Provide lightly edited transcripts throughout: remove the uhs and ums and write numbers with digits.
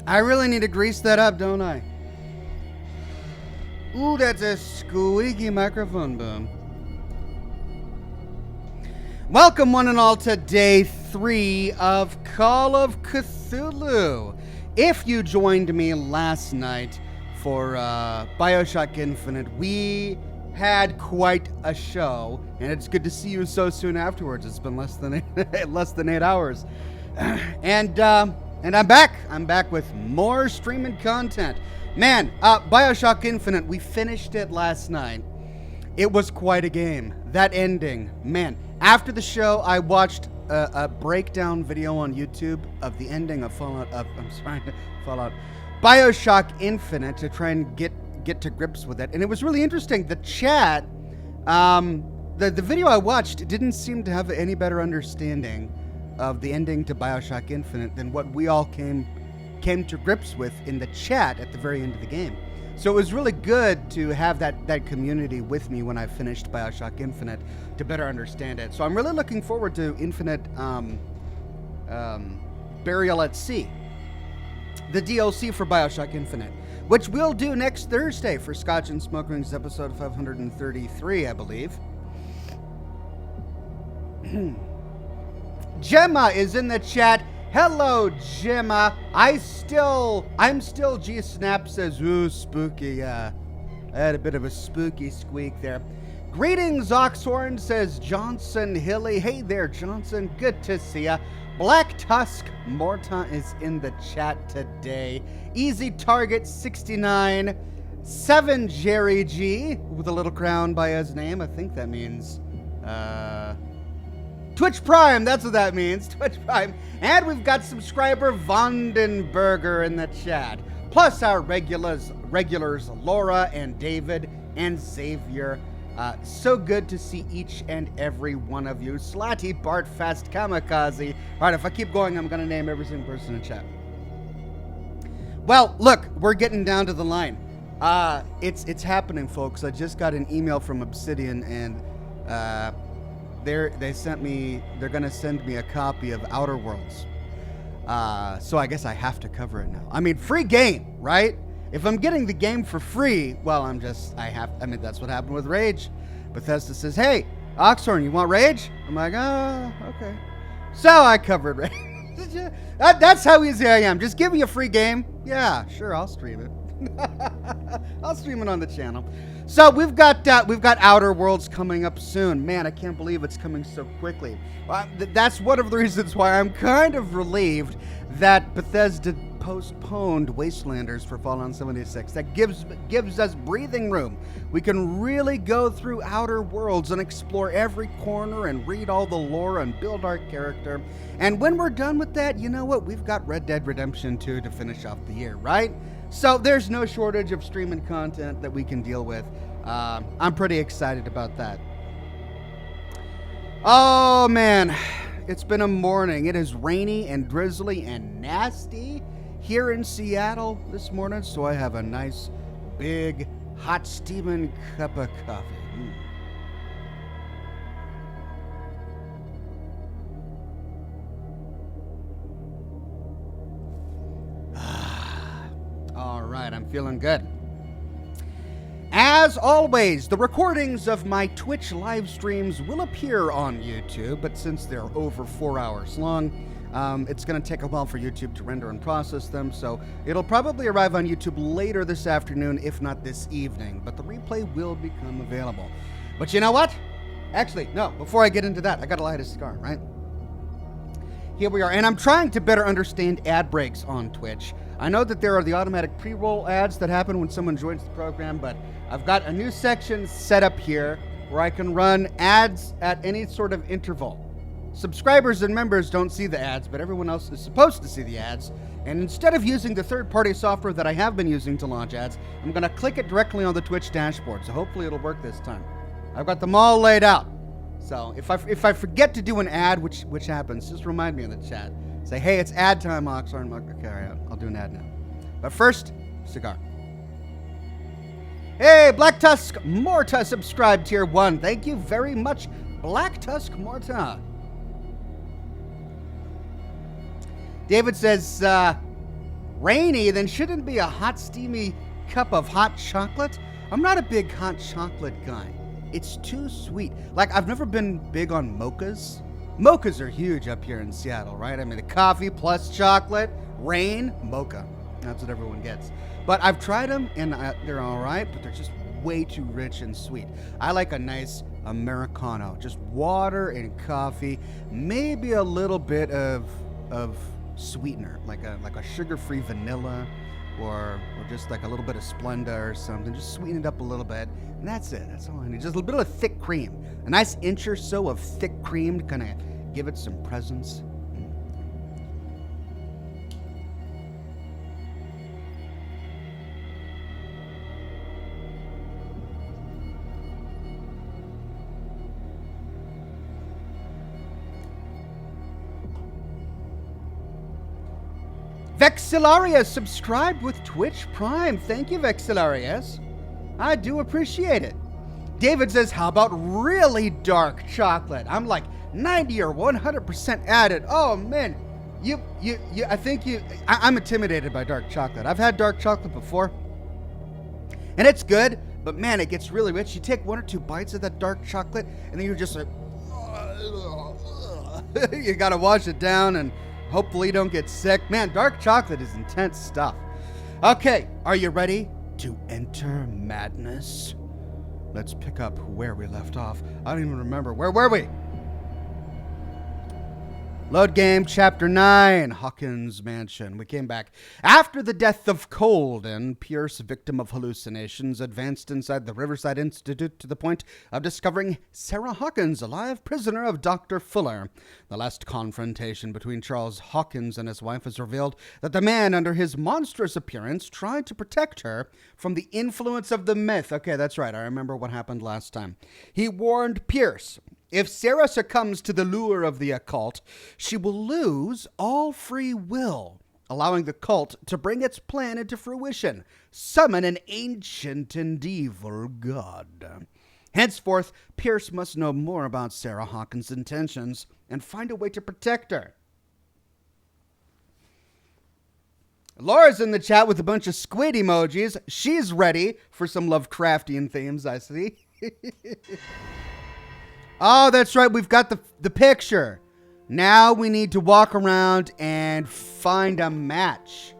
I really need to grease that up, don't I? Ooh, that's a squeaky microphone boom. Welcome, one and all, to day 3 of Call of Cthulhu. If you joined me last night for Bioshock Infinite, we had quite a show, and it's good to see you so soon afterwards. It's been less than 8 hours, and I'm back. I'm back with more streaming content. Man, Bioshock Infinite, we finished it last night. It was quite a game. That ending, man. After the show, I watched a breakdown video on YouTube of the ending of Bioshock Infinite to try and get to grips with it, and it was really interesting. The chat, the video I watched didn't seem to have any better understanding of the ending to Bioshock Infinite than what we all came to grips with in the chat at the very end of the game. So it was really good to have that community with me when I finished Bioshock Infinite to better understand it. So I'm really looking forward to Infinite Burial at Sea, the DLC for Bioshock Infinite, which we'll do next Thursday for Scotch and Smoke Rings episode 533, I believe. Gemma is in the chat. Hello, Gemma. I'm still G-Snap says, ooh, spooky. I had a bit of a spooky squeak there. Greetings, Oxhorn, says Johnson Hilly. Hey there, Johnson. Good to see ya. Black Tusk Morta is in the chat today. Easy Target 69. 7 Jerry G with a little crown by his name. I think that means Twitch Prime, that's what that means, Twitch Prime. And we've got subscriber Vandenberger in the chat. Plus our regulars Laura and David and Xavier. So good to see each and every one of you. Slatty, Bart, Fast, Kamikaze. All right, if I keep going, I'm going to name every single person in chat. Well, look, we're getting down to the line. It's happening, folks. I just got an email from Obsidian, and they're going to send me a copy of Outer Worlds. So I guess I have to cover it now. I mean, free game, right? If I'm getting the game for free, well, that's what happened with Rage. Bethesda says, hey, Oxhorn, you want Rage? I'm like, oh, okay. So I covered Rage. That's how easy I am. Just give me a free game. Yeah, sure, I'll stream it. I'll stream it on the channel. So we've got Outer Worlds coming up soon. Man, I can't believe it's coming so quickly. That's one of the reasons why I'm kind of relieved that Bethesda postponed Wastelanders for Fallout 76. That gives us breathing room. We can really go through Outer Worlds and explore every corner and read all the lore and build our character. And when we're done with that, you know what? We've got Red Dead Redemption 2 to finish off the year, right? So there's no shortage of streaming content that we can deal with. I'm pretty excited about that. Oh, man. It's been a morning. It is rainy and drizzly and nasty here in Seattle this morning, so I have a nice, big, hot, steaming cup of coffee. All right, I'm feeling good. As always, the recordings of my Twitch live streams will appear on YouTube, but since they're over 4 hours long, it's going to take a while for YouTube to render and process them, so it'll probably arrive on YouTube later this afternoon, if not this evening, but the replay will become available. But you know what? Actually, no, before I get into that, I got to light a cigar, right? Here we are, and I'm trying to better understand ad breaks on Twitch. I know that there are the automatic pre-roll ads that happen when someone joins the program, but I've got a new section set up here where I can run ads at any sort of interval. Subscribers and members don't see the ads, but everyone else is supposed to see the ads. And instead of using the third-party software that I have been using to launch ads, I'm going to click it directly on the Twitch dashboard, so hopefully it'll work this time. I've got them all laid out. So if I forget to do an ad, which happens, just remind me in the chat. Say, hey, it's ad time, Oxhorn. Okay, all right, I'll do an ad now. But first, cigar. Hey, Black Tusk Morta subscribed tier 1. Thank you very much, Black Tusk Morta. David says, rainy, then shouldn't it be a hot, steamy cup of hot chocolate? I'm not a big hot chocolate guy. It's too sweet. Like, I've never been big on mochas. Mochas are huge up here in Seattle, right? I mean, the coffee plus chocolate, rain, mocha. That's what everyone gets. But I've tried them, and they're all right, but they're just way too rich and sweet. I like a nice Americano, just water and coffee, maybe a little bit of sweetener, like a sugar-free vanilla, or just like a little bit of Splenda or something. Just sweeten it up a little bit, and that's it. That's all I need. Just a little bit of thick cream, a nice inch or so of thick cream to kind of give it some presence. Vexilarius subscribed with Twitch Prime. Thank you, Vexilarius. I do appreciate it. David says, how about really dark chocolate? I'm like 90 or 100% added. Oh, man. I'm intimidated by dark chocolate. I've had dark chocolate before, and it's good, but man, it gets really rich. You take one or two bites of that dark chocolate, and then you're just like, you gotta wash it down, and hopefully you don't get sick. Man, dark chocolate is intense stuff. Okay, are you ready to enter madness? Let's pick up where we left off. I don't even remember. Where were we? Load game, Chapter 9, Hawkins Mansion. We came back. After the death of Colden, Pierce, victim of hallucinations, advanced inside the Riverside Institute to the point of discovering Sarah Hawkins, a live prisoner of Dr. Fuller. The last confrontation between Charles Hawkins and his wife has revealed that the man, under his monstrous appearance, tried to protect her from the influence of the myth. Okay, that's right. I remember what happened last time. He warned Pierce, if Sarah succumbs to the lure of the occult, she will lose all free will, allowing the cult to bring its plan into fruition, summon an ancient and evil god. Henceforth, Pierce must know more about Sarah Hawkins' intentions and find a way to protect her. Laura's in the chat with a bunch of squid emojis. She's ready for some Lovecraftian themes, I see. Oh, that's right. We've got the picture. Now we need to walk around and find a match.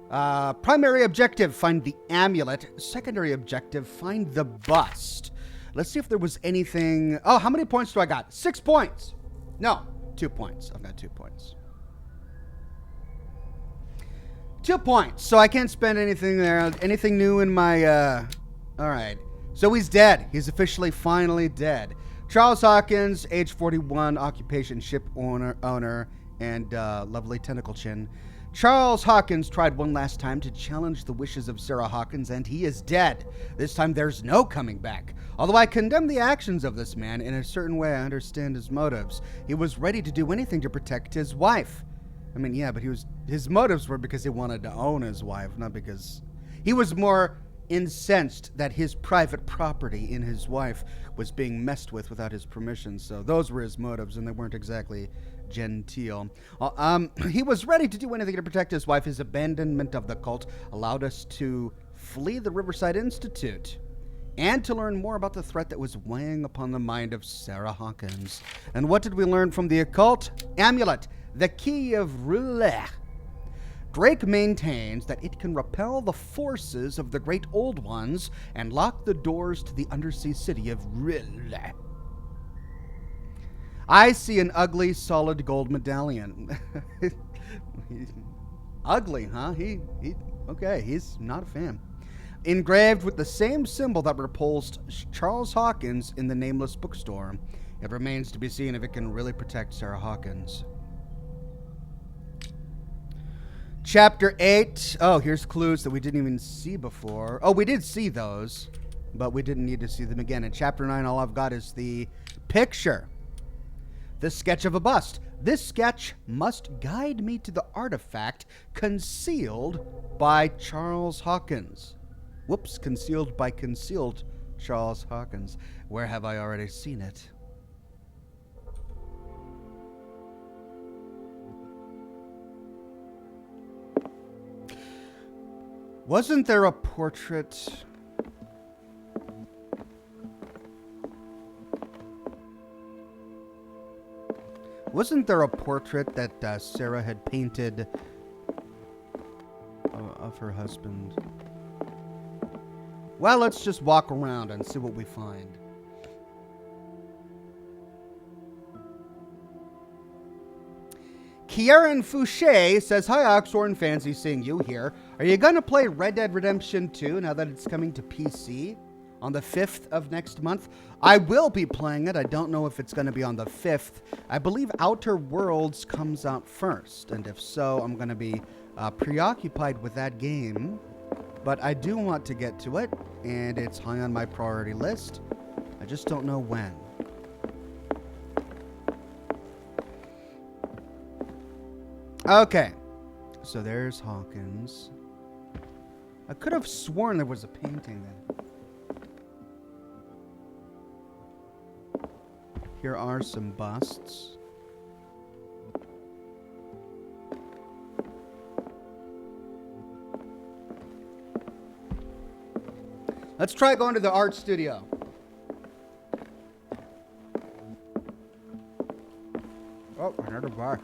Primary objective, find the amulet. Secondary objective, find the bust. Let's see if there was anything. Oh, how many points do I got? 6 points. No, 2 points. I've got 2 points. 2 points. So I can't spend anything there. Anything new in my, all right. So he's dead. He's officially, finally dead. Charles Hawkins, age 41, occupation ship owner, and lovely tentacle chin. Charles Hawkins tried one last time to challenge the wishes of Sarah Hawkins, and he is dead. This time there's no coming back. Although I condemn the actions of this man, in a certain way I understand his motives. He was ready to do anything to protect his wife. I mean, yeah, but his motives were because he wanted to own his wife, not because he was more incensed that his private property in his wife was being messed with without his permission. So those were his motives, and they weren't exactly genteel. He was ready to do anything to protect his wife. His abandonment of the cult allowed us to flee the Riverside Institute and to learn more about the threat that was weighing upon the mind of Sarah Hawkins. And what did we learn from the occult? Amulet, the key of Roulette. Drake maintains that it can repel the forces of the Great Old Ones and lock the doors to the undersea city of Rille. I see an ugly, solid gold medallion. Ugly, huh? Okay, he's not a fan. Engraved with the same symbol that repulsed Charles Hawkins in the Nameless bookstore. It remains to be seen if it can really protect Sarah Hawkins. Chapter 8. Oh, here's clues that we didn't even see before. Oh, we did see those, but we didn't need to see them again. In Chapter 9, all I've got is the picture. The sketch of a bust. This sketch must guide me to the artifact concealed by Charles Hawkins. Whoops, concealed by concealed Charles Hawkins. Where have I already seen it? Wasn't there a portrait? Wasn't there a portrait that Sarah had painted of her husband? Well, let's just walk around and see what we find. Kieran Fouché says, "Hi, Oxhorn. Fancy seeing you here. Are you going to play Red Dead Redemption 2 now that it's coming to PC on the 5th of next month?" I will be playing it. I don't know if it's going to be on the 5th. I believe Outer Worlds comes out first, and if so, I'm going to be preoccupied with that game. But I do want to get to it, and it's high on my priority list. I just don't know when. Okay, so there's Hawkins. I could have sworn there was a painting there. Here are some busts. Let's try going to the art studio. Oh, another bar.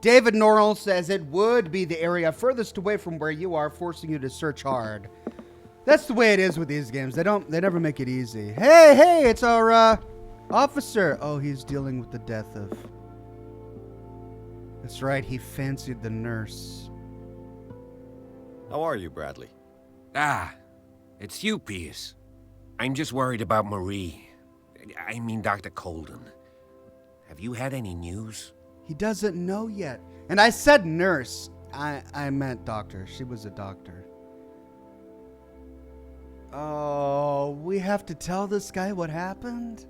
David Norrell says it would be the area furthest away from where you are, forcing you to search hard. That's the way it is with these games. They never make it easy. Hey, it's our officer. Oh, he's dealing with the death of... That's right, he fancied the nurse. How are you, Bradley? Ah, it's you, Pierce. I'm just worried about Marie. I mean, Dr. Colden. Have you had any news? He doesn't know yet. And I said nurse. I meant doctor. She was a doctor. Oh, we have to tell this guy what happened?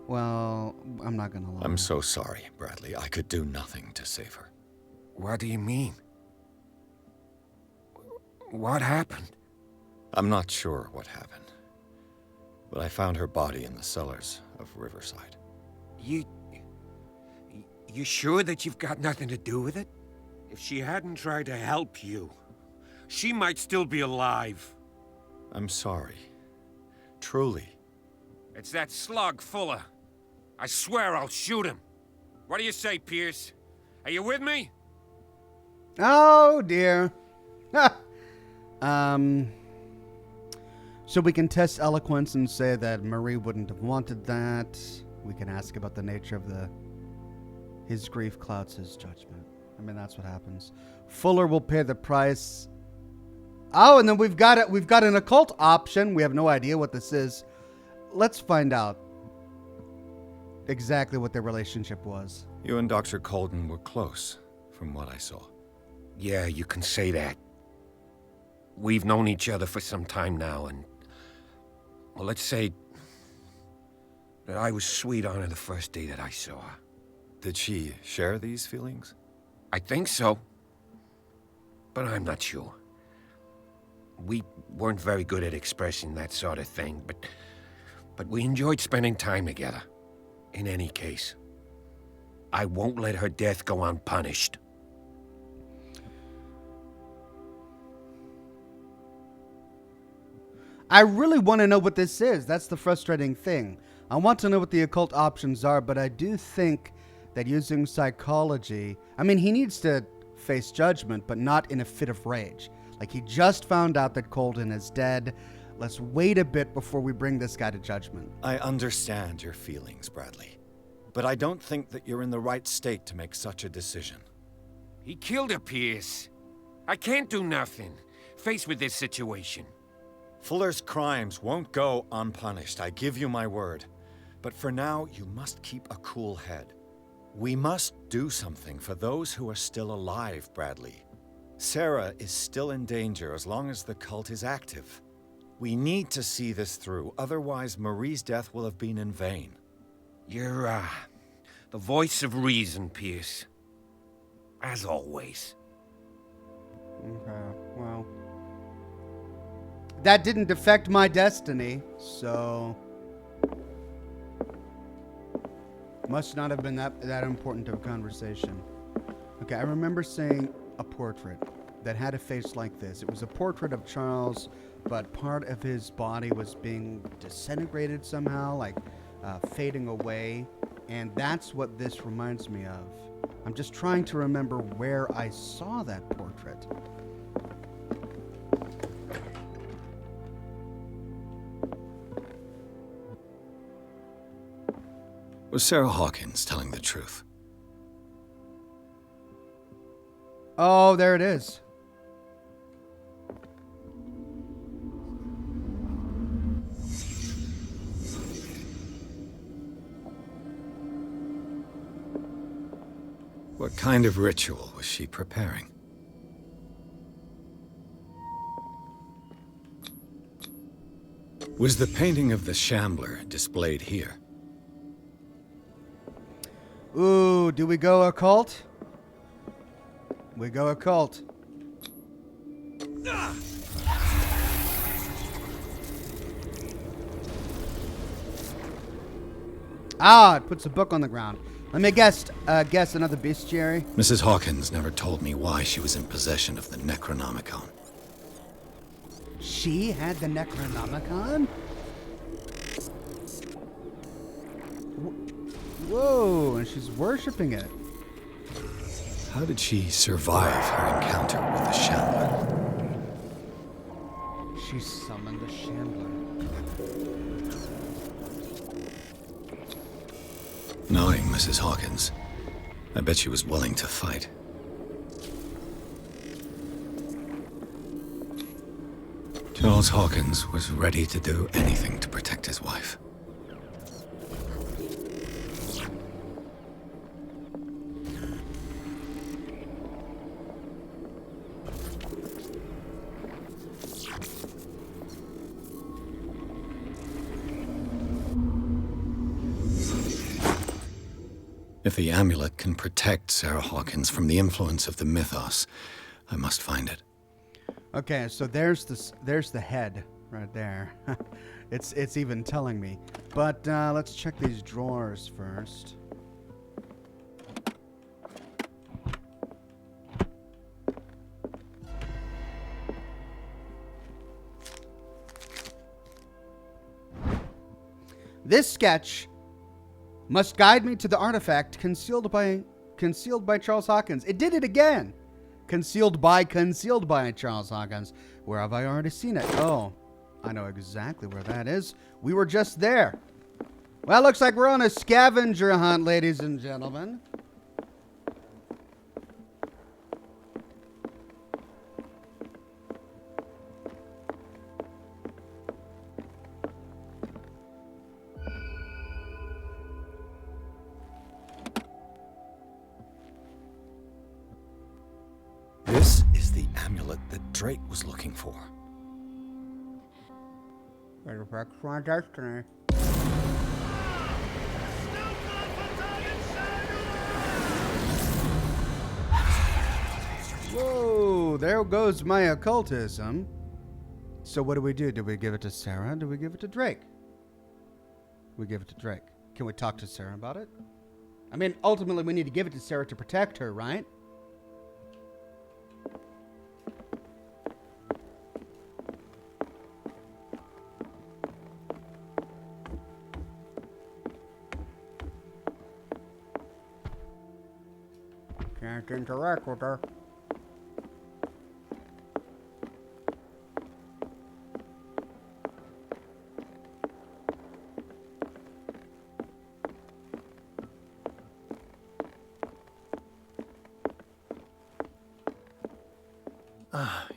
Well, I'm not gonna lie. I'm so sorry, Bradley. I could do nothing to save her. What do you mean? What happened? I'm not sure what happened, but I found her body in the cellars of Riverside. You sure that you've got nothing to do with it? If she hadn't tried to help you, she might still be alive. I'm sorry. Truly. It's that slug, Fuller. I swear I'll shoot him. What do you say, Pierce? Are you with me? Oh, dear. So we can test eloquence and say that Marie wouldn't have wanted that. We can ask about the nature of his grief clouds his judgment. I mean, that's what happens. Fuller will pay the price. Oh, and then we've got an occult option. We have no idea what this is. Let's find out exactly what their relationship was. You and Dr. Colden were close, from what I saw. Yeah, you can say that. We've known each other for some time now, and... Well, let's say that I was sweet on her the first day that I saw her. Did she share these feelings? I think so. But I'm not sure. We weren't very good at expressing that sort of thing, but we enjoyed spending time together. In any case, I won't let her death go unpunished. I really want to know what this is. That's the frustrating thing. I want to know what the occult options are, but I do think that using psychology... I mean, he needs to face judgment, but not in a fit of rage. Like, he just found out that Colden is dead. Let's wait a bit before we bring this guy to judgment. I understand your feelings, Bradley. But I don't think that you're in the right state to make such a decision. He killed her, Pierce. I can't do nothing, faced with this situation. Fuller's crimes won't go unpunished, I give you my word. But for now, you must keep a cool head. We must do something for those who are still alive, Bradley. Sarah is still in danger as long as the cult is active. We need to see this through, otherwise Marie's death will have been in vain. You're, the voice of reason, Pierce. As always. Okay, well. That didn't affect my destiny, so... Must not have been that important of a conversation. Okay, I remember seeing a portrait that had a face like this. It was a portrait of Charles, but part of his body was being disintegrated somehow, like fading away. And that's what this reminds me of. I'm just trying to remember where I saw that portrait. Was Sarah Hawkins telling the truth? Oh, there it is. What kind of ritual was she preparing? Was the painting of the Shambler displayed here? Ooh, do we go occult? We go occult. Ah, it puts a book on the ground. Let me guess another bestiary. Mrs. Hawkins never told me why she was in possession of the Necronomicon. She had the Necronomicon? Whoa, and she's worshipping it. How did she survive her encounter with the Shambler? She summoned the Shambler. Knowing Mrs. Hawkins, I bet she was willing to fight. Charles Hawkins was ready to do anything to protect his wife. If the amulet can protect Sarah Hawkins from the influence of the mythos, I must find it. Okay, so there's the head right there. It's even telling me. But let's check these drawers first. This sketch must guide me to the artifact concealed by Charles Hawkins. It did it again. Concealed by Charles Hawkins. Where have I already seen it? Oh, I know exactly where that is. We were just there. Well, looks like we're on a scavenger hunt, ladies and gentlemen. This is the amulet that Drake was looking for. It affects my destiny. Whoa, there goes my occultism. So what do we do? Do we give it to Sarah? Do we give it to Drake? We give it to Drake. Can we talk to Sarah about it? I mean, ultimately we need to give it to Sarah to protect her, right? Can't interact with her.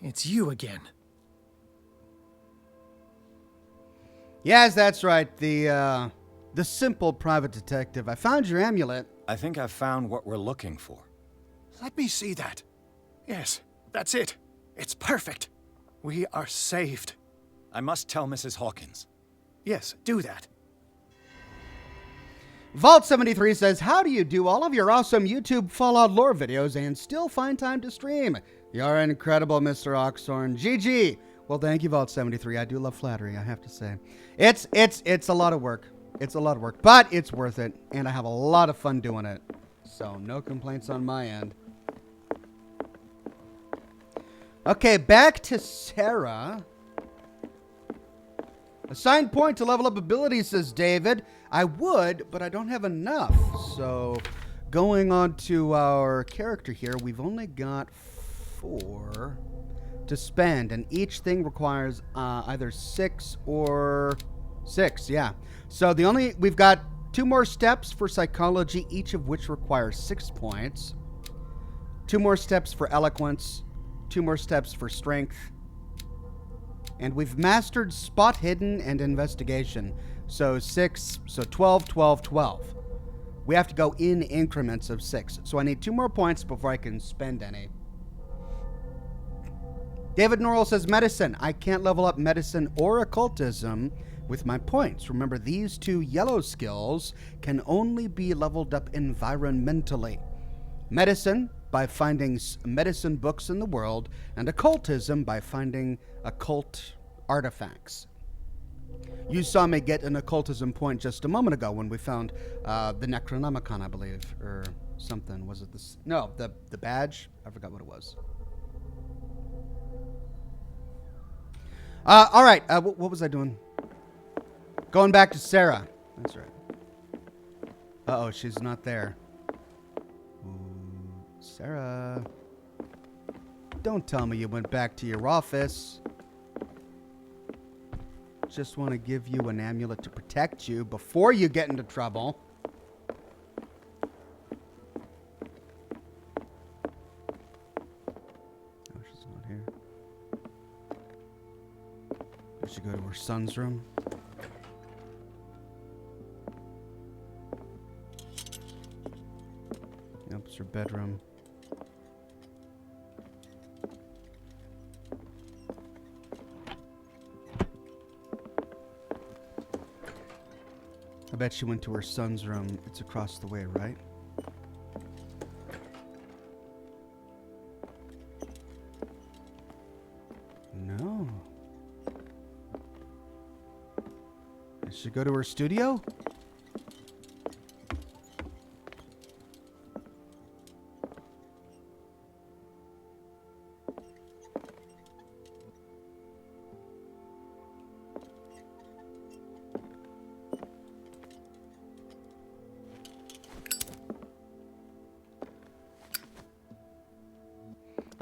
It's you again. Yes, that's right. The simple private detective. I found your amulet. I think I've found what we're looking for. Let me see that. Yes, That's it. It's perfect. We are saved. I must tell Mrs. Hawkins. Yes, do that. Vault73 says, how do you do all of your awesome YouTube Fallout lore videos and still find time to stream? You're incredible, Mr. Oxhorn. GG. Well, thank you, Vault73. I do love flattery, I have to say. It's a lot of work. It's a lot of work, but it's worth it, and I have a lot of fun doing it. So, no complaints on my end. Okay, back to Sarah. Assign point to level up abilities, says David. I would, but I don't have enough. So, going on to our character here, we've only got 4 to spend, and each thing requires either 6 or 6, yeah. So we've got 2 more steps for psychology, each of which requires 6 points. 2 more steps for eloquence, 2 more steps for strength. And we've mastered spot hidden and investigation. So 12, 12, 12. We have to go in increments of 6. So I need 2 more points before I can spend any. David Norrell says medicine. I can't level up medicine or occultism with my points. Remember, these 2 yellow skills can only be leveled up environmentally. Medicine, by finding medicine books in the world, and occultism by finding occult artifacts. You saw me get an occultism point just a moment ago when we found the Necronomicon, I believe, or something. Was it this? No, the badge? I forgot what it was. All right, what was I doing? Going back to Sarah. That's right. Uh-oh, she's not there. Ooh, Sarah. Don't tell me you went back to your office. Just want to give you an amulet to protect you before you get into trouble. Oh, she's not here. Did she go to her son's room? Nope, it's her bedroom. I bet she went to her son's room. It's across the way, right? No. Did she go to her studio?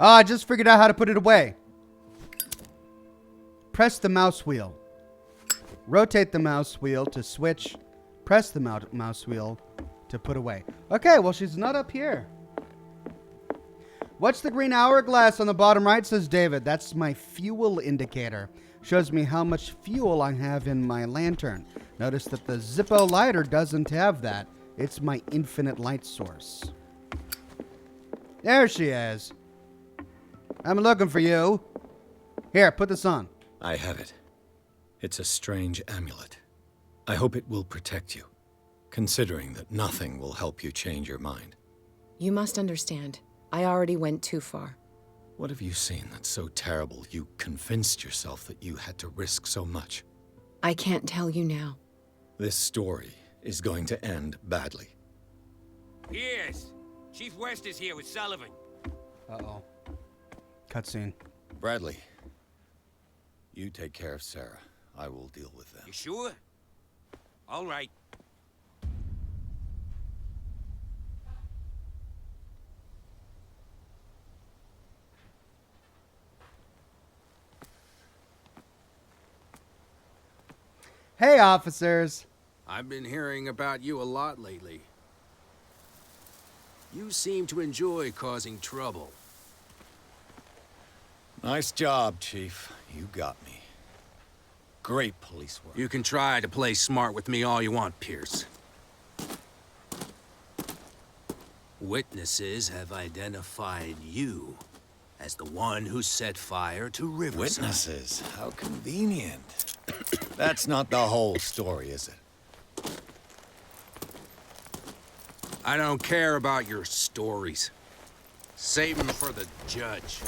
Ah, I just figured out how to put it away. Press the mouse wheel. Rotate the mouse wheel to switch. Press the mouse wheel to put away. Okay, well, she's not up here. What's the green hourglass on the bottom right, says David. That's my fuel indicator. Shows me how much fuel I have in my lantern. Notice that the Zippo lighter doesn't have that. It's my infinite light source. There she is. I'm looking for you. Here, put this on. I have it. It's a strange amulet. I hope it will protect you, considering that nothing will help you change your mind. You must understand. I already went too far. What have you seen that's so terrible you convinced yourself that you had to risk so much? I can't tell you now. This story is going to end badly. Yes. Chief West is here with Sullivan. Uh-oh. Cutscene. Bradley, you take care of Sarah. I will deal with them. You sure? All right. Hey, officers. I've been hearing about you a lot lately. You seem to enjoy causing trouble. Nice job, Chief. You got me. Great police work. You can try to play smart with me all you want, Pierce. Witnesses have identified you as the one who set fire to Riverside. Witnesses, how convenient. That's not the whole story, is it? I don't care about your stories. Save them for the judge.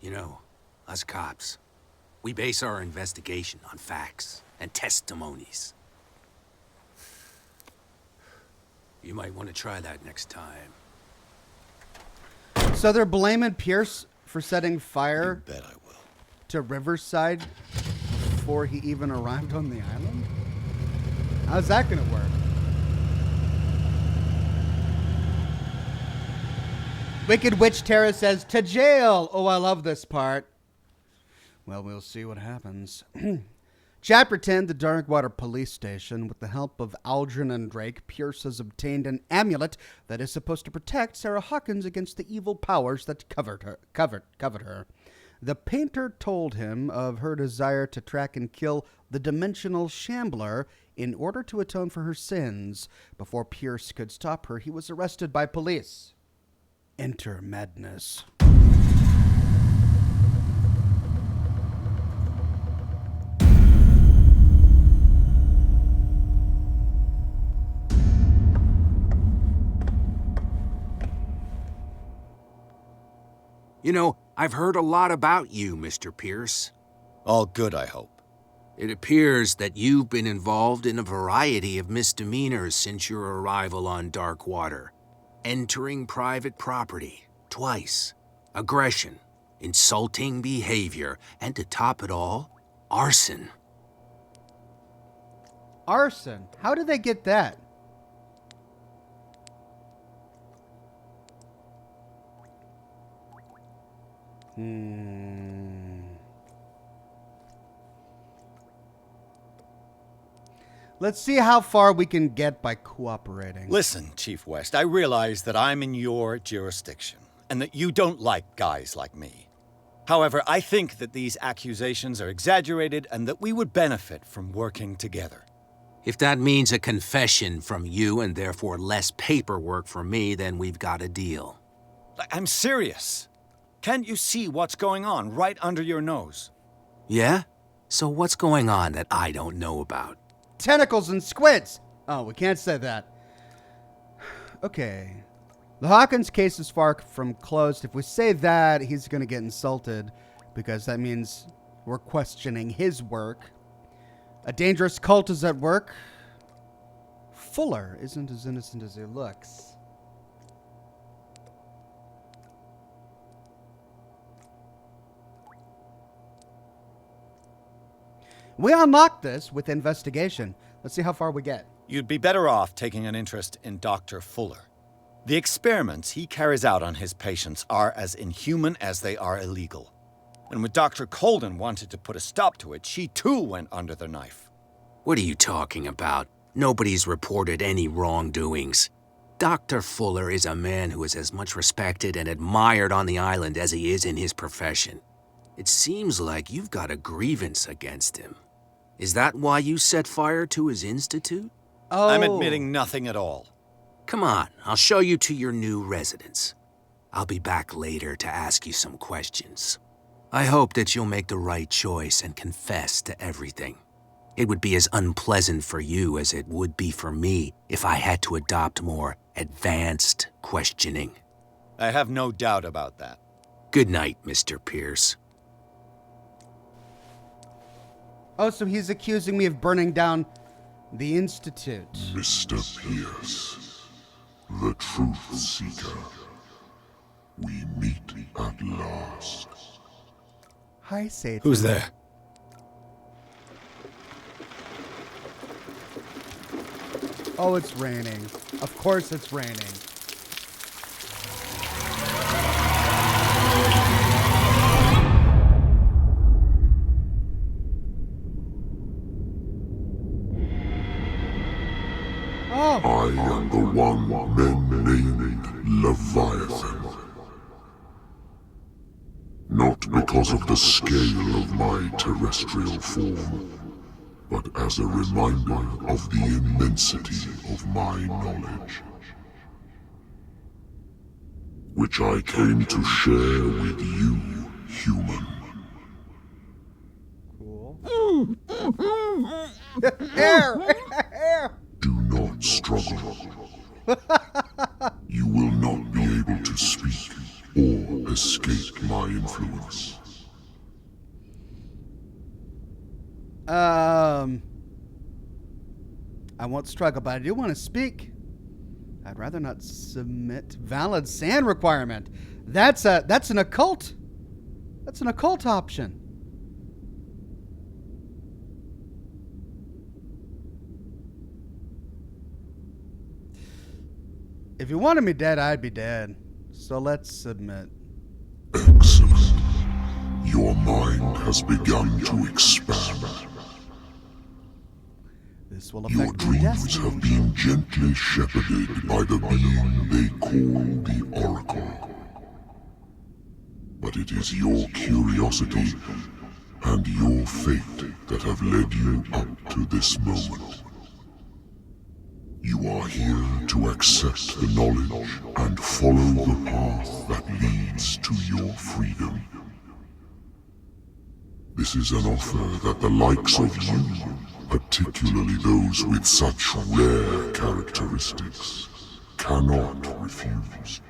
You know, us cops, we base our investigation on facts and testimonies. You might want to try that next time. So they're blaming Pierce for setting fire You bet I will. to Riverside before he even arrived on the island? How's that gonna work? Wicked Witch Terra says, to jail! Oh, I love this part. Well, we'll see what happens. Chapter 10, the Darkwater Police Station. With the help of Aldrin and Drake, Pierce has obtained an amulet that is supposed to protect Sarah Hawkins against the evil powers that covered her. The painter told him of her desire to track and kill the dimensional shambler in order to atone for her sins. Before Pierce could stop her, he was arrested by police. Enter madness. You know, I've heard a lot about you, Mr. Pierce. All good, I hope. It appears that you've been involved in a variety of misdemeanors since your arrival on Darkwater. Entering private property, twice. Aggression, insulting behavior, and to top it all, arson. Arson? How did they get that? Let's see how far we can get by cooperating. Listen, Chief West, I realize that I'm in your jurisdiction, and that you don't like guys like me. However, I think that these accusations are exaggerated and that we would benefit from working together. If that means a confession from you and therefore less paperwork for me, then we've got a deal. I'm serious. Can't you see what's going on right under your nose? Yeah? So what's going on that I don't know about? Tentacles and squids! Oh, we can't say that. Okay. The Hawkins case is far from closed. If we say that, he's going to get insulted because that means we're questioning his work. A dangerous cult is at work. Fuller isn't as innocent as he looks. We unlocked this with investigation. Let's see how far we get. You'd be better off taking an interest in Dr. Fuller. The experiments he carries out on his patients are as inhuman as they are illegal. And when Dr. Colden wanted to put a stop to it, she too went under the knife. What are you talking about? Nobody's reported any wrongdoings. Dr. Fuller is a man who is as much respected and admired on the island as he is in his profession. It seems like you've got a grievance against him. Is that why you set fire to his institute? Oh. I'm admitting nothing at all. Come on, I'll show you to your new residence. I'll be back later to ask you some questions. I hope that you'll make the right choice and confess to everything. It would be as unpleasant for you as it would be for me if I had to adopt more advanced questioning. I have no doubt about that. Good night, Mr. Pierce. Oh, so he's accusing me of burning down the Institute. Mr. Pierce, the Truth Seeker. We meet at last. Hi, Satan. Who's there? Oh, it's raining. Of course it's raining. I am the one men named Leviathan. Not because of the scale of my terrestrial form, but as a reminder of the immensity of my knowledge. which I came to share with you, human. Cool. Air! Air! Do not struggle. You will not be able to speak or escape my influence. I won't struggle, but I do want to speak. I'd rather not submit valid SAN requirement. That's an occult. That's an occult option. If you wanted me dead, I'd be dead. So let's submit. Excellent. Your mind has begun to expand. This will Your affect your dreams destiny. have been gently shepherded by the being they call the Oracle. But it is your curiosity and your fate that have led you up to this moment. You are here to accept the knowledge and follow the path that leads to your freedom. This is an offer that the likes of you, particularly those with such rare characteristics, cannot refuse.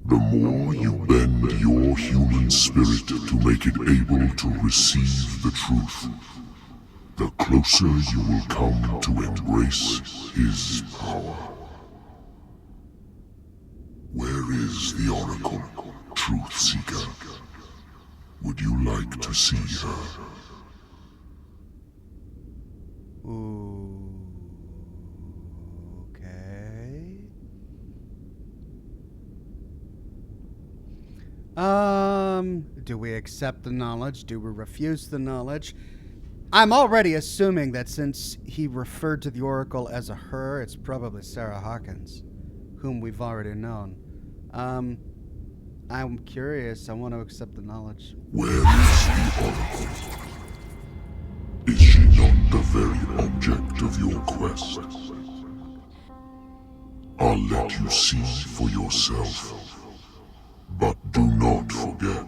The more you bend your human spirit to make it able to receive the truth, the closer you will come to embrace his power. Where is the Oracle, Truth Seeker? Would you like to see her? Ooh. Okay. Do we accept the knowledge? Do we refuse the knowledge? I'm already assuming that since he referred to the Oracle as a her, it's probably Sarah Hawkins, whom we've already known. I'm curious. I want to accept the knowledge. Where is the Oracle? Is she not the very object of your quest? I'll let you see for yourself. But do not forget,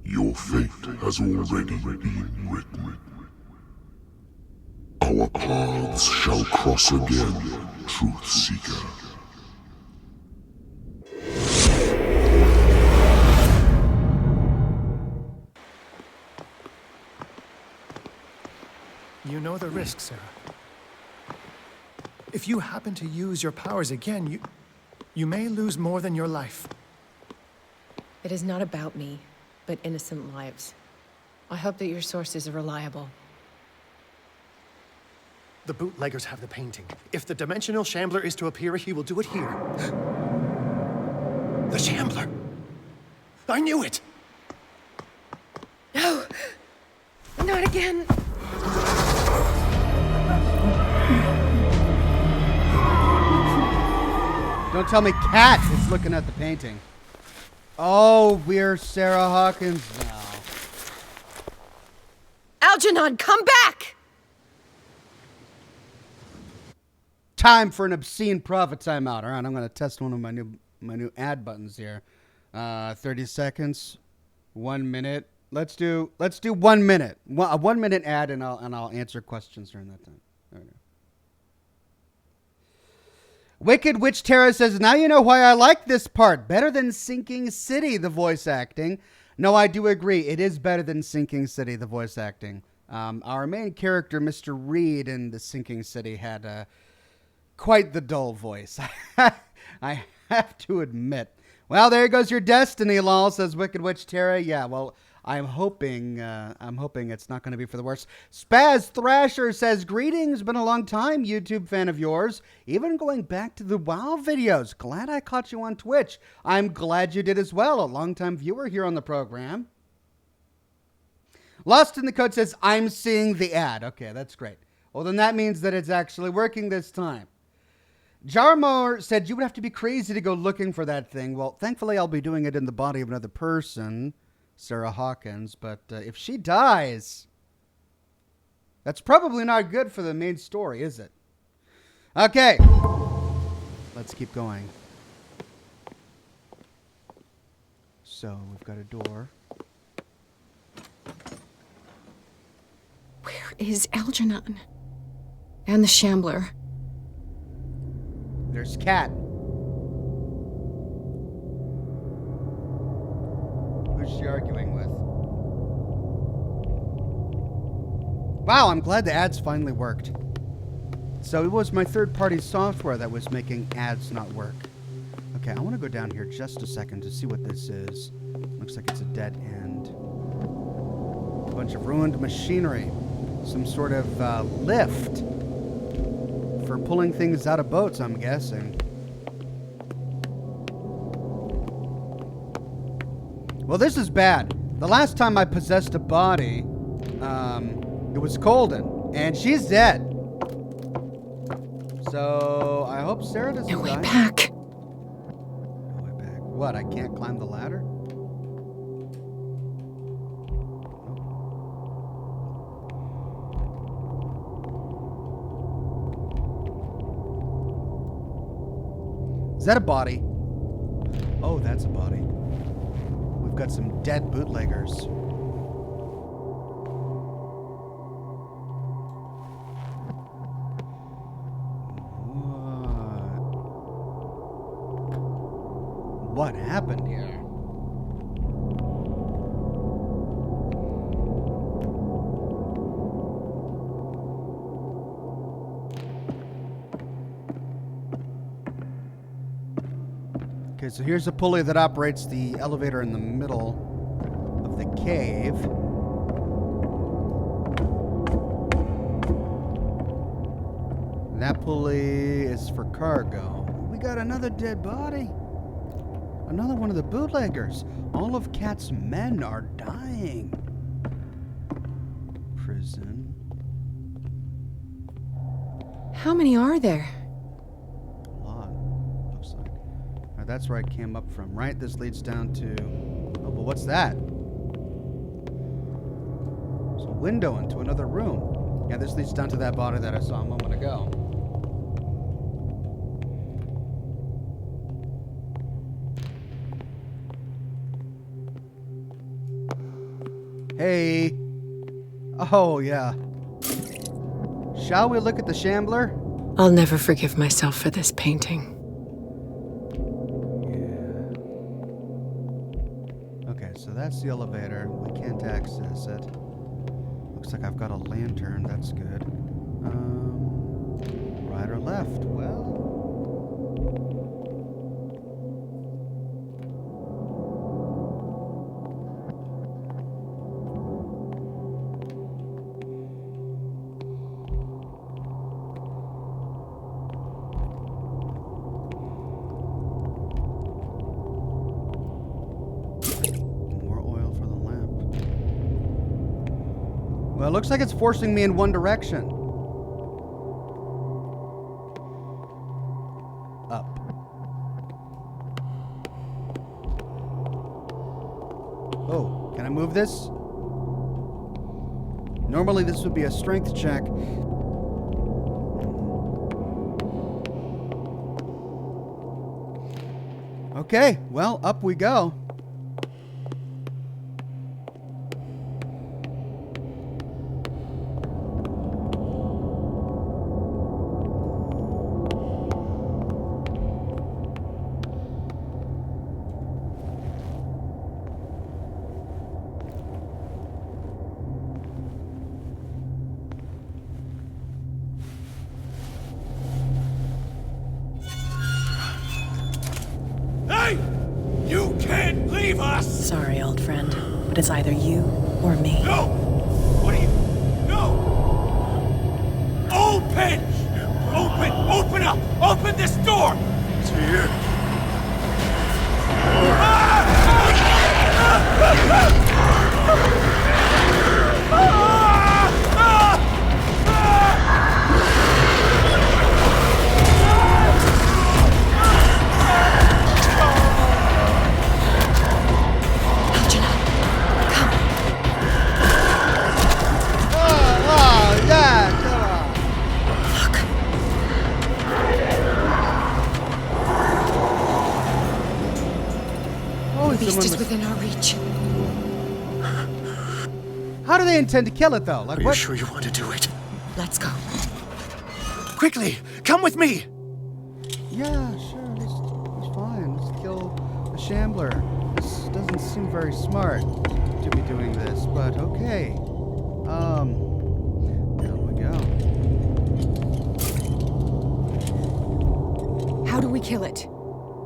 your fate has already been written. Our paths shall cross again, Truth Seeker. You know the risk, Sarah. If you happen to use your powers again, you may lose more than your life. It is not about me, but innocent lives. I hope that your sources are reliable. The bootleggers have the painting. If the Dimensional Shambler is to appear, he will do it here. The Shambler! I knew it! No! Not again! Don't tell me Cat is looking at the painting. Oh, we're Sarah Hawkins now. Algernon, come back! Time for an obscene profit timeout. All right, I'm going to test one of my new ad buttons here. 30 seconds, 1 minute. Let's do 1 minute. A 1 minute ad, and I'll answer questions during that time. There we go. Wicked Witch Terra says, now you know why I like this part. Better than Sinking City, the voice acting. No, I do agree. It is better than Sinking City, the voice acting. Our main character, Mr. Reed, in the Sinking City had quite the dull voice. I have to admit. Well, there goes your destiny, lol, says Wicked Witch Terra. Yeah, well, I'm hoping it's not going to be for the worse. Spaz Thrasher says, greetings, been a long time, YouTube fan of yours. Even going back to the WoW videos. Glad I caught you on Twitch. I'm glad you did as well. A long-time viewer here on the program. Lost in the Code says, I'm seeing the ad. Okay, that's great. Well, then that means that it's actually working this time. Jarmor said, you would have to be crazy to go looking for that thing. Well, thankfully, I'll be doing it in the body of another person, Sarah Hawkins. But if she dies, that's probably not good for the main story, is it? Okay. let's keep going. So, we've got a door. Where is Algernon? And the Shambler? There's Cat. Who's she arguing with? Wow, I'm glad the ads finally worked. So it was my third-party software that was making ads not work. Okay, I want to go down here just a second to see what this is. Looks like it's a dead end. A bunch of ruined machinery. Some sort of lift for pulling things out of boats, I'm guessing. Well, this is bad. The last time I possessed a body, it was Colden, and she's dead. So I hope Sarah doesn't No way die. back. No way back. What? I can't climb the ladder? Is that a body? Oh, that's a body. We've got some dead bootleggers. What happened here? Okay, so here's a pulley that operates the elevator in the middle of the cave. That pulley is for cargo. We got another dead body. Another one of the bootleggers. All of Cat's men are dying. Prison. How many are there? A lot, looks like. That's where I came up from, right? This leads down to... Oh, but what's that? It's a window into another room. Yeah, this leads down to that body that I saw a moment ago. Hey. Oh, yeah. Shall we look at the Shambler? I'll never forgive myself for this painting. Yeah. Okay, so that's the elevator. We can't access it. Looks like I've got a lantern. That's good. Right or left? Well... Well, it looks like it's forcing me in one direction. Up. Oh, can I move this? Normally this would be a strength check. Okay, well, up we go. Hey! You can't leave us! Sorry, old friend, but it's either you or me. No! What are you... No! Open! Open up! Open this door! It's here. within our reach. How do they intend to kill it, though? Like, Are you what? sure you want to do it? Let's go. Quickly, come with me! Yeah, sure. It's fine. Let's kill the Shambler. This doesn't seem very smart to be doing this, but okay. There we go. How do we kill it?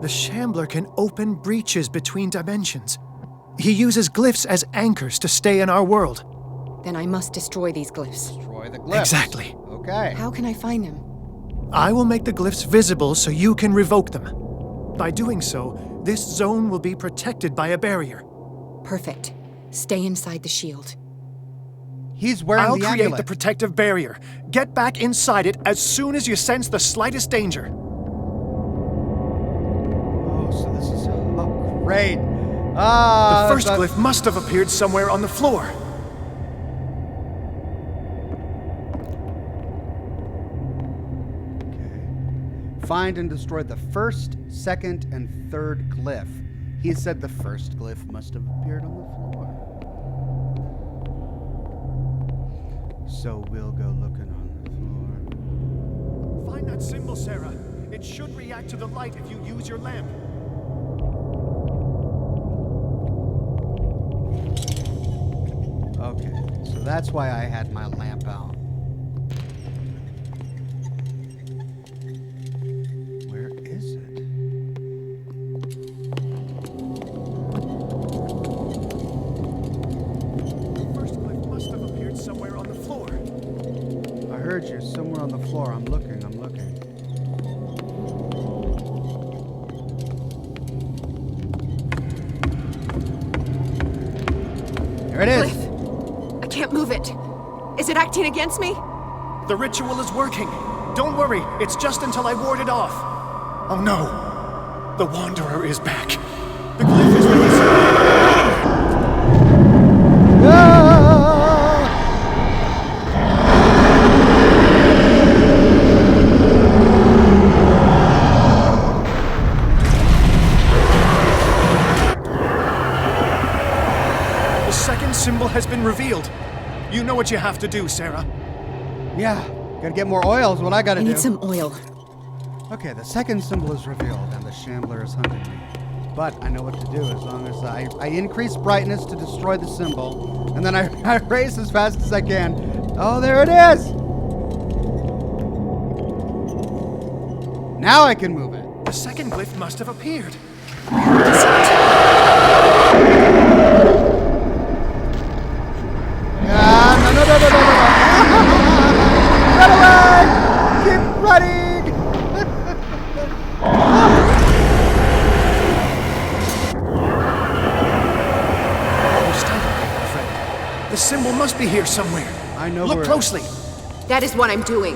The Shambler can open breaches between dimensions. He uses glyphs as anchors to stay in our world. Then I must destroy these glyphs. Destroy the glyphs. Exactly. Okay. How can I find them? I will make the glyphs visible so you can revoke them. By doing so, this zone will be protected by a barrier. Perfect. Stay inside the shield. He's wearing I'll the create amulet. the protective barrier. Get back inside it as soon as you sense the slightest danger. Oh, so this is great. The first glyph must have appeared somewhere on the floor. Okay. Find and destroy the first, second, and third glyph. He said the first glyph must have appeared on the floor. So we'll go looking on the floor. Find that symbol, Sarah. It should react to the light if you use your lamp. Okay, so that's why I had my lamp out. Where is it? The first glyph must have appeared somewhere on the floor. I heard you somewhere on the floor. I'm looking. There it is. Glyph! I can't move it. Is it acting against me? The ritual is working. Don't worry, it's just until I ward it off. Oh no! The Wanderer is back. The glyph is releasing. The second symbol has been revealed. You know what you have to do, Sarah. Yeah, gotta get more oil is what I gotta I do. need some oil. Okay, the second symbol is revealed, and the Shambler is hunting me. But I know what to do as long as I increase brightness to destroy the symbol, and then I race as fast as I can. Oh, there it is! Now I can move it. The second glyph must have appeared. No. Keep running! You're startled, my friend. The symbol must be here somewhere. I know Look where. closely. That is what I'm doing.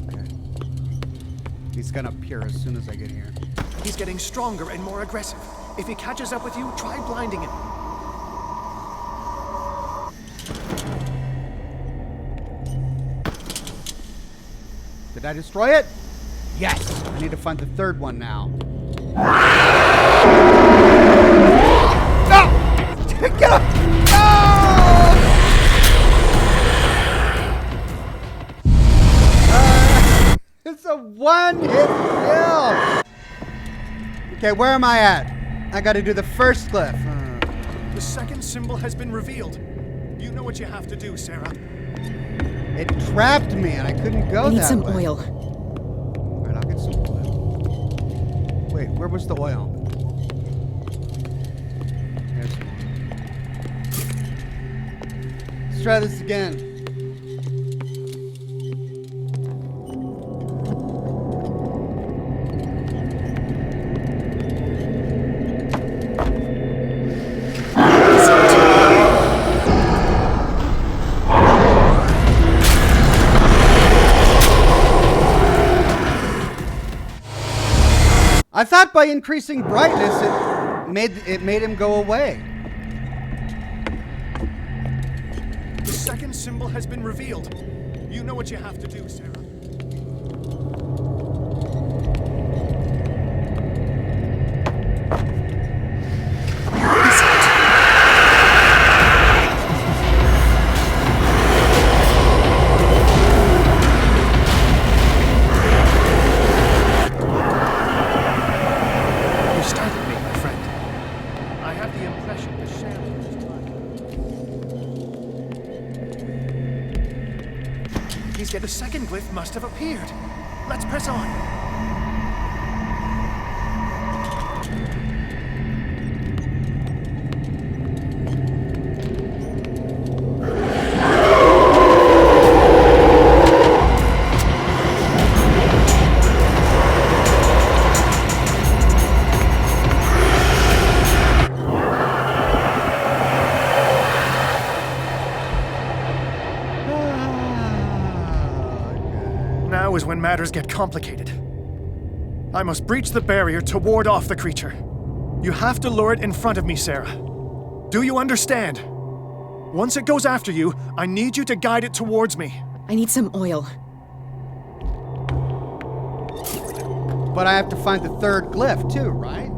Okay. He's gonna appear as soon as I get here. He's getting stronger and more aggressive. If he catches up with you, try blinding him. Did I destroy it? Yes! I need to find the third one now. No! Get up! No! It's a one-hit kill! Okay, where am I at? I gotta do the first glyph. The second symbol has been revealed. You know what you have to do, Sarah. It trapped me and I couldn't go I need that some way. oil. Alright, I'll get some oil. Wait, where was the oil? There's one. Let's try this again. I thought by increasing brightness it made him go away. The second symbol has been revealed. You know what you have to do, Sarah. is, yet a second glyph must have appeared. Let's press on. Now is when matters get complicated. I must breach the barrier to ward off the creature. You have to lure it in front of me, Sarah. Do you understand? Once it goes after you, I need you to guide it towards me. I need some oil. But I have to find the third glyph too, right?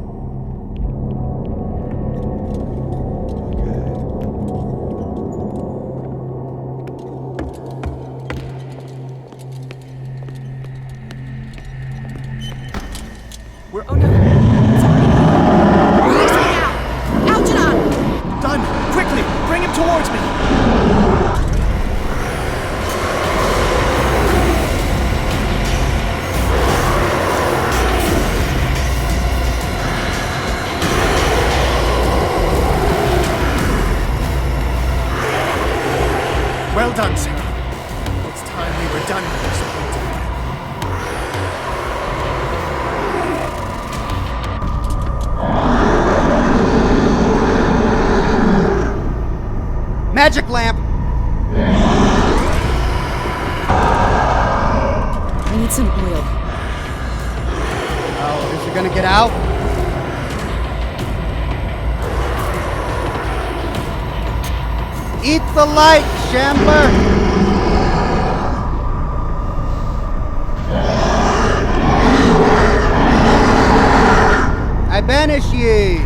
Oh no! Release me now! Algernon! Done! Quickly! Bring him towards me! Well done, Sarah. It's time we were done with this. Magic lamp! I need some oil. Oh, is it gonna get out? Eat the light, Shambler! I banish ye!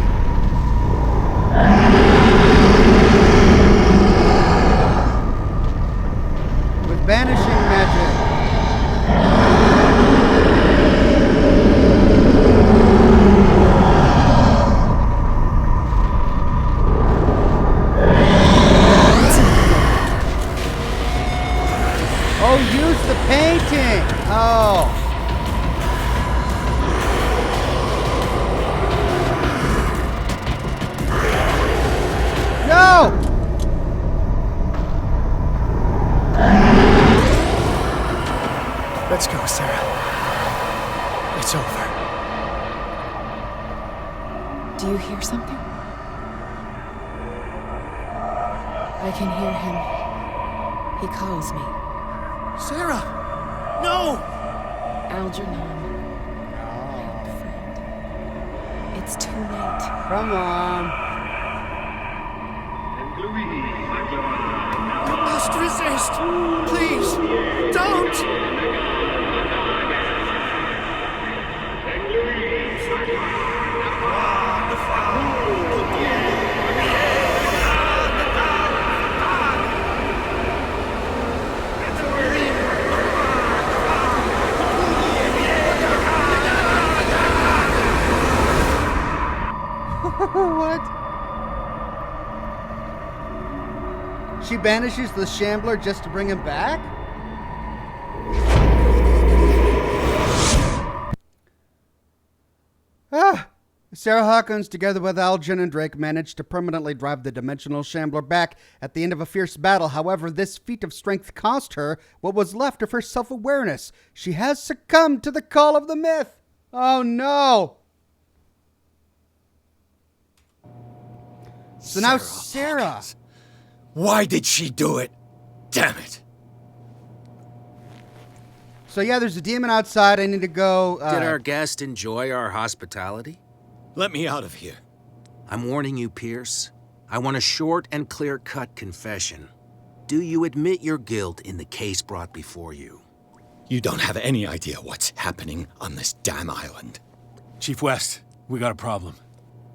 With banishing magic. Oh, use the painting! Oh. No! Let's go, Sarah. It's over. Do you hear something? I can hear him. He calls me. Sarah! No! Algernon. My old friend. It's too late. Come on. You must resist! Please! Don't! What? She banishes the Shambler just to bring him back? Sarah Hawkins, together with Algen and Drake, managed to permanently drive the dimensional Shambler back at the end of a fierce battle. However, this feat of strength cost her what was left of her self-awareness. She has succumbed to the call of the myth. Oh no! So now Sarah. Hawkins. Why did she do it? Damn it. So yeah, there's a demon outside. I need to go. Did our guest enjoy our hospitality? Let me out of here. I'm warning you, Pierce. I want a short and clear-cut confession. Do you admit your guilt in the case brought before you? You don't have any idea what's happening on this damn island. Chief West, we got a problem.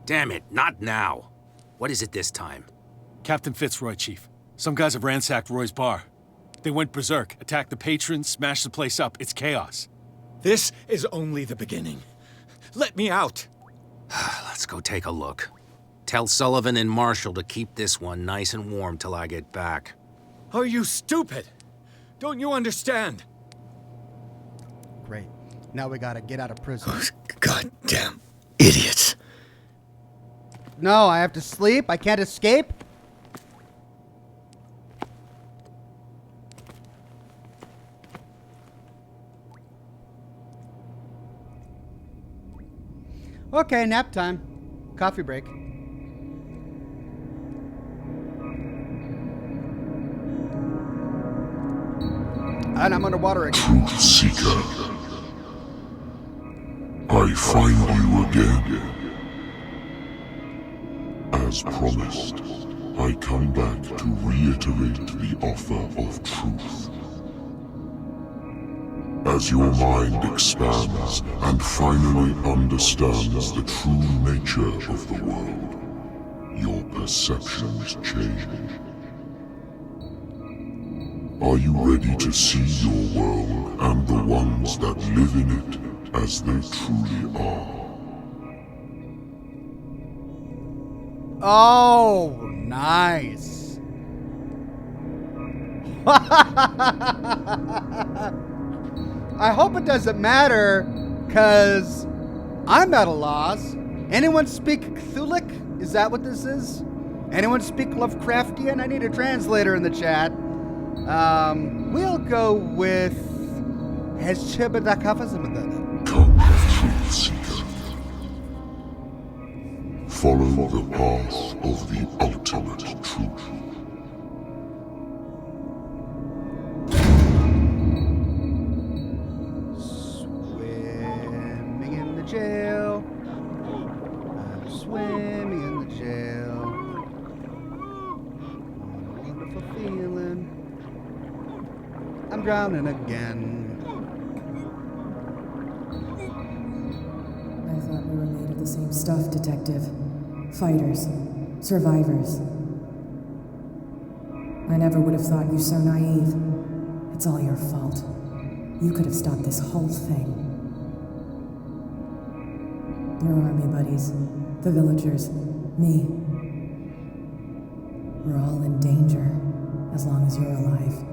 Damn it, not now. What is it this time? Captain Fitzroy, Chief. Some guys have ransacked Roy's bar. They went berserk, attacked the patrons, smashed the place up. It's chaos. This is only the beginning. Let me out. Let's go take a look. Tell Sullivan and Marshall to keep this one nice and warm till I get back. Are you stupid? Don't you understand? Great. Now we gotta get out of prison. Goddamn idiots. No, I have to sleep? I can't escape? Okay, nap time. Coffee break. And I'm underwater again. Truth Seeker. I find you again. As promised, I come back to reiterate the offer of truth. As your mind expands and finally understands the true nature of the world, your perceptions change. Are you ready to see your world and the ones that live in it as they truly are? Oh, nice. I hope it doesn't matter, because I'm at a loss. Anyone speak Cthulhu? Is that what this is? Anyone speak Lovecraftian? I need a translator in the chat. We'll go with... Come, Truth Seeker. Follow the path of the ultimate truth. Swimming in the jail. I'm swimming in the jail. What a wonderful feeling. I'm drowning again. I thought we were made of the same stuff, Detective. Fighters. Survivors. I never would have thought you so naive. It's all your fault. You could have stopped this whole thing. Your army buddies, the villagers, me. We're all in danger, as long as you're alive.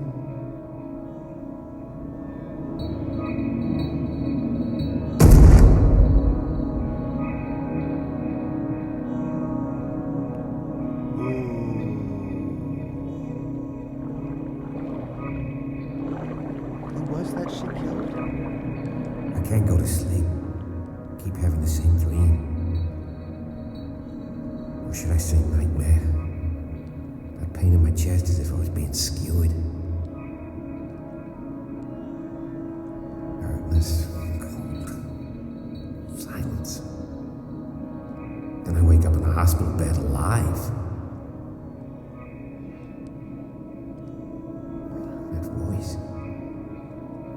I can't go to sleep. Keep having the same dream. Or should I say nightmare? That pain in my chest as if I was being skewered. Darkness, cold, silence. Then I wake up in a hospital bed alive. That voice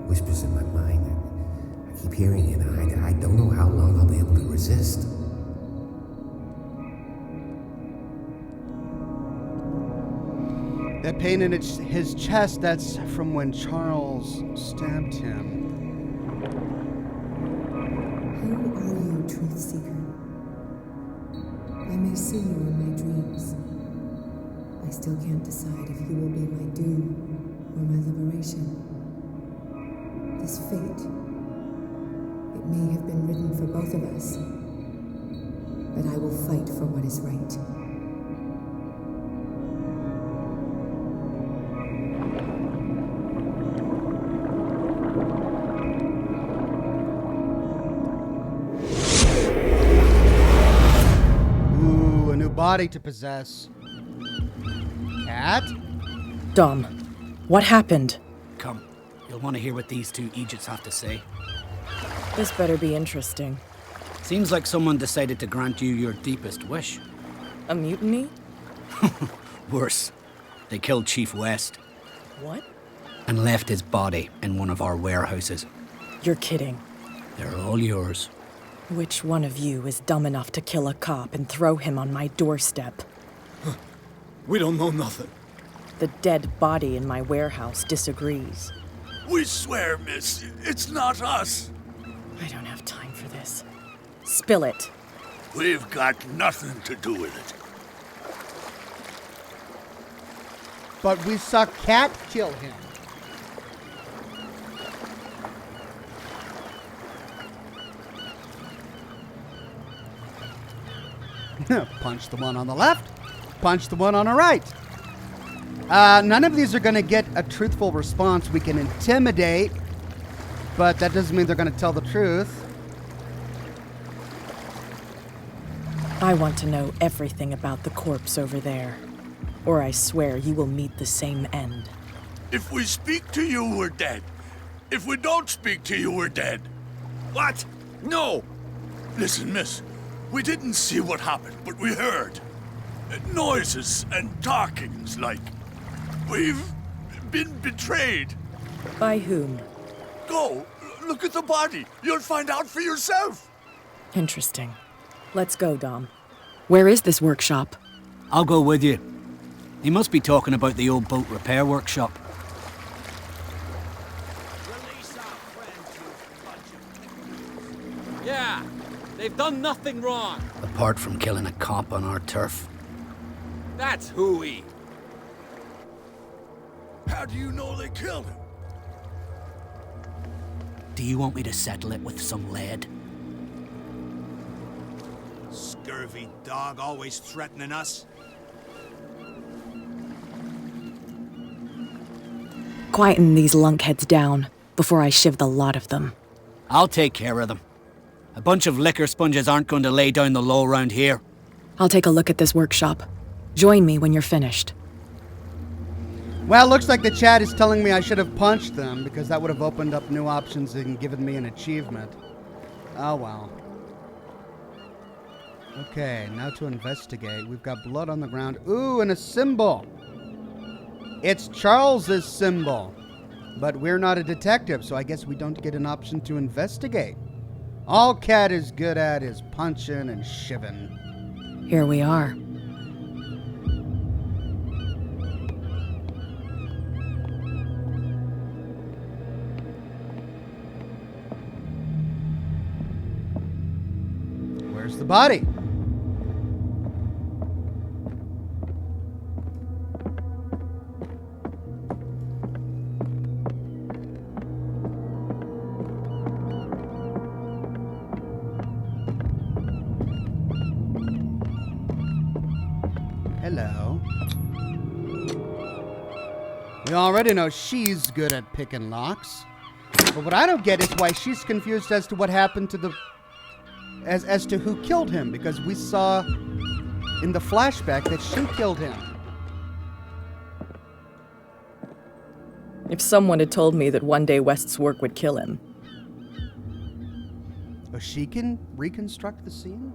whispers in my mind. I keep hearing it, and I don't know how long I'll be able to resist. That pain in his chest, that's from when Charles stabbed him. Who are you, Truth Seeker? I may see you in my dreams. I still can't decide if you will be my doom or my liberation. This fate, it may have been written for both of us, but I will fight for what is right. Ooh, a new body to possess. Cat? Dom, what happened? Come, you'll want to hear what these two Egypts have to say. This better be interesting. Seems like someone decided to grant you your deepest wish. A mutiny? Worse. They killed Chief West. What? And left his body in one of our warehouses. You're kidding. They're all yours. Which one of you is dumb enough to kill a cop and throw him on my doorstep? We don't know nothing. The dead body in my warehouse disagrees. We swear, miss, it's not us. I don't have time for this. Spill it. We've got nothing to do with it. But we saw Cat kill him. Punch the one on the left. Punch the one on the right. None of these are going to get a truthful response. We can intimidate, but that doesn't mean they're going to tell the truth. I want to know everything about the corpse over there, or I swear you will meet the same end. If we speak to you, we're dead. If we don't speak to you, we're dead. What? No! Listen, miss. We didn't see what happened, but we heard. Noises and talkings, like. We've been betrayed. By whom? Go, look at the body. You'll find out for yourself. Interesting. Let's go, Dom. Where is this workshop? I'll go with you. He must be talking about the old boat repair workshop. Yeah, they've done nothing wrong. Apart from killing a cop on our turf. That's hooey. How do you know they killed him? Do you want me to settle it with some lead? Scurvy dog, always threatening us. Quieten these lunkheads down before I shiv the lot of them. I'll take care of them. A bunch of liquor sponges aren't going to lay down the law around here. I'll take a look at this workshop. Join me when you're finished. Well, looks like the chat is telling me I should have punched them because that would have opened up new options and given me an achievement. Oh, well. Okay, now to investigate. We've got blood on the ground. Ooh, and a symbol. It's Charles's symbol. But we're not a detective, so I guess we don't get an option to investigate. All Cat is good at is punching and shiving. Here we are. Where's the body? Hello. We already know she's good at picking locks. But what I don't get is why she's confused as to what happened to the... As to who killed him, because we saw in the flashback that she killed him. If someone had told me that one day West's work would kill him. Oh, she can reconstruct the scene?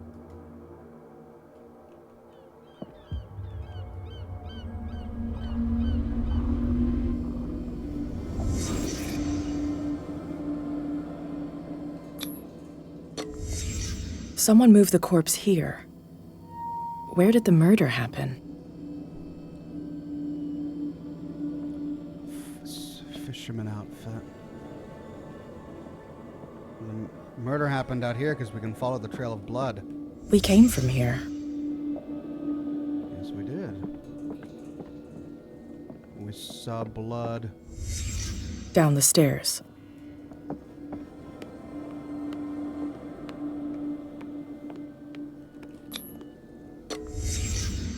Someone moved the corpse here. Where did the murder happen? Fisherman outfit. The murder happened out here because we can follow the trail of blood. We came from here. Yes, we did. We saw blood. Down the stairs.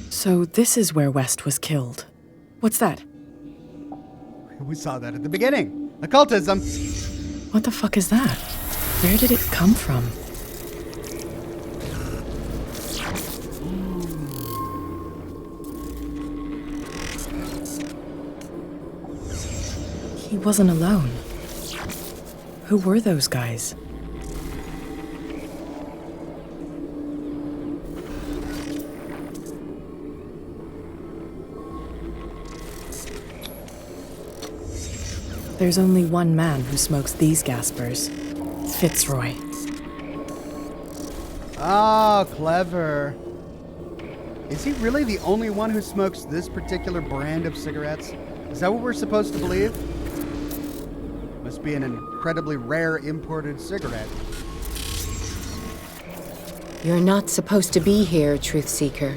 So this is where West was killed. What's that? We saw that at the beginning. Occultism. What the fuck is that? Where did it come from? He wasn't alone. Who were those guys? There's only one man who smokes these gaspers. Fitzroy. Oh, clever. Is he really the only one who smokes this particular brand of cigarettes? Is that what we're supposed to believe? Must be an incredibly rare imported cigarette. You're not supposed to be here, Truth Seeker.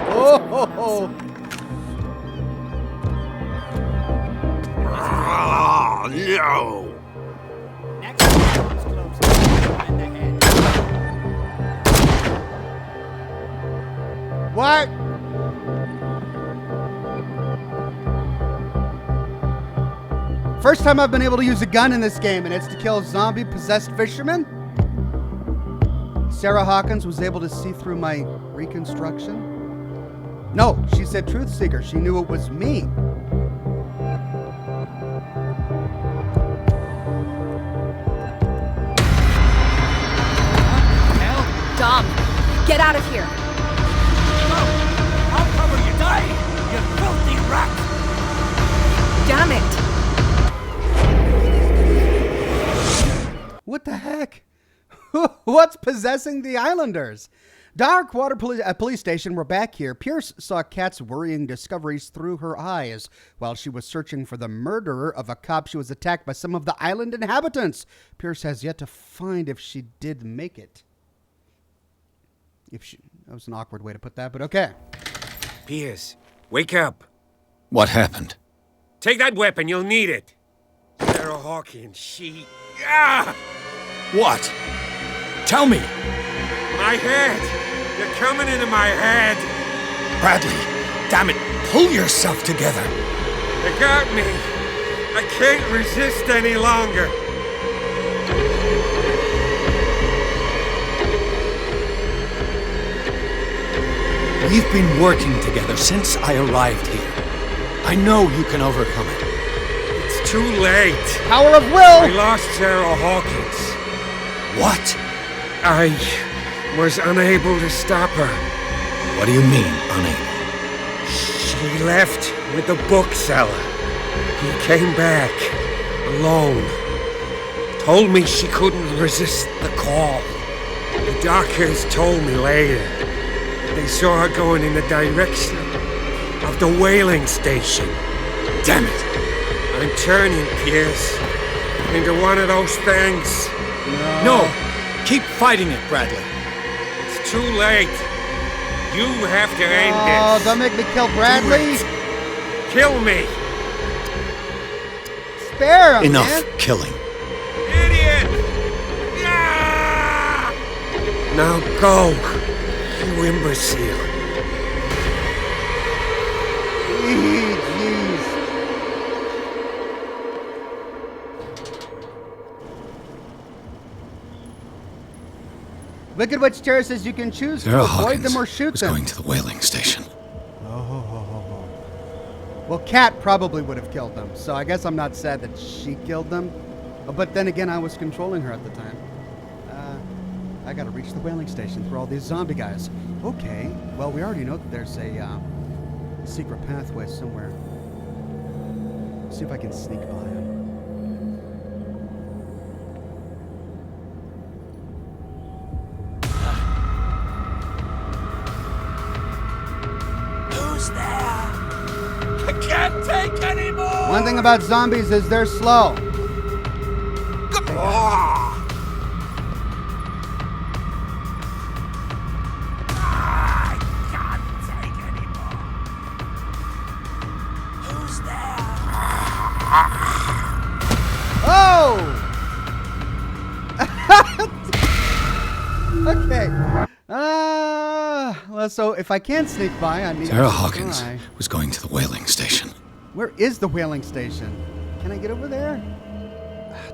Oh, ho, ho. Oh, no! Next one is close. And the head. What? First time I've been able to use a gun in this game, and it's to kill zombie-possessed fishermen? Sarah Hawkins was able to see through my reconstruction? No, she said truth seeker. She knew it was me. Dom, get out of here. No! I'll cover you! Die! You filthy rat! Damn it! What the heck? What's possessing the islanders? Darkwater police station, we're back here. Pierce saw Kat's worrying discoveries through her eyes while she was searching for the murderer of a cop. She was attacked by some of the island inhabitants. Pierce has yet to find if she did make it. That was an awkward way to put that, but okay. Pierce, wake up. What happened? Take that weapon, you'll need it. Sarah Hawkins, she... Ah! What? Tell me. My head. You're coming into my head. Bradley, damn it, pull yourself together. You got me. I can't resist any longer. We've been working together since I arrived here. I know you can overcome it. It's too late. Power of will! I lost Sarah Hawkins. What? I was unable to stop her. What do you mean, unable? She left with the bookseller. He came back, alone. Told me she couldn't resist the call. The doctors told me later that they saw her going in the direction of the whaling station. Damn it! I'm turning, Pierce, into one of those things. No! Keep fighting it, Bradley. It's too late. You have to end Oh, this. don't make me kill Bradley. Kill me. Spare him, Enough man. killing. Idiot! Yeah! Now go, you imbecile. Jeez. Wicked Witch Terror says you can choose to Sarah avoid Hawkins them or shoot was them. going to the whaling station. Well, Kat probably would have killed them, so I guess I'm not sad that she killed them. But then again, I was controlling her at the time. I gotta reach the whaling station for all these zombie guys. Okay, well, we already know that there's a secret pathway somewhere. See if I can sneak by him. Who's there? I can't take anymore! One thing about zombies is they're slow. I can't take anymore. Who's there? Oh! Okay. Well, so if I can't sneak by, I need Sarah to Hawkins try. was going to the whaling station. Where is the whaling station? Can I get over there?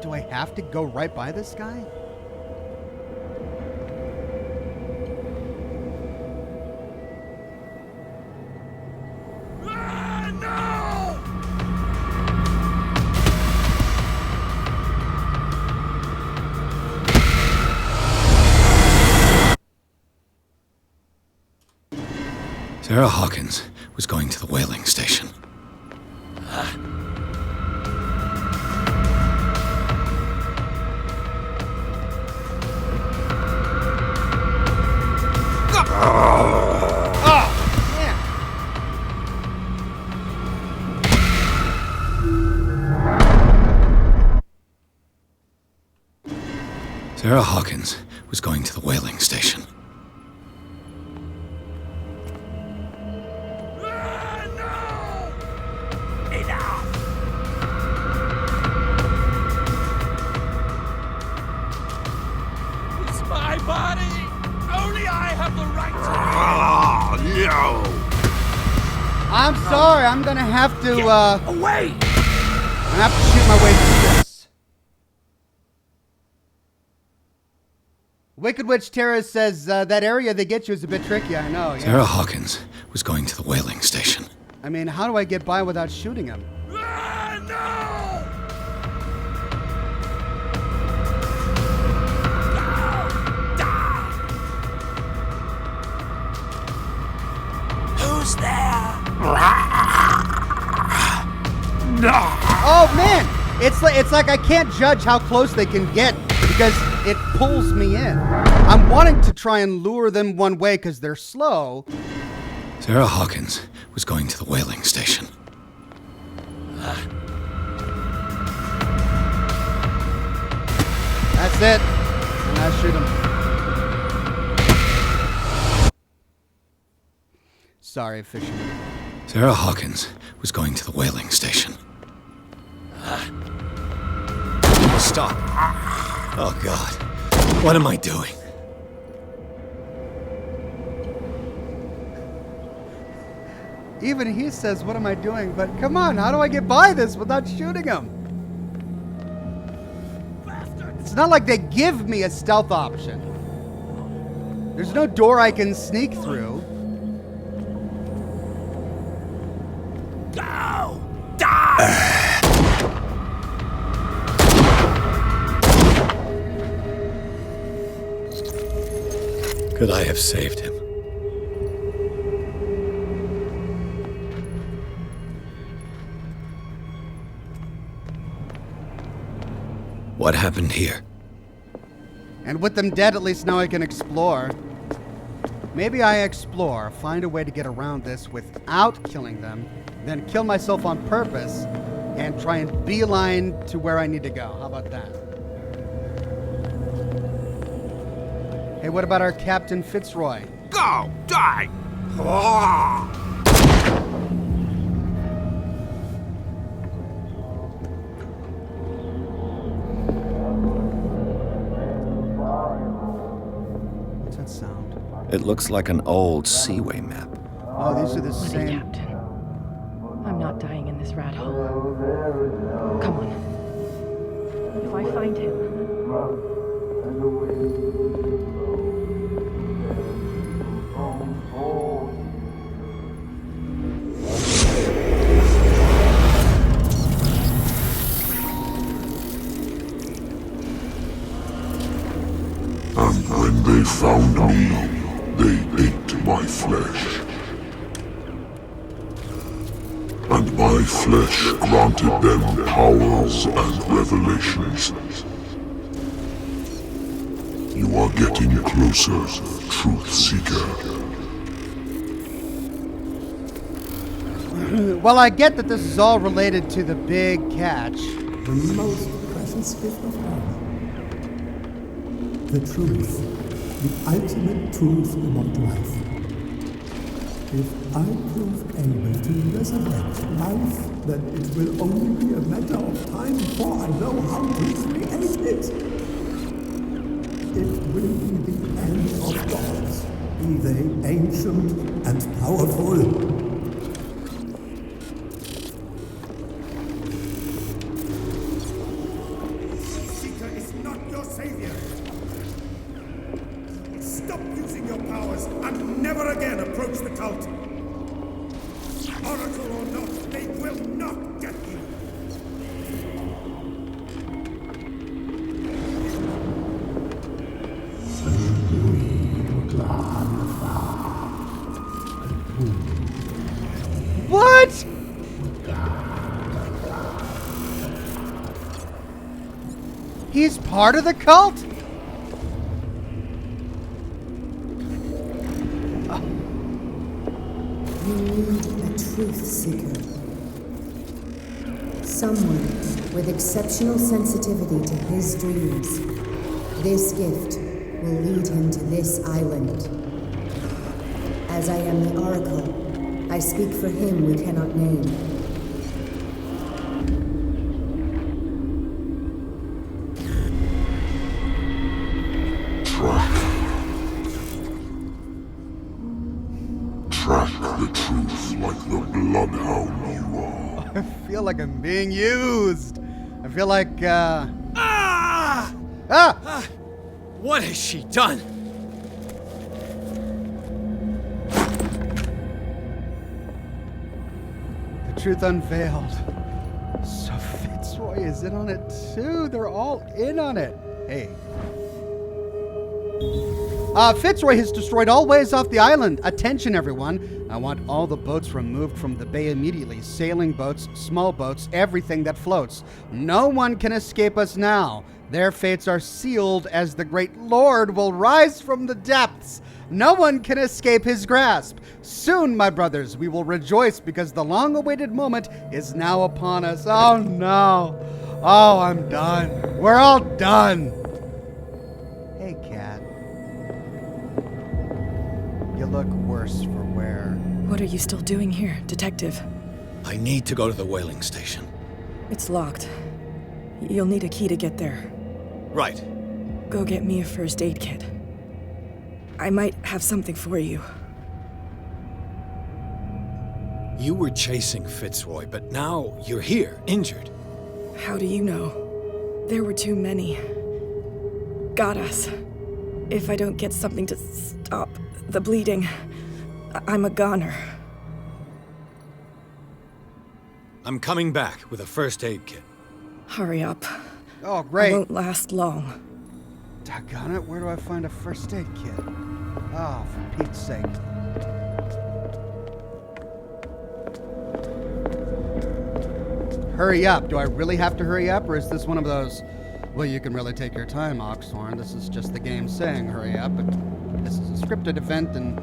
Do I have to go right by this guy? Sarah Hawkins was going to the whaling station. Sarah Hawkins was going to the whaling station. It's my body! Only I have the right to... I'm gonna have to, Away! I'm gonna have to shoot my way through this. Wicked Witch Tara says, that area they get you is a bit tricky, I know. Yeah. Sarah Hawkins was going to the whaling station. I mean, how do I get by without shooting him? Who's there? Oh man, it's like I can't judge how close they can get because it pulls me in. I'm wanting to try and lure them one way because they're slow. Sarah Hawkins was going to the whaling station. That's it. And I shoot him. Sorry, fisherman. Sarah Hawkins was going to the whaling station. Stop. Oh, God. What am I doing? Even he says, what am I doing? But come on, how do I get by this without shooting him? It's not like they give me a stealth option. There's no door I can sneak through. Go! Die! Could I have saved him? What happened here? And with them dead, at least now I can explore. Maybe I explore, find a way to get around this without killing them, then kill myself on purpose, and try and beeline to where I need to go. How about that? Hey, what about our Captain Fitzroy? Go! Die! What's that sound? It looks like an old Seaway map. Oh, these are the Bloody same. Captain. I'm not dying in this rat hole. Come on. If I find him... And when they found me, they ate my flesh. And my flesh granted them powers and revelations. You are getting closer, Truth Seeker. Well, I get that this is all related to the big catch. The most precious gift of all. The truth. The ultimate truth about life. If I prove able to resurrect life, then it will only be a matter of time before I know how to create it. It will be the end of gods, be they ancient and powerful. Seeker is not your savior. Stop using your powers and never again approach the cult. Oracle or not, they will not get you. What? He's part of the cult? You need a truth seeker. Someone with exceptional sensitivity to his dreams. This gift will lead him to this island. As I am the Oracle, I speak for him we cannot name. Track the truth like the bloodhound like I'm being used. I feel like, What has she done? The truth unveiled. So Fitzroy is in on it too. They're all in on it. Hey. Fitzroy has destroyed all ways off the island. Attention, everyone. I want all the boats removed from the bay immediately. Sailing boats, small boats, everything that floats. No one can escape us now. Their fates are sealed as the great Lord will rise from the depths. No one can escape his grasp. Soon, my brothers, we will rejoice because the long-awaited moment is now upon us. Oh, no. Oh, I'm done. We're all done. Hey, Cat. You look worse for wear. What are you still doing here, Detective? I need to go to the whaling station. It's locked. You'll need a key to get there. Right. Go get me a first aid kit. I might have something for you. You were chasing Fitzroy, but now you're here, injured. How do you know? There were too many. Got us. If I don't get something to stop the bleeding, I'm a goner. I'm coming back with a first aid kit. Hurry up. Oh, great. I won't last long. Doggone it, where do I find a first aid kit? Oh, for Pete's sake. Hurry up. Do I really have to hurry up, or is this one of those, well, you can really take your time, Oxhorn. This is just the game saying hurry up, but this is a scripted event, and...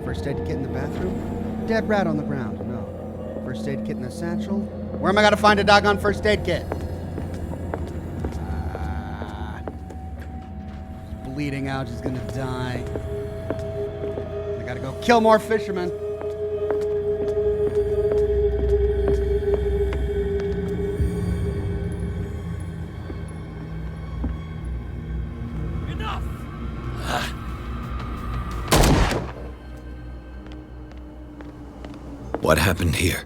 First aid kit in the bathroom? Dead rat on the ground. No. First aid kit in the satchel? Where am I gonna find a doggone first aid kit? She's bleeding out. She's gonna die. I gotta go kill more fishermen. What happened here?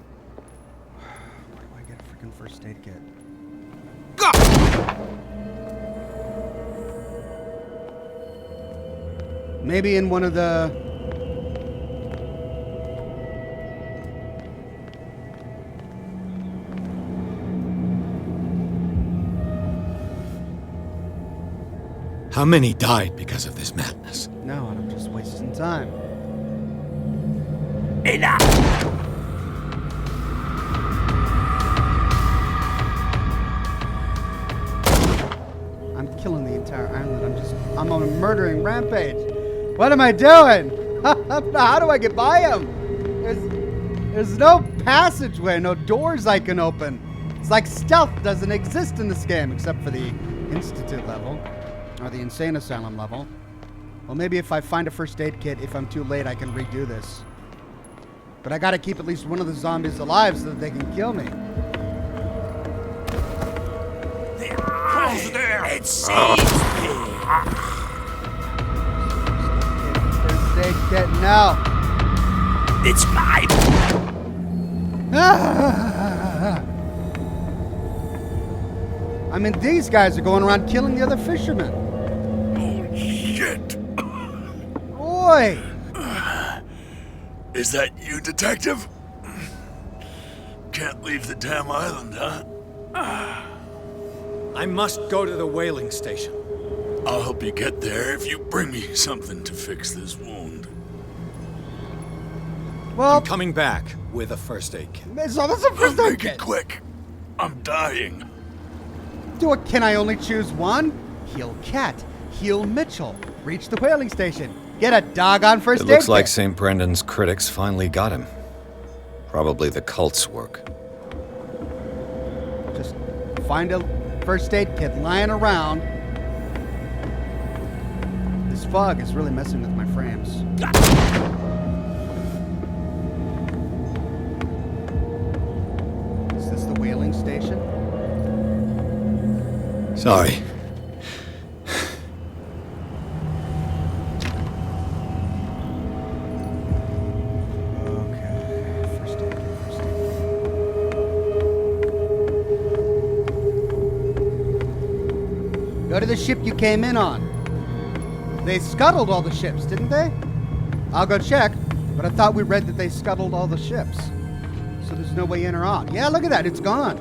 Where do I get a freaking first aid kit? Maybe in one of the... How many died because of this madness? No, and I'm just wasting time. Enough! I'm killing the entire island. I'm on a murdering rampage. What am I doing? How do I get by him? There's no passageway, no doors I can open. It's like stealth doesn't exist in this game, except for the Institute level, or the Insane Asylum level. Well, maybe if I find a first aid kit, if I'm too late, I can redo this. But I gotta keep at least one of the zombies alive so that they can kill me. Close there! It sees me! First aid kit, no! It's mine! I mean, these guys are going around killing the other fishermen. Oh, shit! Boy! Is that you, Detective? Can't leave the damn island, huh? I must go to the whaling station. I'll help you get there if you bring me something to fix this wound. Well, I'm coming back with a first aid kit. So that's a first aid Make kit. it quick. I'm dying. Can I only choose one? Heal Cat. Heal Mitchell. Reach the whaling station. Get a doggone first aid kit. It looks like St. Brendan's critics finally got him. Probably the cult's work. Just find a first aid kit lying around. This fog is really messing with my frames. Is this the whaling station? Sorry. Okay, first aid kit. Go to the ship you came in on. They scuttled all the ships, didn't they? I'll go check, but I thought we read that they scuttled all the ships. So there's no way in or out. Yeah, look at that, it's gone.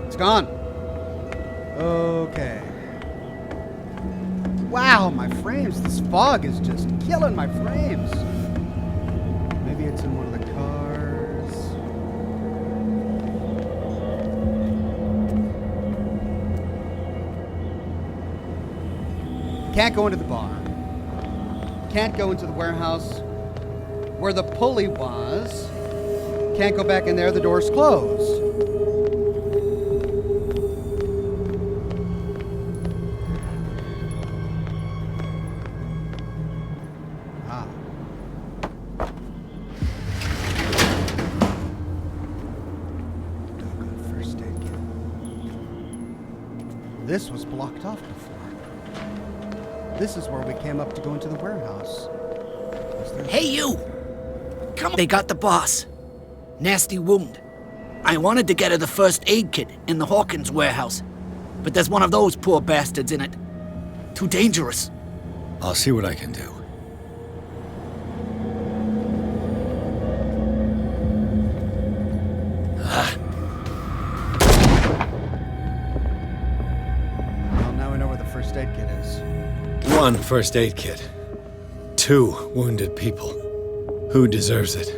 It's gone. Okay. Wow, my frames. This fog is just killing my frames. Maybe it's in one of the cars. Can't go into the bar. Can't go into the warehouse where the pulley was. Can't go back in there. The door's closed. This was blocked off before. This is where we came up to go into the warehouse. Hey, you! Come on. They got the boss. Nasty wound. I wanted to get her the first aid kit in the Hawkins warehouse, but there's one of those poor bastards in it. Too dangerous. I'll see what I can do. First aid kit is. 1 first aid kit. 2 wounded people. Who deserves it?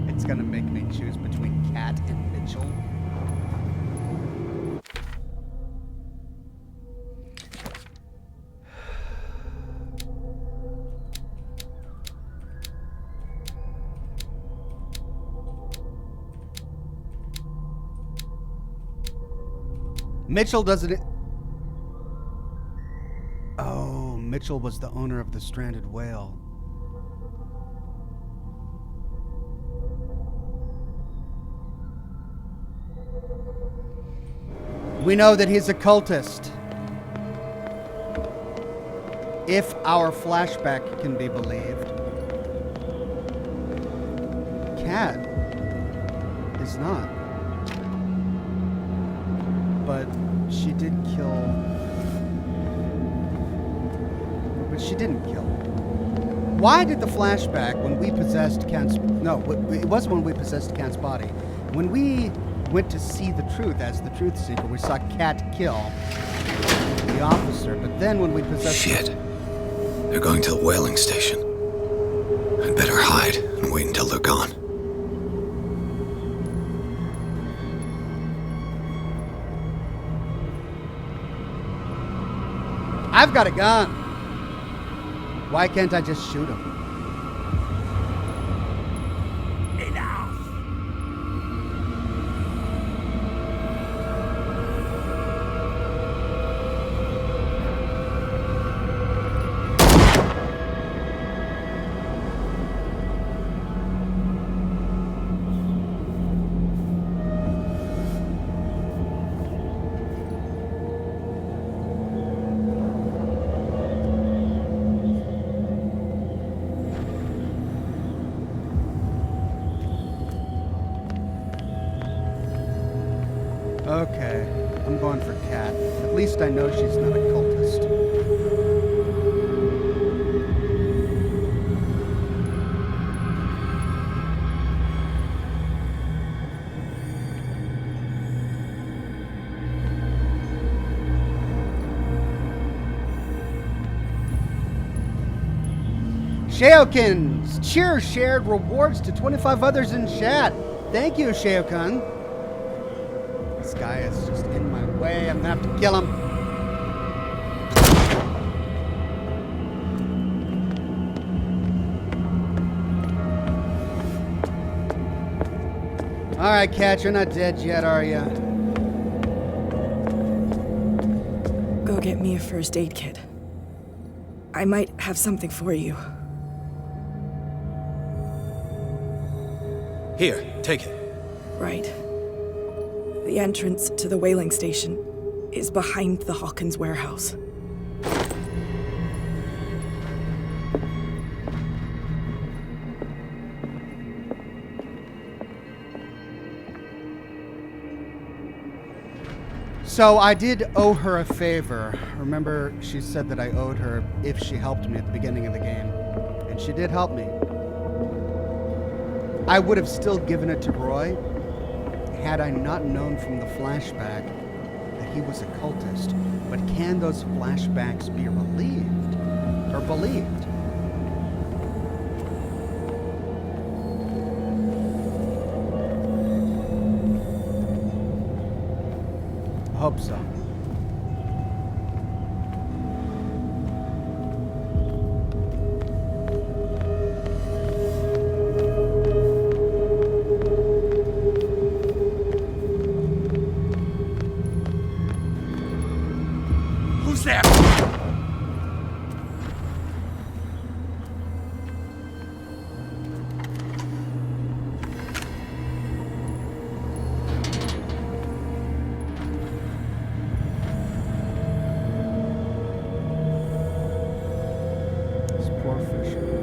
It's gonna make me choose between Kat and Mitchell. Mitchell doesn't... Oh, Mitchell was the owner of the stranded whale. We know that he's a cultist. If our flashback can be believed. Kat is not. But she did kill... But she didn't kill. Why did the flashback when we possessed Kent's... No, it wasn't when we possessed Kent's body. When we went to see the truth as the truth seeker, we saw Kat kill the officer. But then when we possessed... Shit. They're going to the whaling station. I'd better hide and wait until they're gone. I've got a gun. Why can't I just shoot him? Enough. Okay, I'm going for Kat. At least I know she's not a cultist. Sheokins! Cheers shared rewards to 25 others in chat. Thank you, Sheokun. This guy is just in my way. I'm gonna have to kill him. Alright, Kat, you're not dead yet, are you? Go get me a first aid kit. I might have something for you. Here, take it. Right. The entrance to the whaling station is behind the Hawkins warehouse. So I did owe her a favor. Remember, she said that I owed her if she helped me at the beginning of the game. And she did help me. I would have still given it to Roy had I not known from the flashback that he was a cultist. But can those flashbacks be relieved or believed? I hope so. Who's there? This poor fisherman.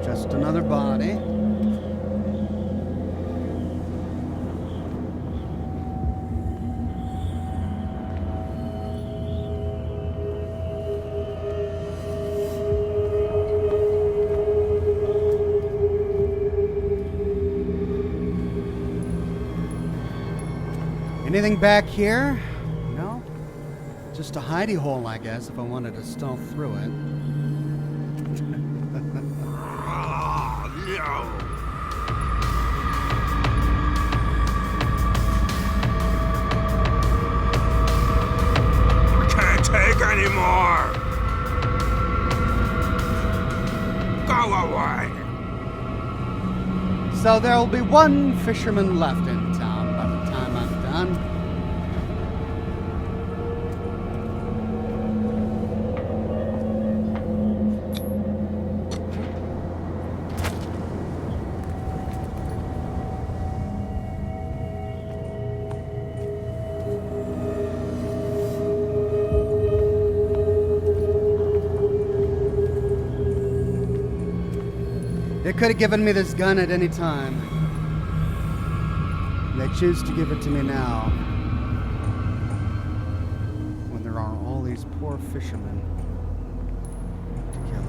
Just another body. Anything back here? No? Just a hidey hole, I guess, if I wanted to stealth through it. Can't take anymore. Go away. So there'll be one fisherman left in town by the time I'm done. They could have given me this gun at any time. They choose to give it to me now, when there are all these poor fishermen to kill.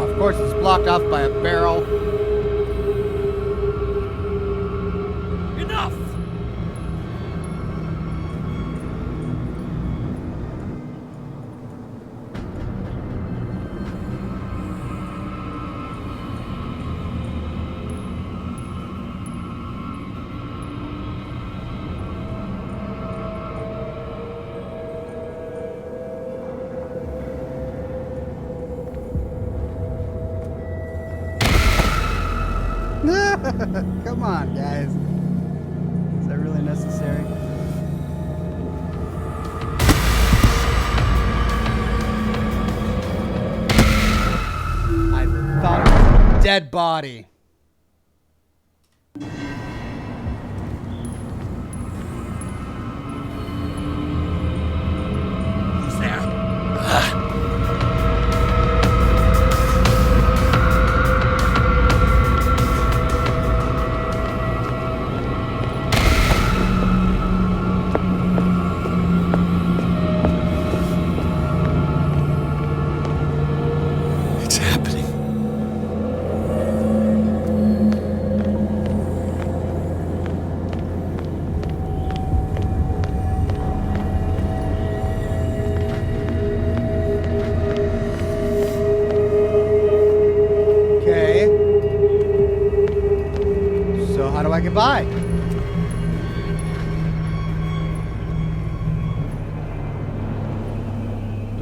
Of course, it's blocked off by a barrel. Enough! Come on, guys. Is that really necessary? I thought it was a dead body. Who's there?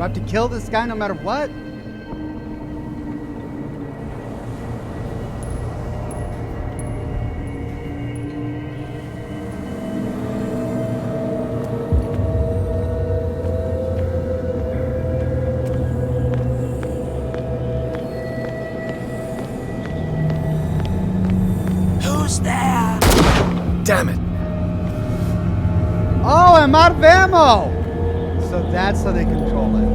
I have to kill this guy no matter what? Who's there? Damn it. Oh, I'm out of ammo! So that's how they control it.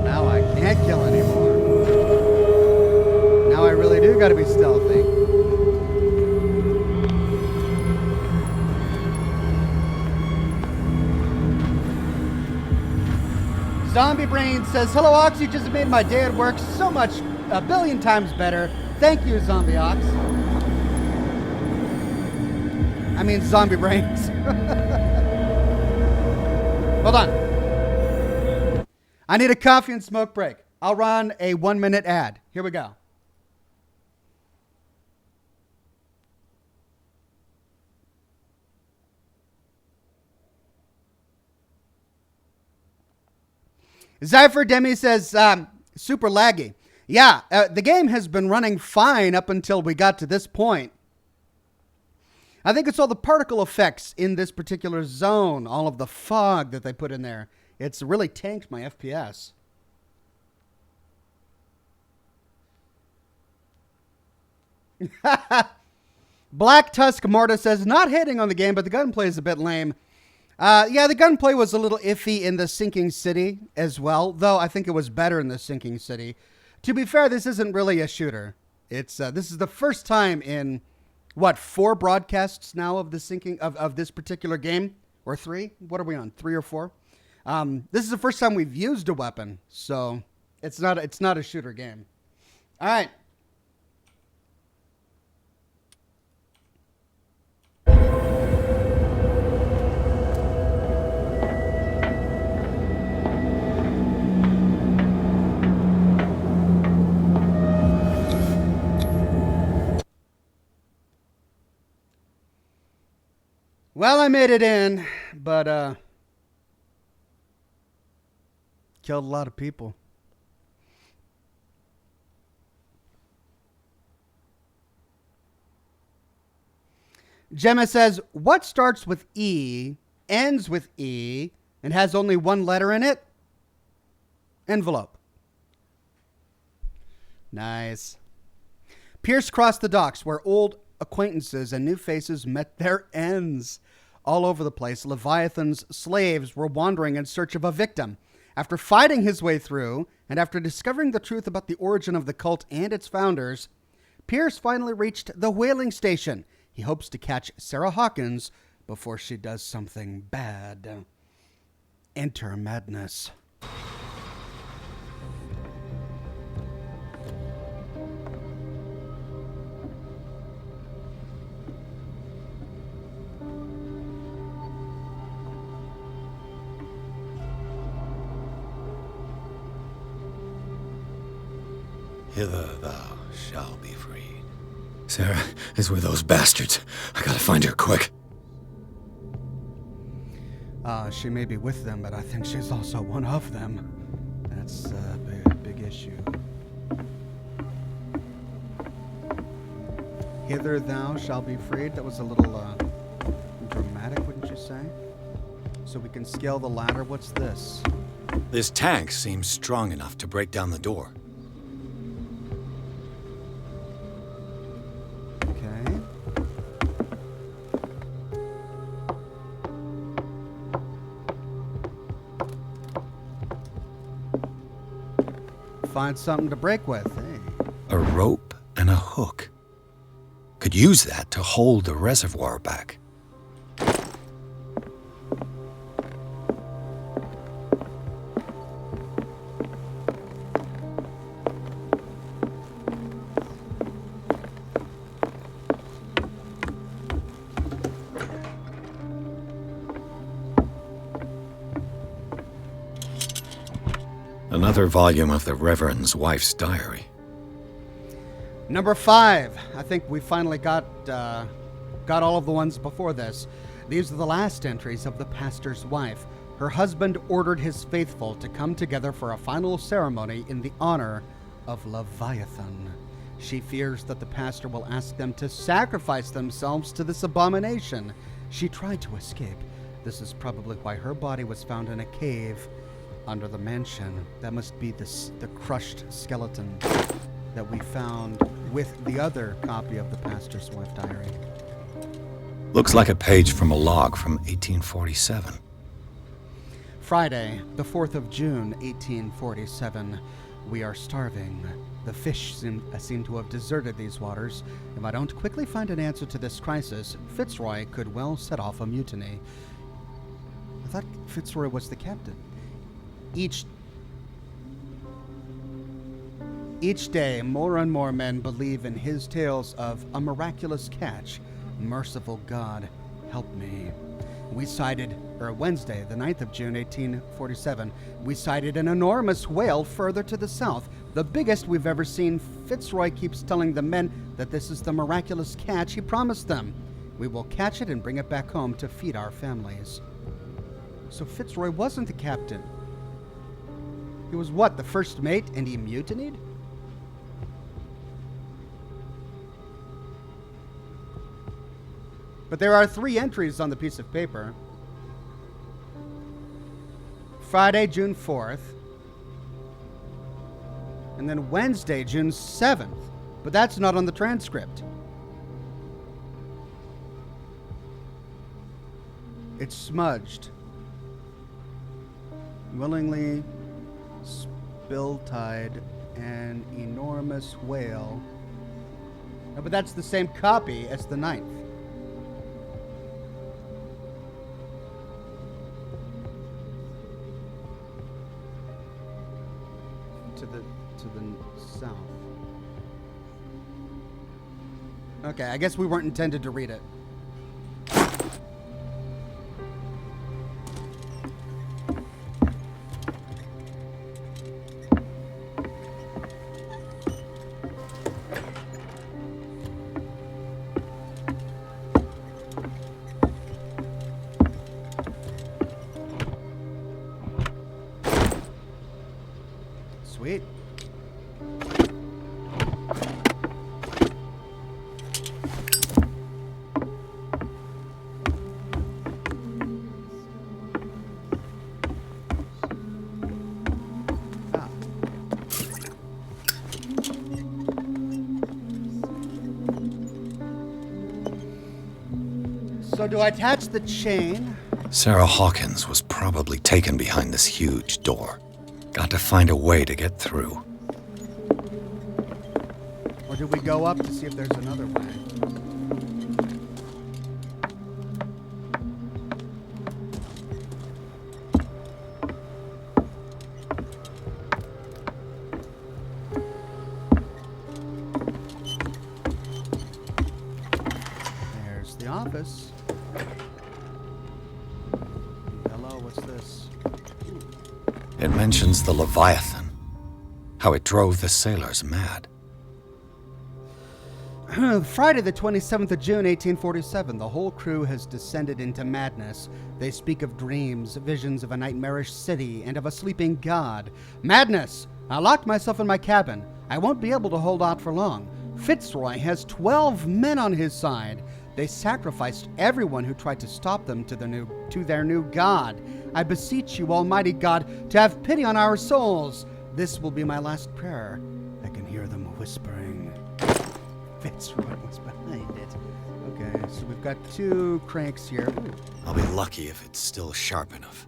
Now I can't kill anymore. Now I really do gotta be stealthy. Zombie Brain says, hello, Ox, you just made my day at work so much, a billion times better. Thank you, Zombie Ox. I mean, Zombie Brains. Hold on. I need a coffee and smoke break. I'll run a 1-minute ad. Here we go. Zypher Demi says, super laggy. Yeah, the game has been running fine up until we got to this point. I think it's all the particle effects in this particular zone, all of the fog that they put in there. It's really tanked my FPS. Black Tusk Marta says, not hating on the game, but the gunplay is a bit lame. Yeah, the gunplay was a little iffy in the Sinking City as well, though I think it was better in the Sinking City. To be fair, this isn't really a shooter. It's this is the first time in, 4 broadcasts now of the sinking of this particular game? Or 3? What are we on? 3 or 4? This is the first time we've used a weapon, so it's not a shooter game. All right. Well, I made it in, but killed a lot of people. Gemma says, what starts with E, ends with E, and has only one letter in it? Envelope. Nice. Pierce crossed the docks where old acquaintances and new faces met their ends. All over the place, Leviathan's slaves were wandering in search of a victim. After fighting his way through, and after discovering the truth about the origin of the cult and its founders, Pierce finally reached the whaling station. He hopes to catch Sarah Hawkins before she does something bad. Enter madness. Hither thou shalt be freed. Sarah is with those bastards. I gotta find her quick. She may be with them, but I think she's also one of them. That's a big issue. Hither thou shalt be freed. That was a little dramatic, wouldn't you say? So we can scale the ladder. What's this? This tank seems strong enough to break down the door. Okay. Find something to break with, eh? A rope and a hook. Could use that to hold the reservoir back. Another volume of the Reverend's wife's diary. Number 5. I think we finally got all of the ones before this. These are the last entries of the pastor's wife. Her husband ordered his faithful to come together for a final ceremony in the honor of Leviathan. She fears that the pastor will ask them to sacrifice themselves to this abomination. She tried to escape. This is probably why her body was found in a cave under the mansion. That must be the crushed skeleton that we found with the other copy of the pastor's wife diary. Looks like a page from a log from 1847. Friday, the 4th of June, 1847. We are starving. The fish seem to have deserted these waters. If I don't quickly find an answer to this crisis, Fitzroy could well set off a mutiny. I thought Fitzroy was the captain. Each day, more and more men believe in his tales of a miraculous catch. Merciful God, help me. Wednesday, the 9th of June, 1847, we sighted an enormous whale further to the south, the biggest we've ever seen. Fitzroy keeps telling the men that this is the miraculous catch he promised them. We will catch it and bring it back home to feed our families. So Fitzroy wasn't the captain. He was what, the first mate, and he mutinied? But there are 3 entries on the piece of paper. Friday, June 4th. And then Wednesday, June 7th. But that's not on the transcript. It's smudged. Willingly spill-tide an enormous whale. No, but that's the same copy as the 9th. To the south. Okay, I guess we weren't intended to read it. Sweet. So do I attach the chain? Sarah Hawkins was probably taken behind this huge door. Got to find a way to get through. Or do we go up to see if there's another way? There's the office. Hello, what's this? It mentions the Leviathan, how it drove the sailors mad. Friday the 27th of June, 1847, the whole crew has descended into madness. They speak of dreams, visions of a nightmarish city, and of a sleeping god. Madness! I locked myself in my cabin. I won't be able to hold out for long. Fitzroy has 12 men on his side. They sacrificed everyone who tried to stop them to their new god. I beseech you, Almighty God, to have pity on our souls. This will be my last prayer. I can hear them whispering. Fitzroy was behind it. Okay, so we've got 2 cranks here. Ooh. I'll be lucky if it's still sharp enough.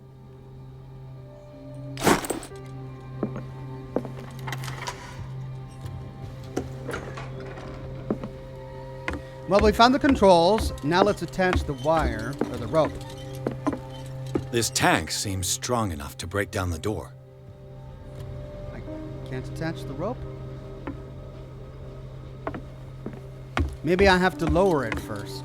Well, we found the controls. Now let's attach the wire, or the rope. This tank seems strong enough to break down the door. I can't attach the rope? Maybe I have to lower it first.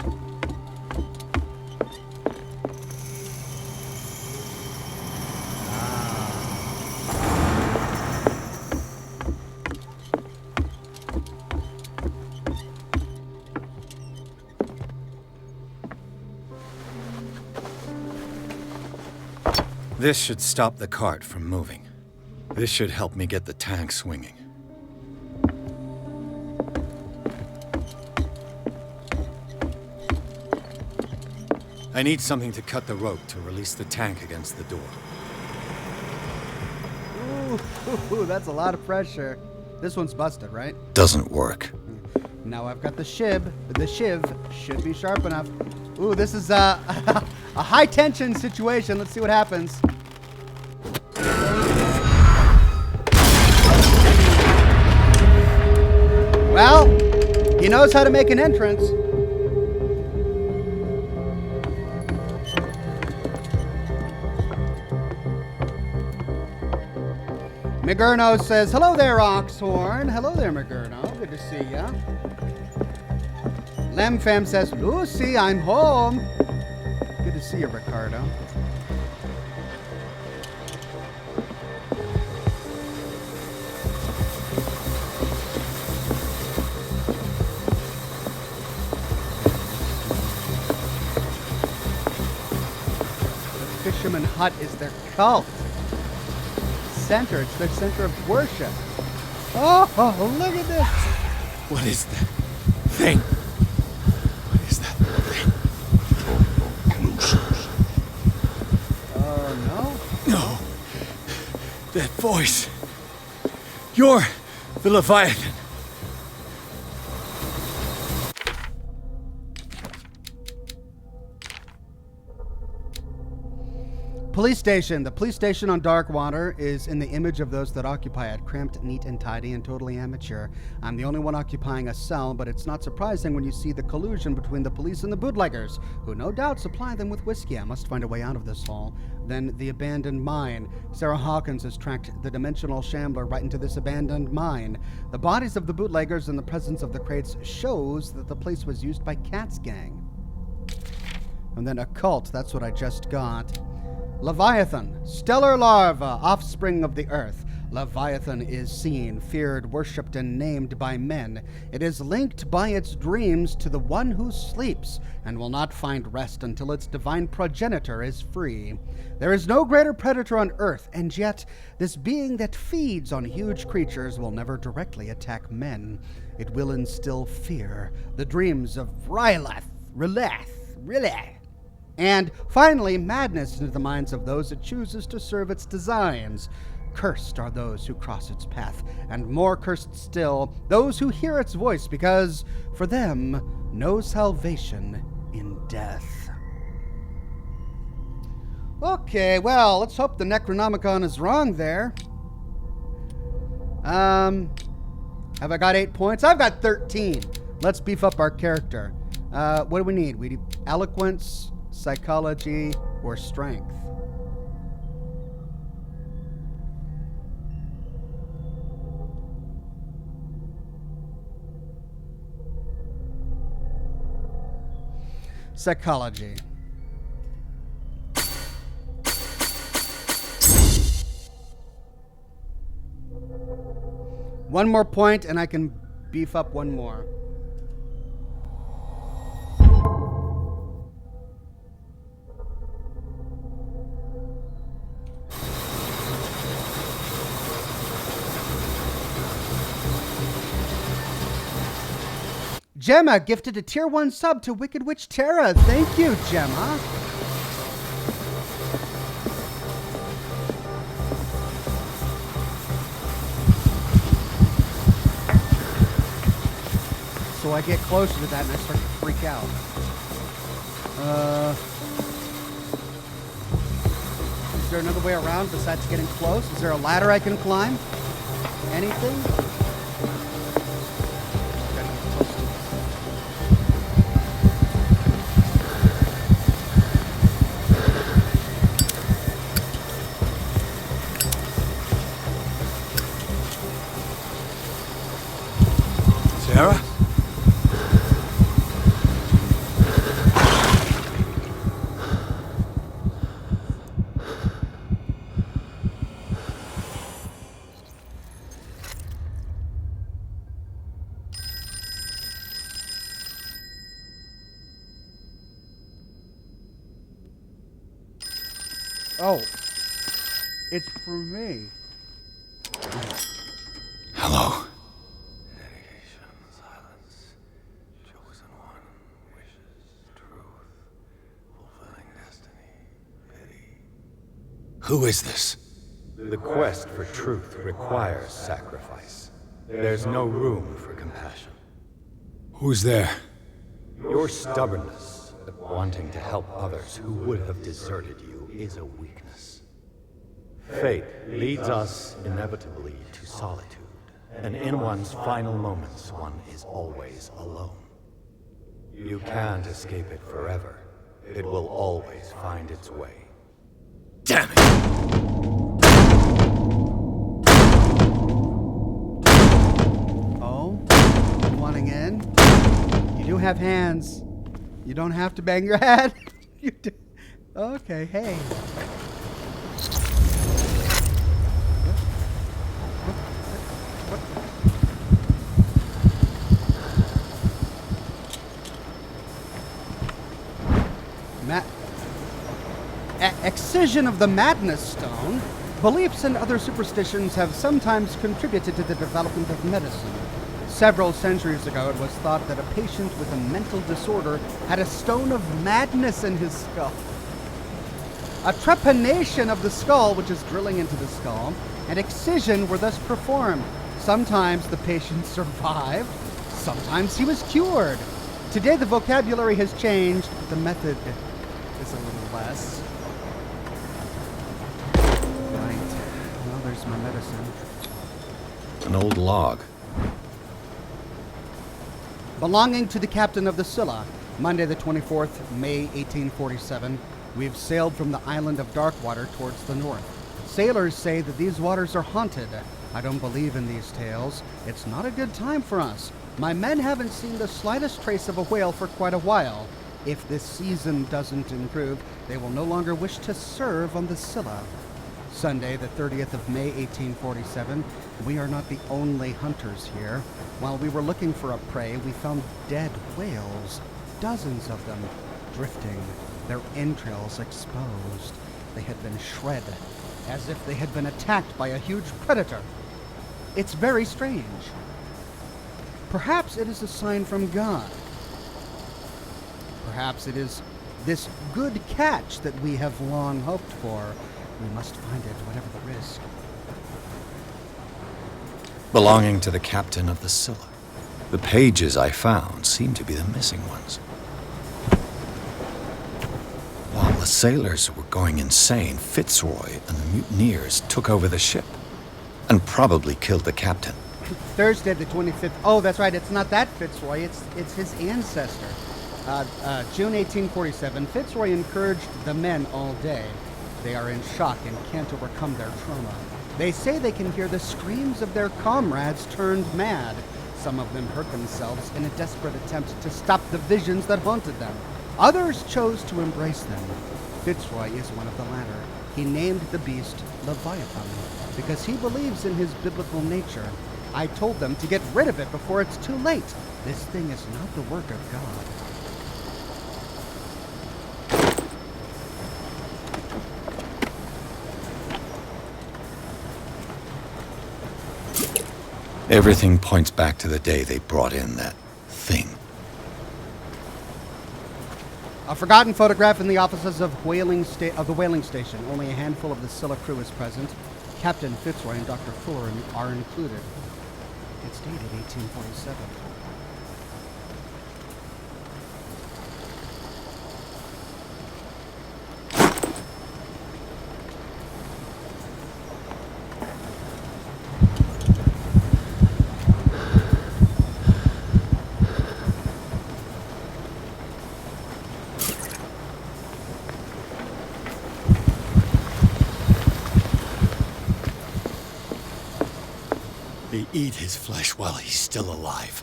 This should stop the cart from moving. This should help me get the tank swinging. I need something to cut the rope to release the tank against the door. Ooh, that's a lot of pressure. This one's busted, right? Doesn't work. Now I've got the shiv. The shiv should be sharp enough. Ooh, this is a high tension situation. Let's see what happens. Well, he knows how to make an entrance. McGurno says, hello there, Oxhorn. Hello there, McGurno. Good to see ya. Lemfam says, Lucy, I'm home. Good to see you, Ricardo. The Fisherman Hut is their cult. Center. It's their center of worship. Oh, look at this. What is that thing? What is that thing? Oh, no? No. That voice. You're the Leviathan. Police station. The police station on Darkwater is in the image of those that occupy it. Cramped, neat and tidy, and totally amateur. I'm the only one occupying a cell, but it's not surprising when you see the collusion between the police and the bootleggers, who no doubt supply them with whiskey. I must find a way out of this hall. Then the abandoned mine. Sarah Hawkins has tracked the dimensional shambler right into this abandoned mine. The bodies of the bootleggers and the presence of the crates shows that the place was used by Cat's gang. And then a cult. That's what I just got. Leviathan, stellar larva, offspring of the earth. Leviathan is seen, feared, worshipped, and named by men. It is linked by its dreams to the one who sleeps, and will not find rest until its divine progenitor is free. There is no greater predator on earth, and yet this being that feeds on huge creatures will never directly attack men. It will instill fear, the dreams of Ryleth, and finally, madness into the minds of those it chooses to serve its designs. Cursed are those who cross its path, and more cursed still, those who hear its voice, because for them, no salvation in death. Okay, well, let's hope the Necronomicon is wrong there. Have I got 8 points? I've got 13. Let's beef up our character. What do we need? We need eloquence, psychology, or strength. Psychology. One more point and I can beef up one more. Gemma gifted a tier 1 sub to Wicked Witch Terra. Thank you, Gemma. So I get closer to that and I start to freak out. Is there another way around besides getting close? Is there a ladder I can climb? Anything? Sarah? Oh, It's for me. Hello. Who is this? The quest for truth requires sacrifice. There's no room for compassion. Who's there? Your stubbornness at wanting to help others who would have deserted you is a weakness. Fate leads us inevitably to solitude, and in one's final moments, one is always alone. You can't escape it forever. It will always find its way. Damn it! Oh? Wanting in? You do have hands. You don't have to bang your head. You do. Okay, hey. Excision of the Madness Stone. Beliefs and other superstitions have sometimes contributed to the development of medicine. Several centuries ago, it was thought that a patient with a mental disorder had a stone of madness in his skull. A trepanation of the skull, which is drilling into the skull, and excision were thus performed. Sometimes the patient survived, sometimes he was cured. Today the vocabulary has changed, but the method is a little less. Right. Well, there's my medicine. An old log. Belonging to the captain of the Scylla, Monday the 24th, May 1847, we've sailed from the island of Darkwater towards the north. Sailors say that these waters are haunted. I don't believe in these tales. It's not a good time for us. My men haven't seen the slightest trace of a whale for quite a while. If this season doesn't improve, they will no longer wish to serve on the Scylla. Sunday, the 30th of May, 1847, we are not the only hunters here. While we were looking for a prey, we found dead whales, dozens of them, drifting, their entrails exposed. They had been shredded, as if they had been attacked by a huge predator. It's very strange. Perhaps it is a sign from God. Perhaps it is this good catch that we have long hoped for. We must find it, whatever the risk. Belonging to the captain of the Scylla. The pages I found seem to be the missing ones. While the sailors were going insane, Fitzroy and the mutineers took over the ship and probably killed the captain. Thursday, the 25th. Oh, that's right. It's not that Fitzroy. It's his ancestor. June 1847. Fitzroy encouraged the men all day. They are in shock and can't overcome their trauma. They say they can hear the screams of their comrades turned mad. Some of them hurt themselves in a desperate attempt to stop the visions that haunted them. Others chose to embrace them. Fitzroy is one of the latter. He named the beast Leviathan because he believes in his biblical nature. I told them to get rid of it before it's too late. This thing is not the work of God. Everything points back to the day they brought in that thing. A forgotten photograph in the offices of the whaling station. Only a handful of the Scylla crew is present. Captain Fitzroy and Dr. Fuller are included. It's dated 1847. They eat his flesh while he's still alive.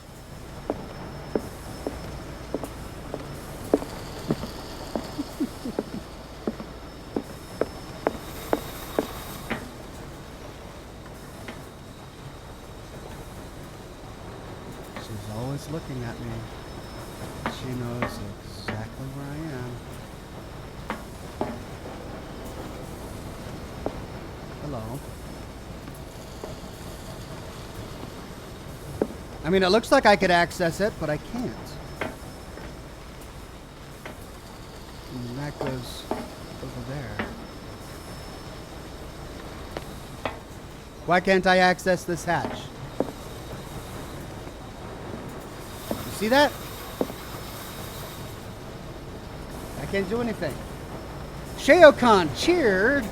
She's always looking at me. She knows exactly where I am. Hello. I mean, it looks like I could access it, but I can't. And that goes over there. Why can't I access this hatch? You see that? I can't do anything. Shaokon cheers,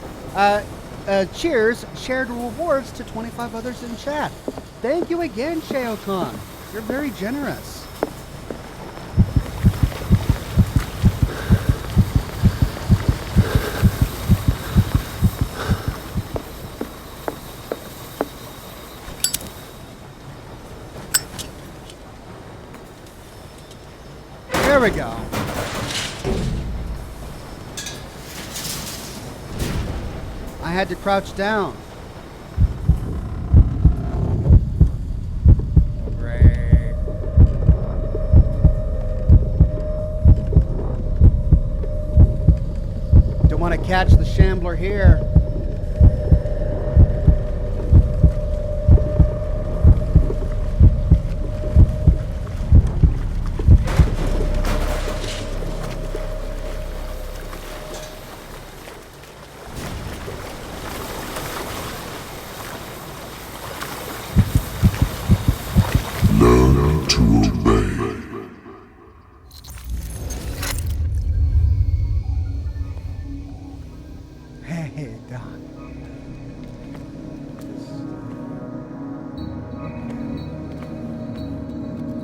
shared rewards to 25 others in chat. Thank you again, Shaokon. You're very generous. There we go. I had to crouch down. Great. Don't want to catch the shambler here. Learn to obey. Hey, Don.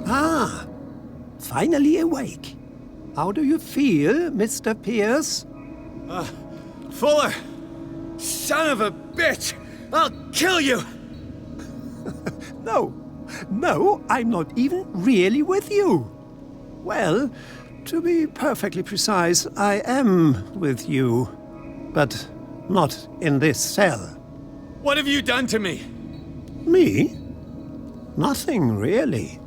Ah, finally awake. How do you feel, Mr. Pierce? Fuller! Son of a bitch! I'll kill you! No, I'm not even really with you. Well, to be perfectly precise, I am with you, but not in this cell. What have you done to me? Me? Nothing, really.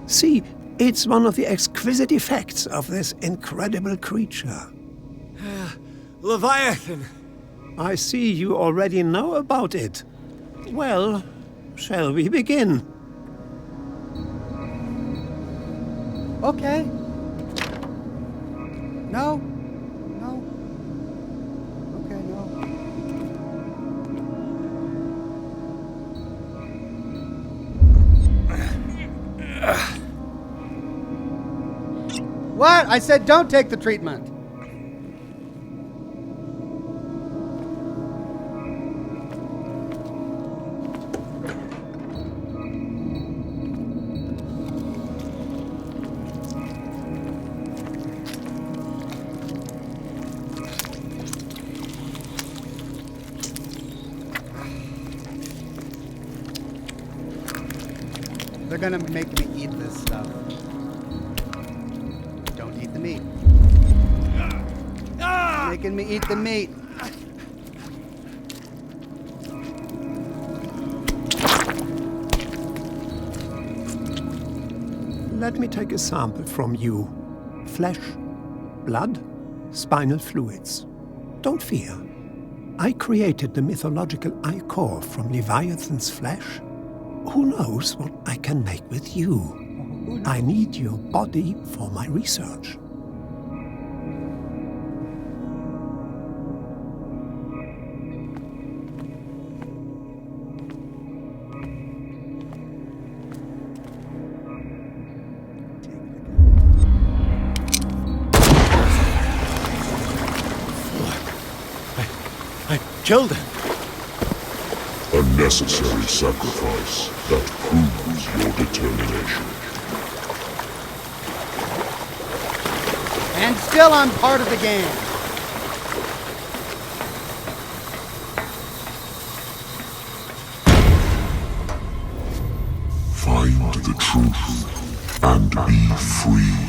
See, it's one of the exquisite effects of this incredible creature. Leviathan! I see you already know about it. Well, shall we begin? Okay. No. Okay, no. What? I said don't take the treatment. They're gonna make me eat this stuff. Don't eat the meat. Making me eat the meat. Let me take a sample from you. Flesh, blood, spinal fluids. Don't fear. I created the mythological ichor from Leviathan's flesh. Who knows what I can make with you? I need your body for my research. I killed him. A necessary sacrifice that proves your determination. And still I'm part of the game. Find the truth and be free.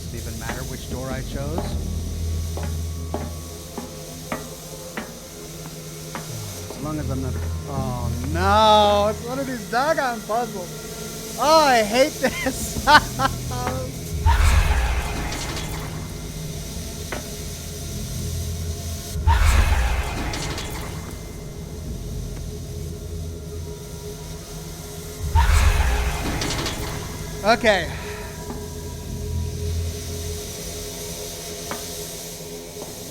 Doesn't even matter which door I chose. As long as I'm not Oh no, it's one of these doggone puzzles. Oh, I hate this. Okay.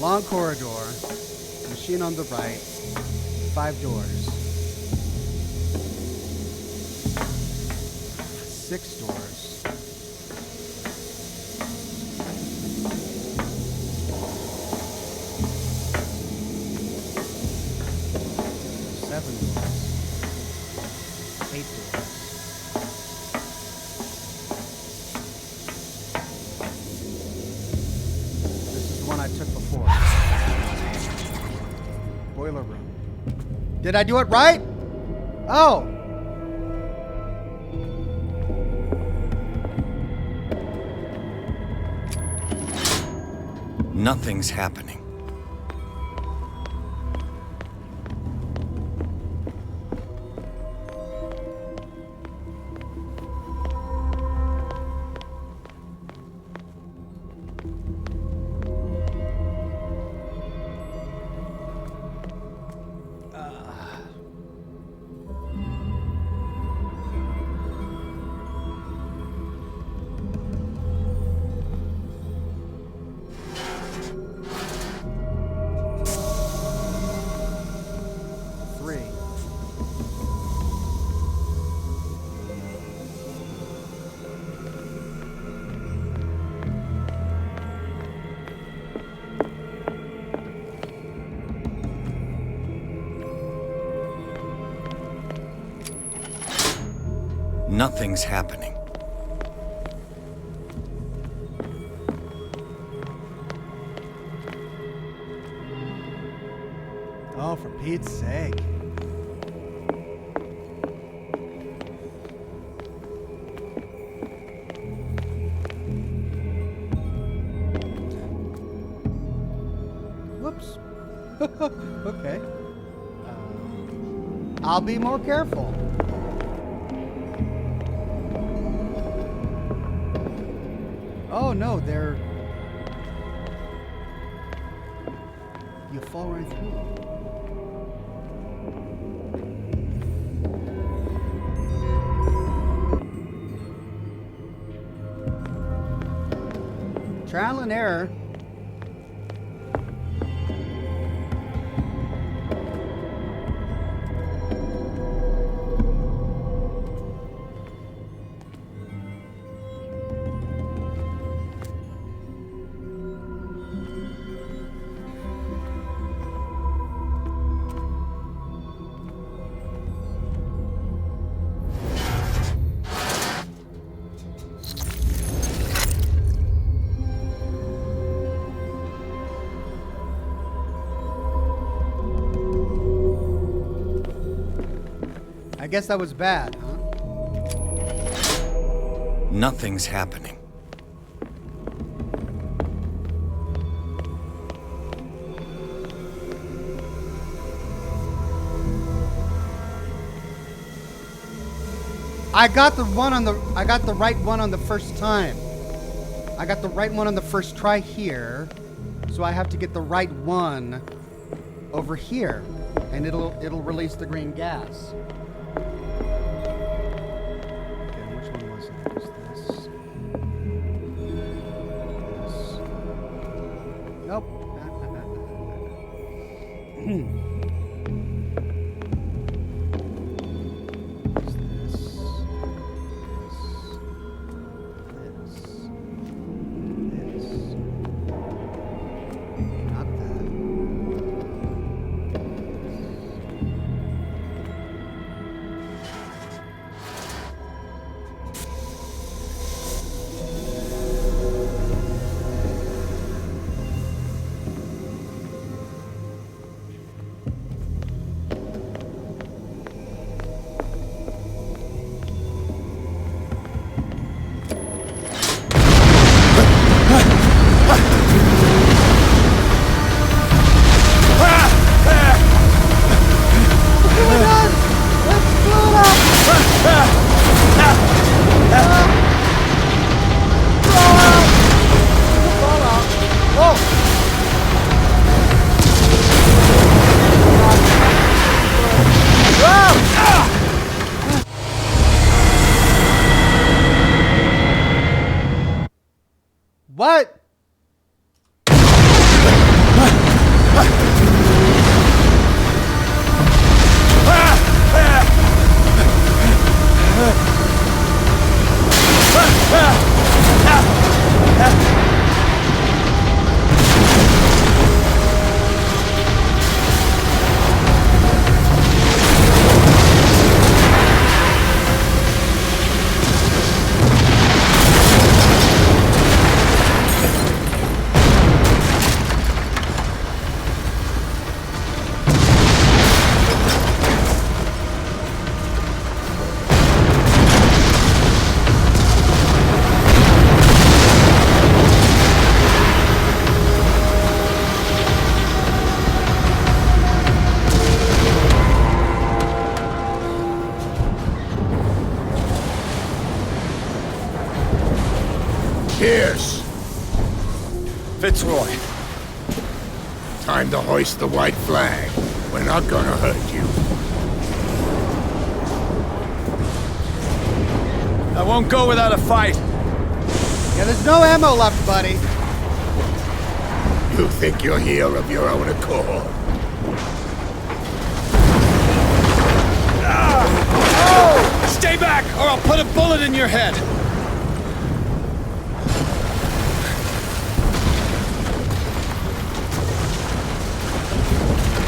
Long corridor. Machine on the right. 5 doors. 6 doors. 7 doors. 8 doors. This is the one I took before. Boiler room. Did I do it right? Oh. Nothing's happening. Nothing's happening. Oh, for Pete's sake. Whoops. Okay. I'll be more careful. Oh no, they're... You fall right through them. Trial and error. I guess that was bad, huh? Nothing's happening. I got the right one on the first time. I got the right one on the first try here. So I have to get the right one over here. And it'll release the green gas. Nope. What? Pierce! Fitzroy. Time to hoist the white flag. We're not gonna hurt you. I won't go without a fight. Yeah, there's no ammo left, buddy. You think you're here of your own accord? Stay back, or I'll put a bullet in your head.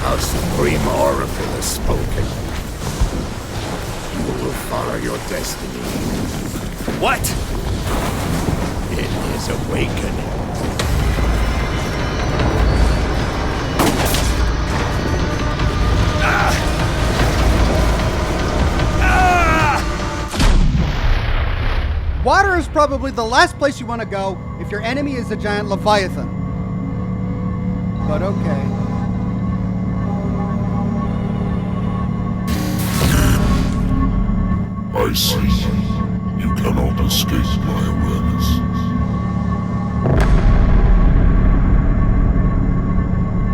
Our supreme oracle has spoken. You will follow your destiny. What? It is awakening. Water is probably the last place you want to go if your enemy is a giant leviathan. But okay. I see. You cannot escape my awareness.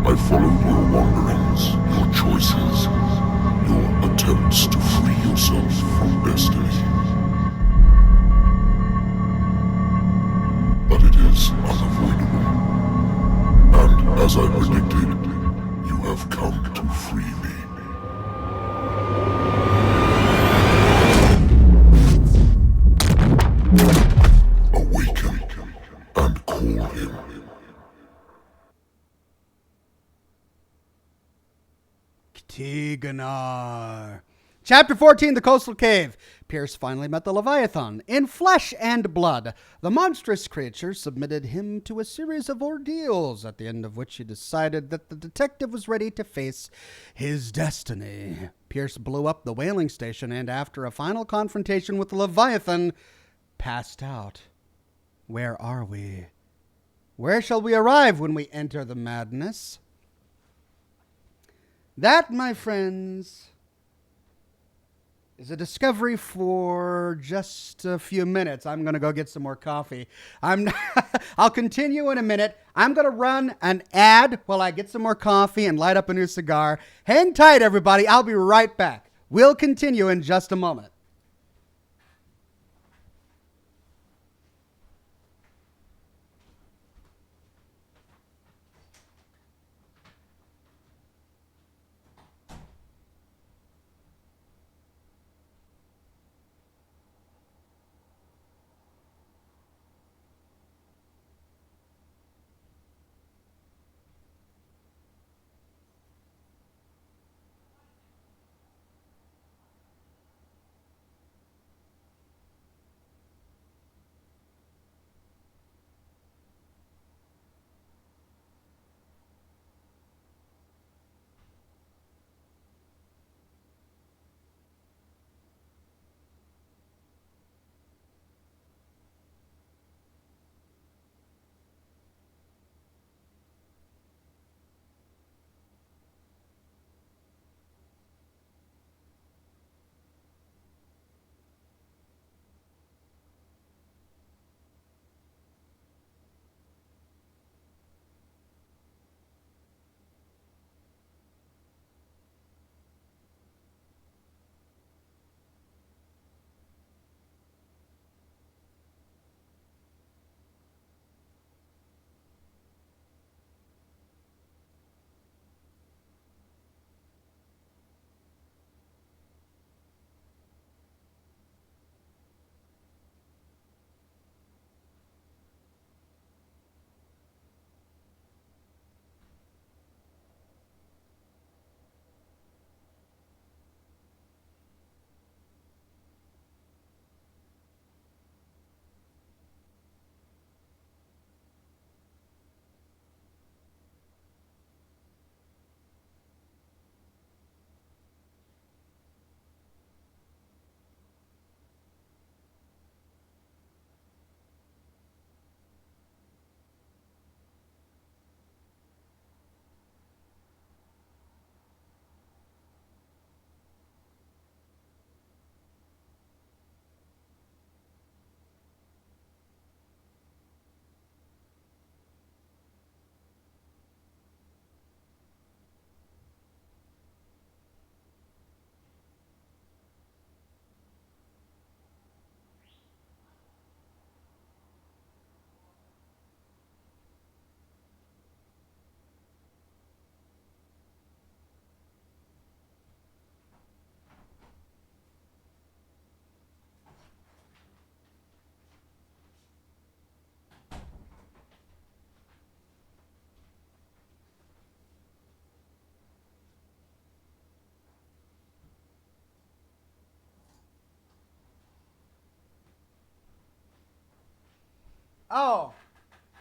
I followed your wanderings, your choices, your attempts to free yourself from destiny. But it is unavoidable. And as I predicted, you have come to free me. Awaken and call him. Tiganar. Chapter 14, The Coastal Cave. Pierce finally met the Leviathan. In flesh and blood, the monstrous creature submitted him to a series of ordeals, at the end of which he decided that the detective was ready to face his destiny. Pierce blew up the whaling station and, after a final confrontation with the Leviathan, passed out. Where are we? Where shall we arrive when we enter the madness? That, my friends, is a discovery for just a few minutes. I'm going to go get some more coffee. I'll continue in a minute. I'm going to run an ad while I get some more coffee and light up a new cigar. Hang tight, everybody. I'll be right back. We'll continue in just a moment. Oh,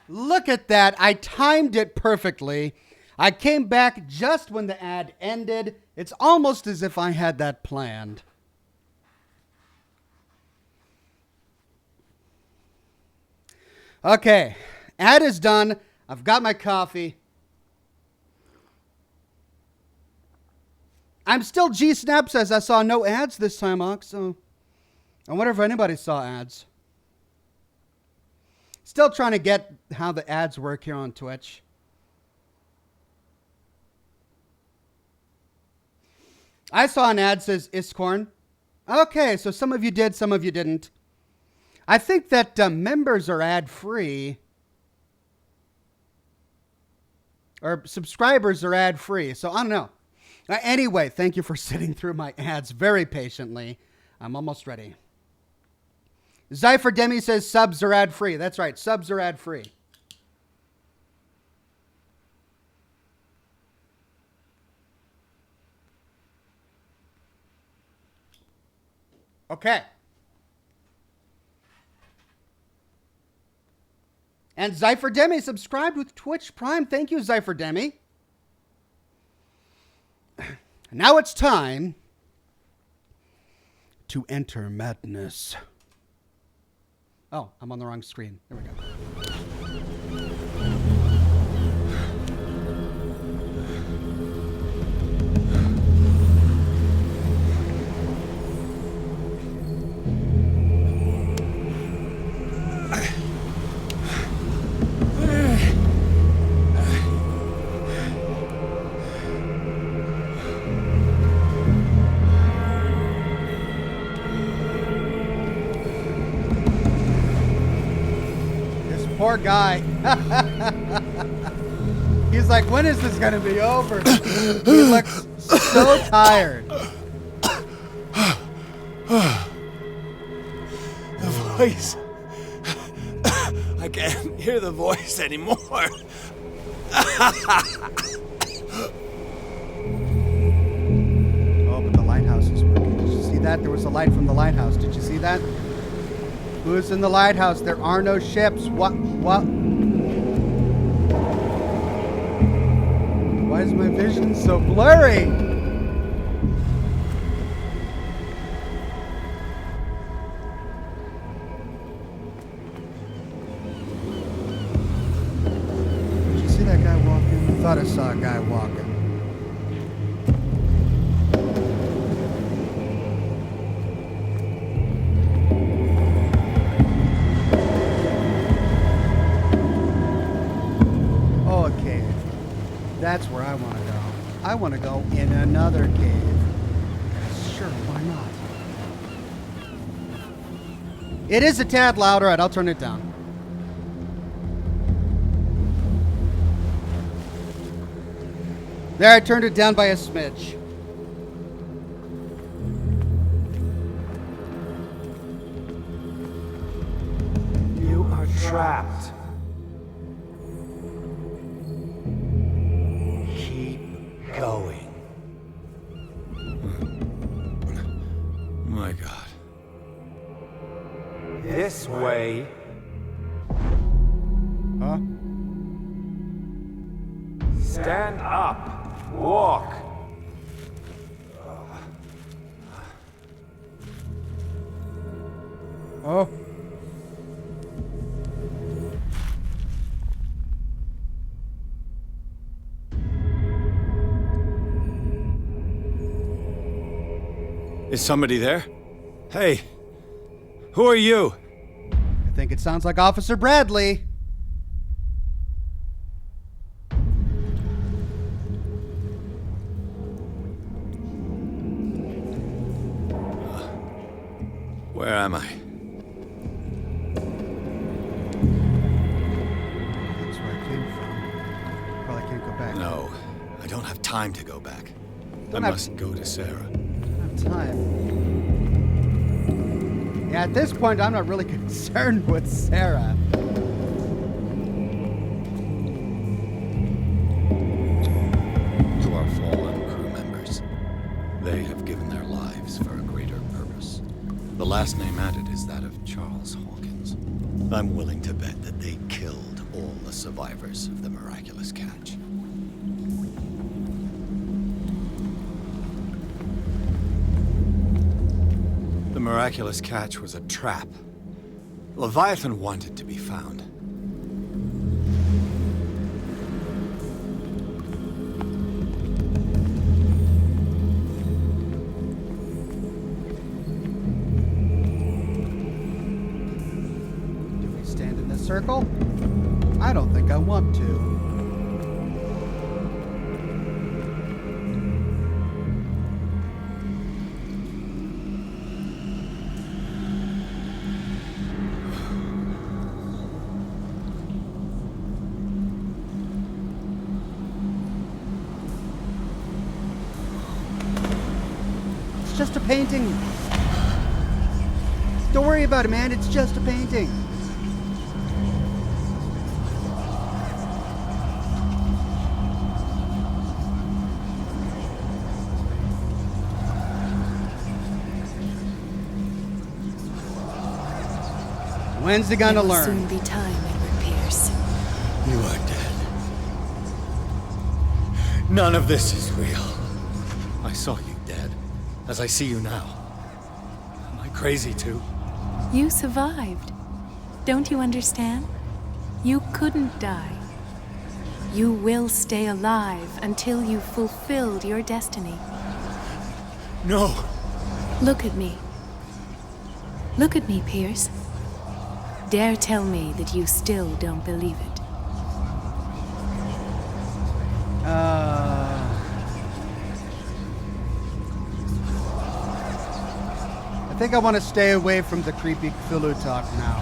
look at that. I timed it perfectly. I came back just when the ad ended. It's almost as if I had that planned. Okay, ad is done. I've got my coffee. I'm still G-Snap says I saw no ads this time, Ox, so I wonder if anybody saw ads. Still trying to get how the ads work here on Twitch. I saw an ad says Iskorn. Okay, so some of you did, some of you didn't. I think that members are ad-free. Or subscribers are ad-free, so I don't know. Anyway, thank you for sitting through my ads very patiently. I'm almost ready. Zypher Demi says subs are ad-free. That's right, subs are ad-free. Okay. And Zypher Demi subscribed with Twitch Prime. Thank you, Zypher Demi. Now it's time to enter madness. Oh, I'm on the wrong screen. There we go. Poor guy. He's like, when is this going to be over? He looks so tired. The voice. I can't hear the voice anymore. Oh, but the lighthouse is working. Did you see that? There was a light from the lighthouse. Did you see that? Who's in the lighthouse? There are no ships. What? Why is my vision so blurry? Did you see that guy walking? I thought I saw a guy walking. That's where I want to go. I want to go in another cave. Sure, why not? It is a tad louder. I'll turn it down. There, I turned it down by a smidge. You are trapped. Going. My God. This way. Huh? Stand up. Walk. Oh. Is somebody there? Hey, who are you? I think it sounds like Officer Bradley. Where am I? That's where I came from. Probably can't go back. No, I don't have time to go back. I must go to Sarah. Time. Yeah, at this point, I'm not really concerned with Sarah. To our fallen crew members, they have given their lives for a greater purpose. The last name added is that of Charles Hawkins. I'm willing to bet that they survivors of the miraculous catch. The miraculous catch was a trap. Leviathan wanted to be found. Do we stand in this circle? I don't think I want to. It's just a painting. Don't worry about it, man. It's just a painting. When's he gonna learn? It will soon be time, Edward Pierce. You are dead. None of this is real. I saw you dead, as I see you now. Am I crazy too? You survived. Don't you understand? You couldn't die. You will stay alive until you've fulfilled your destiny. No. Look at me. Look at me, Pierce. Dare tell me that you still don't believe it. I think I want to stay away from the creepy Cthulhu talk now.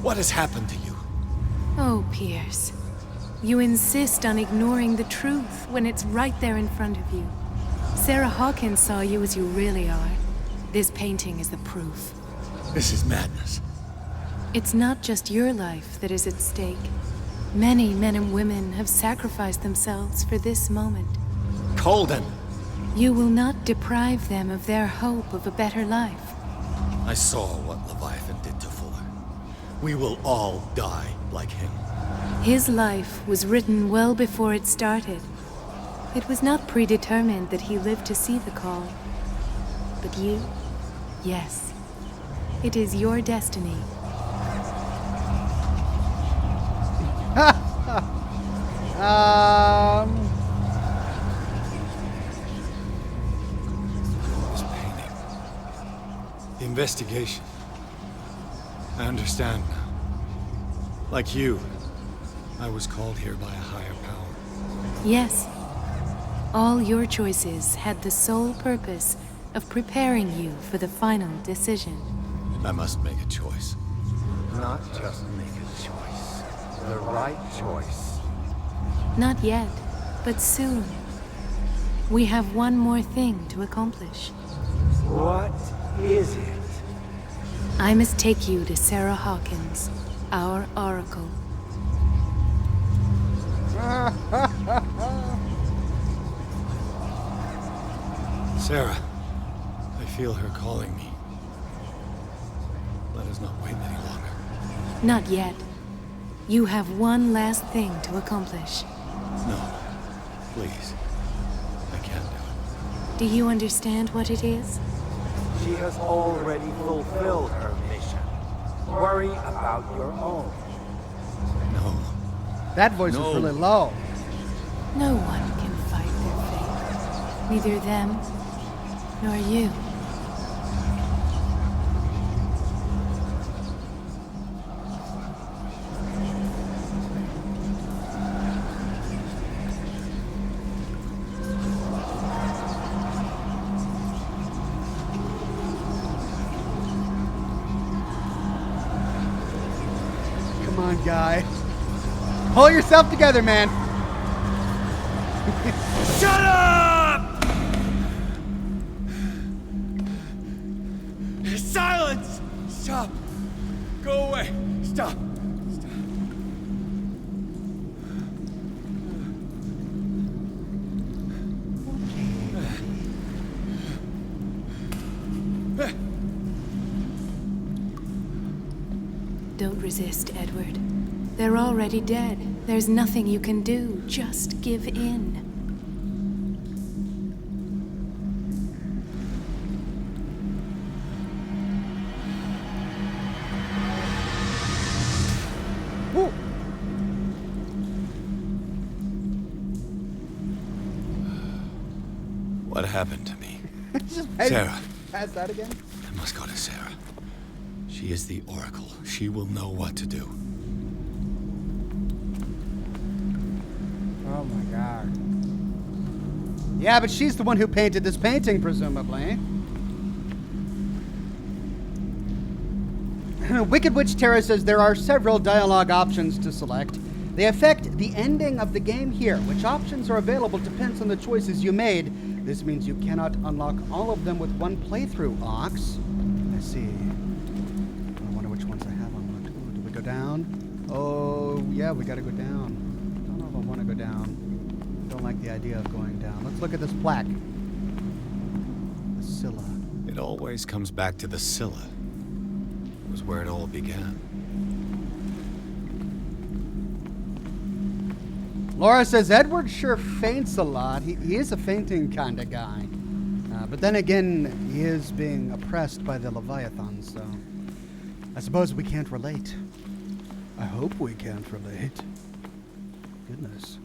What has happened to you? Oh, Pierce. You insist on ignoring the truth when it's right there in front of you. Sarah Hawkins saw you as you really are. This painting is the proof. This is madness. It's not just your life that is at stake. Many men and women have sacrificed themselves for this moment. Colden! You will not deprive them of their hope of a better life. I saw what Leviathan did to Fuller. We will all die like him. His life was written well before it started. It was not predetermined that he lived to see the call. But you? Yes. It is your destiny. This painting. The investigation. I understand now. Like you, I was called here by a higher power. Yes. All your choices had the sole purpose of preparing you for the final decision. I must make a choice. Not just make a choice. The right choice. Not yet, but soon. We have one more thing to accomplish. What is it? I must take you to Sarah Hawkins, our oracle. Sarah, I feel her calling me. Let us not wait any longer. Not yet. You have one last thing to accomplish. No, please. I can't do it. Do you understand what it is? She has already fulfilled her mission. Worry about your own. No. That voice was really low. No one can fight their fate. Neither them, nor you. Come on, guy. Pull yourself together, man. Shut up! Silence! Stop! Go away! Stop! resist, Edward. They're already dead. There's nothing you can do. Just give in. What happened to me? Hey, Sarah. pass that again? I must go to Sarah. She is the Oracle. She will know what to do. Oh my god. Yeah, but she's the one who painted this painting, presumably. Wicked Witch Terra says there are several dialogue options to select. They affect the ending of the game here. Which options are available depends on the choices you made. This means you cannot unlock all of them with one playthrough, Ox. Let's see. I wonder which ones I have unlocked. Ooh, do we go down? Oh, yeah, we gotta go down. I don't know if I want to go down. I don't like the idea of going down. Let's look at this plaque. The Scylla. It always comes back to the Scylla. It was where it all began. Laura says, Edward sure faints a lot. He is a fainting kind of guy. But then again, he is being oppressed by the Leviathan, so I suppose we can't relate. I hope we can't relate. Goodness.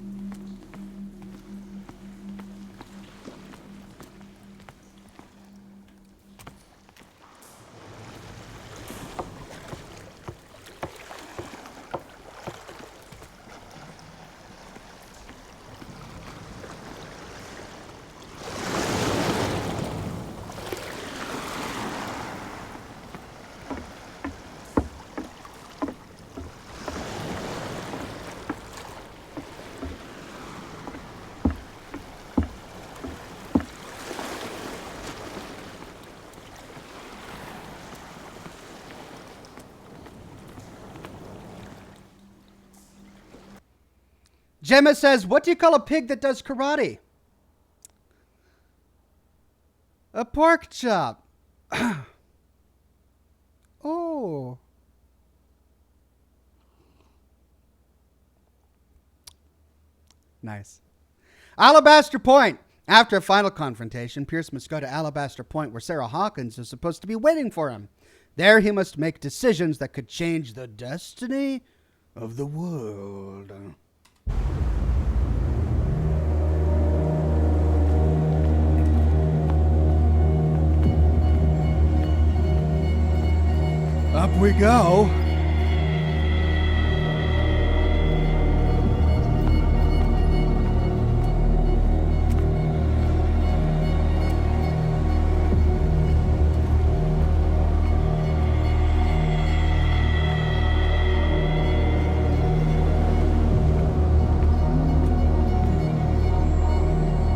Gemma says, what do you call a pig that does karate? A pork chop. Oh. Nice. Alabaster Point. After a final confrontation, Pierce must go to Alabaster Point where Sarah Hawkins is supposed to be waiting for him. There he must make decisions that could change the destiny of the world. Up we go.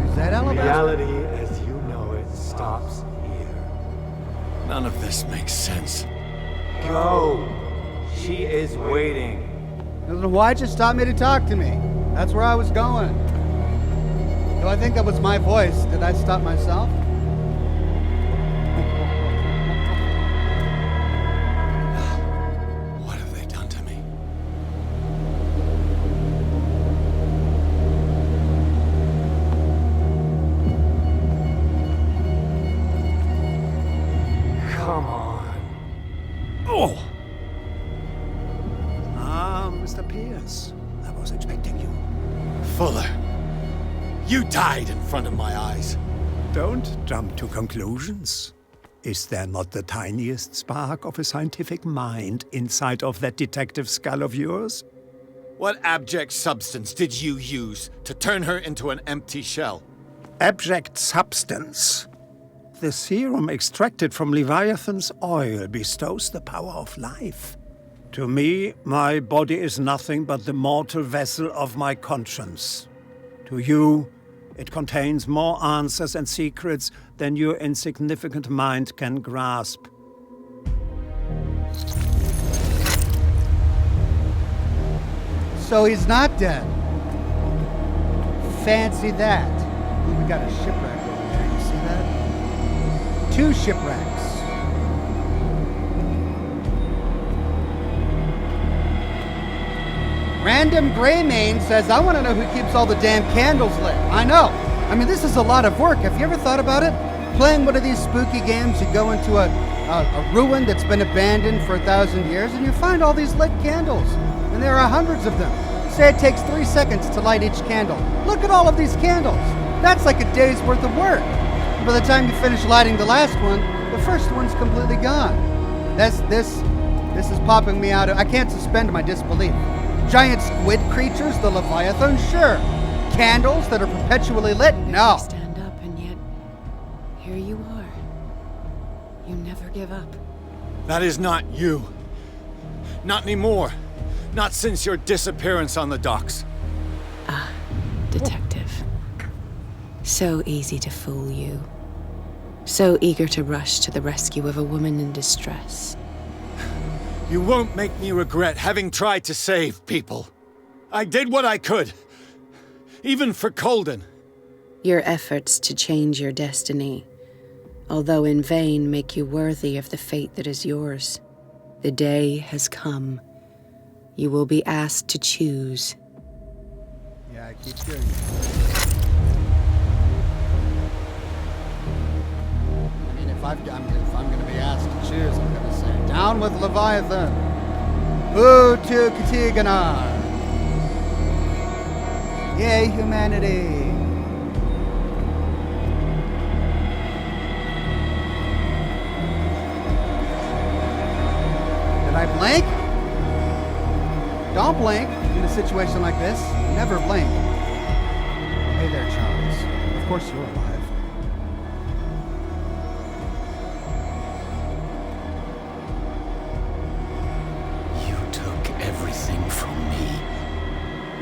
Is that Alabama? Reality as you know it stops here. None of this makes sense. Go! She is waiting. Then why'd you stop me to talk to me? That's where I was going. Do I think that was my voice? Did I stop myself? What have they done to me? Come on. Oh! Mr. Pierce, I was expecting you. Fuller, you died in front of my eyes. Don't jump to conclusions. Is there not the tiniest spark of a scientific mind inside of that detective skull of yours? What abject substance did you use to turn her into an empty shell? Abject substance. The serum extracted from Leviathan's oil bestows the power of life. To me, my body is nothing but the mortal vessel of my conscience. To you, it contains more answers and secrets than your insignificant mind can grasp. So he's not dead. Fancy that. Ooh, we got a shipwreck over there. You see that? 2 shipwrecks. Random Greymane says, I want to know who keeps all the damn candles lit. I know. I mean, this is a lot of work. Have you ever thought about it? Playing one of these spooky games, you go into a ruin that's been abandoned for 1,000 years, and you find all these lit candles. And there are hundreds of them. Say it takes 3 seconds to light each candle. Look at all of these candles. That's like a day's worth of work. And by the time you finish lighting the last one, the first one's completely gone. This is popping me out. I can't suspend my disbelief. Giant squid creatures, the Leviathan, sure. Candles that are perpetually lit, no. Stand up, and yet here you are. You never give up. That is not you. Not anymore. Not since your disappearance on the docks. Ah, detective. So easy to fool you. So eager to rush to the rescue of a woman in distress. You won't make me regret having tried to save people. I did what I could. Even for Colden. Your efforts to change your destiny, although in vain, make you worthy of the fate that is yours. The day has come. You will be asked to choose. Yeah, I keep hearing it. I mean, if I'm going to be asked to choose, I'm going to say, down with Leviathan. Boo to Katiganar. Yay, humanity. Did I blink? Don't blink in a situation like this. Never blink. Hey there, Charles. Of course you're alive. You took everything from me.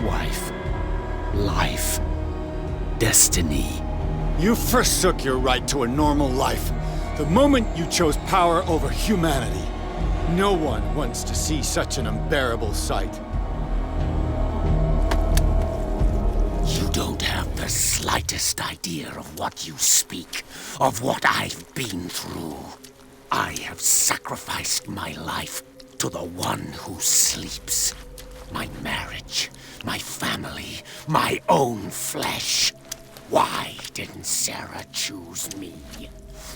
Wife, life, destiny. You forsook your right to a normal life the moment you chose power over humanity. No one wants to see such an unbearable sight. You don't have the slightest idea of what you speak, of what I've been through. I have sacrificed my life to the one who sleeps. My marriage, my family, my own flesh. Why didn't Sarah choose me?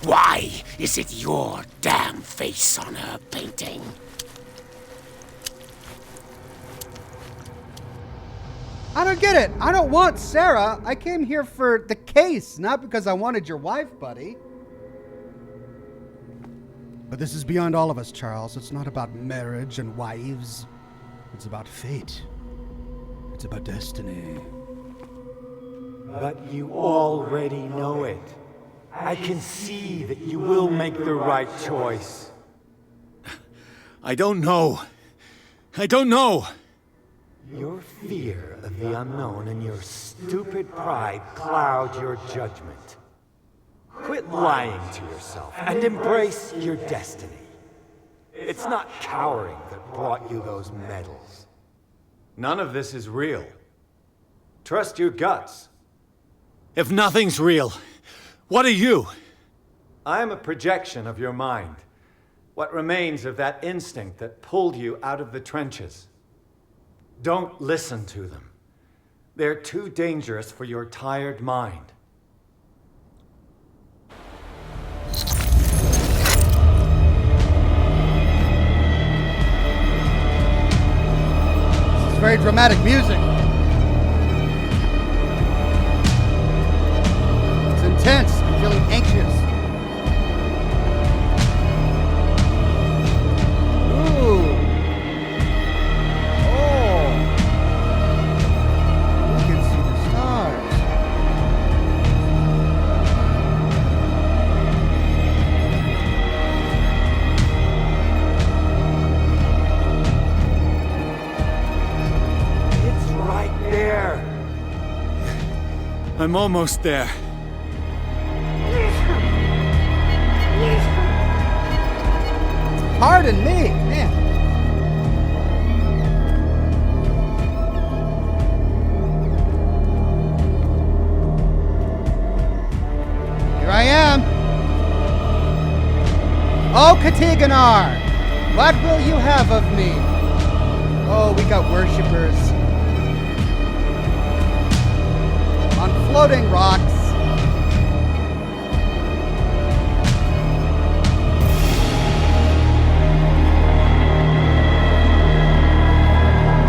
Why is it your damn face on her painting? I don't get it. I don't want Sarah. I came here for the case, not because I wanted your wife, buddy. But this is beyond all of us, Charles. It's not about marriage and wives. It's about fate. It's about destiny. But you already know it. I can see that you will make the right choice. I don't know. I don't know. Your fear of the unknown and your stupid pride cloud your judgment. Quit lying to yourself and embrace your destiny. It's not cowering that brought you those medals. None of this is real. Trust your guts. If nothing's real, what are you? I am a projection of your mind. What remains of that instinct that pulled you out of the trenches. Don't listen to them. They're too dangerous for your tired mind. This is very dramatic music. It's intense. I'm feeling anxious. Ooh. Oh. You can see the stars. It's right there. I'm almost there. Pardon me, man. Here I am. Oh, Katiganar, what will you have of me? Oh, we got worshippers. exploding rocks.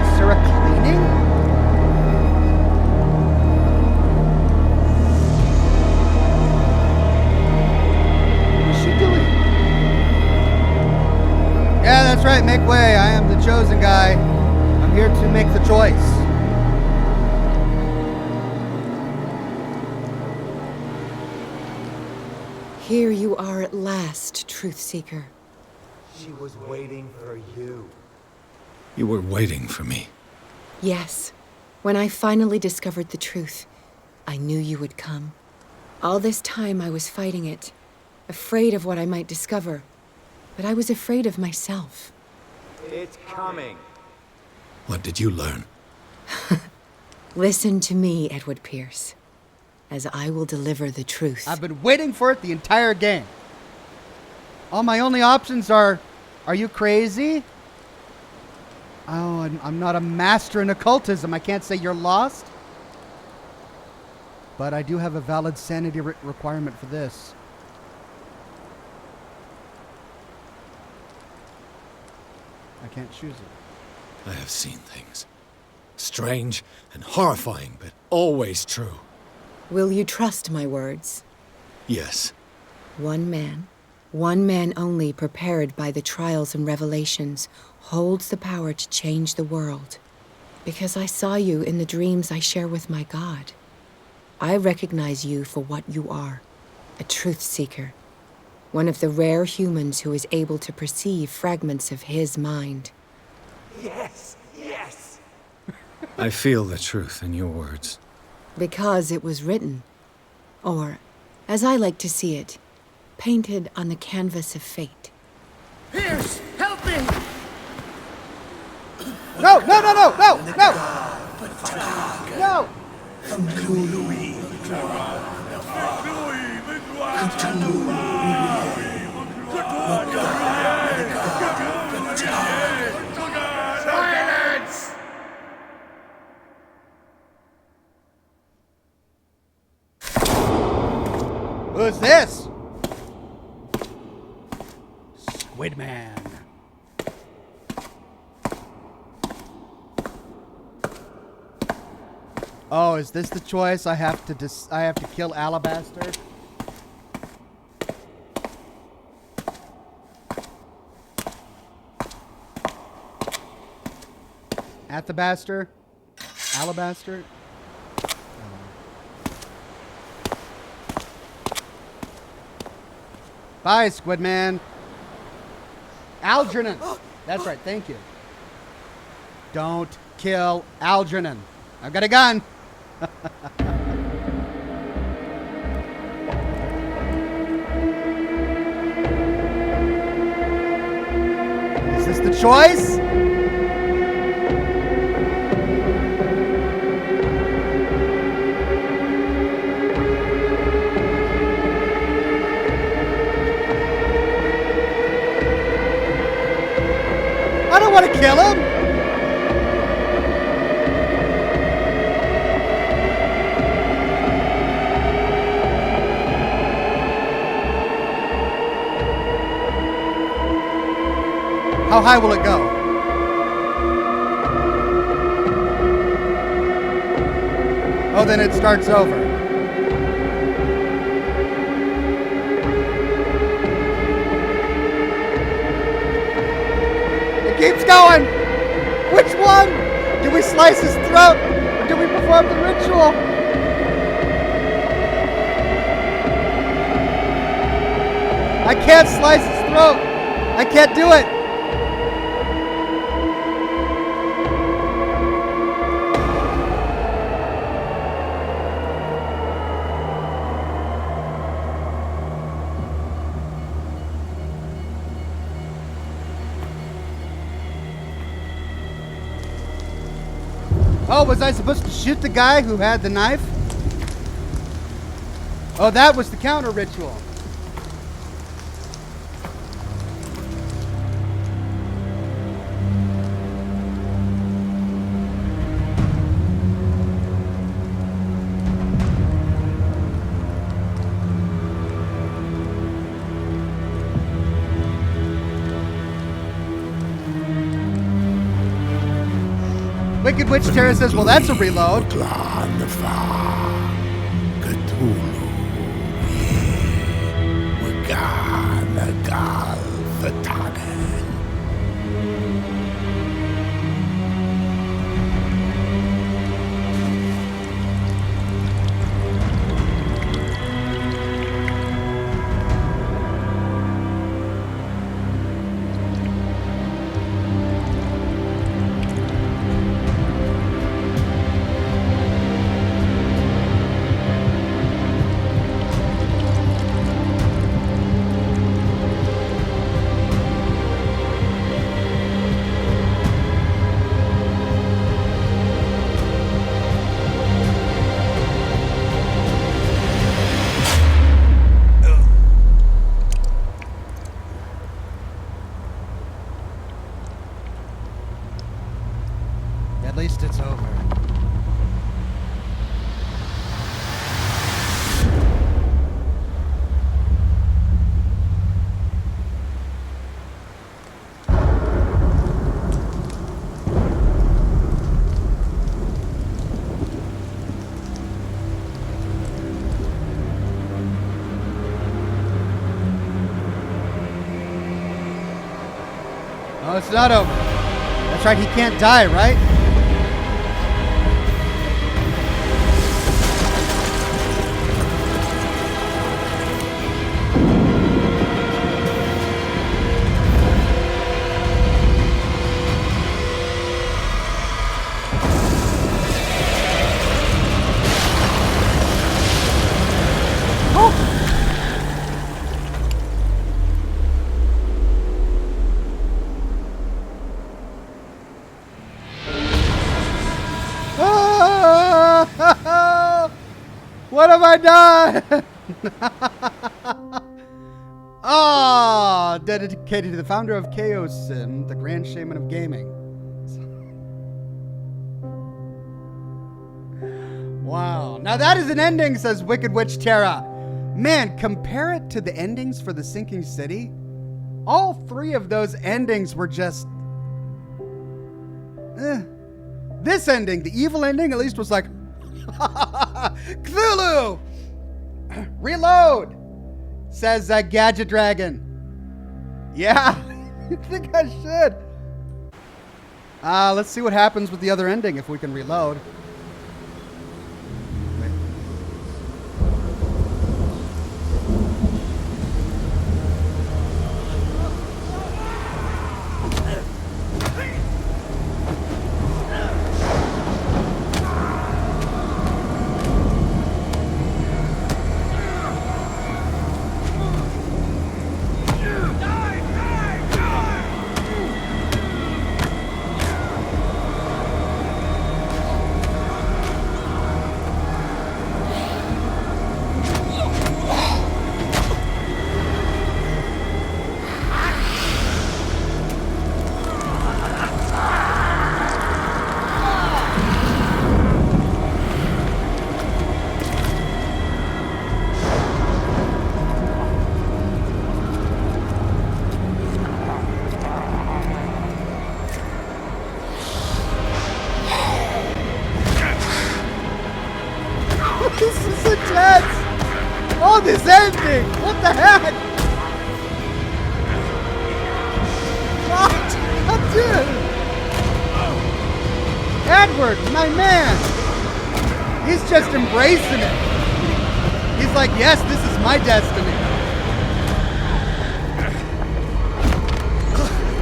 Is there a cleaning? What is she doing? Yeah, that's right. Make way. I am the chosen guy. I'm here to make the choice. Here you are at last, Truth Seeker. She was waiting for you. You were waiting for me. Yes. When I finally discovered the truth, I knew you would come. All this time I was fighting it, afraid of what I might discover, but I was afraid of myself. It's coming. What did you learn? Listen to me, Edward Pierce, as I will deliver the truth. I've been waiting for it the entire game. All my only options are you crazy? Oh, I'm not a master in occultism. I can't say you're lost. But I do have a valid sanity requirement for this. I can't choose it. I have seen things. Strange and horrifying, but always true. Will you trust my words? Yes. One man only prepared by the trials and revelations, holds the power to change the world. Because I saw you in the dreams I share with my God. I recognize you for what you are, a truth seeker. One of the rare humans who is able to perceive fragments of his mind. Yes, yes. I feel the truth in your words. Because it was written. Or, as I like to see it, painted on the canvas of fate. Pierce, help me! No! No! Silence! Who's this? Squidman. Oh, is this the choice? I have to kill Alabaster. At the Baster? Alabaster? Bye, Squidman. Algernon. That's right, thank you. Don't kill Algernon. I've got a gun. Is this the choice? I don't want to kill him. How high will it go? Oh, then it starts over. It keeps going. Which one? Do we slice his throat or do we perform the ritual? I can't slice his throat. I can't do it. Oh, was I supposed to shoot the guy who had the knife? Oh, that was the counter ritual. Wicked Witch Terra says, well, that's a reload. At least it's over. Oh, it's not over. That's right, he can't die, right? What have I done? Ah, dedicated to the founder of Chaosim, the Grand Shaman of Gaming. Wow. Now that is an ending, says Wicked Witch Terra. Man, compare it to the endings for the Sinking City. All three of those endings were just... This ending, the evil ending, at least was like... Cthulu! Reload! Says Gadget Dragon. Yeah, I think I should. Let's see what happens with the other ending if we can reload. This is intense! Oh, this ending! What the heck? What? Dude! Edward, my man! He's just embracing it. He's like, yes, this is my destiny.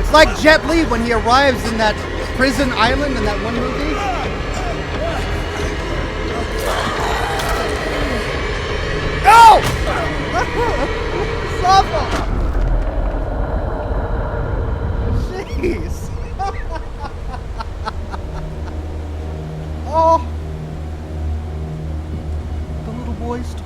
It's like Jet Li when he arrives in that prison island in that one movie. No! It's awful! Jeez! Oh! The little boy's toy.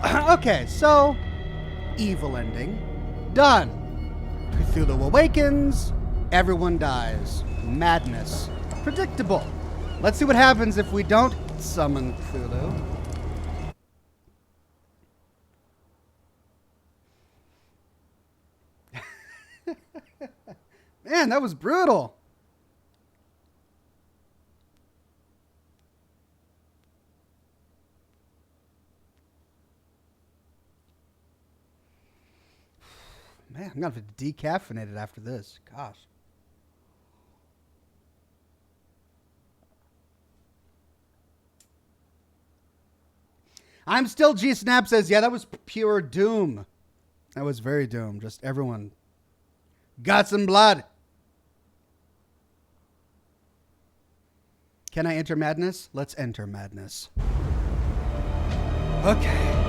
Well, okay, so evil ending. Done. Cthulhu awakens, everyone dies. Madness. Predictable. Let's see what happens if we don't summon Cthulhu. Man, that was brutal. Man, I'm gonna have to decaffeinate it after this. Gosh. I'm still G Snap says, yeah, that was pure doom. That was very doom. Just everyone got some blood. Can I enter madness? Let's enter madness. Okay.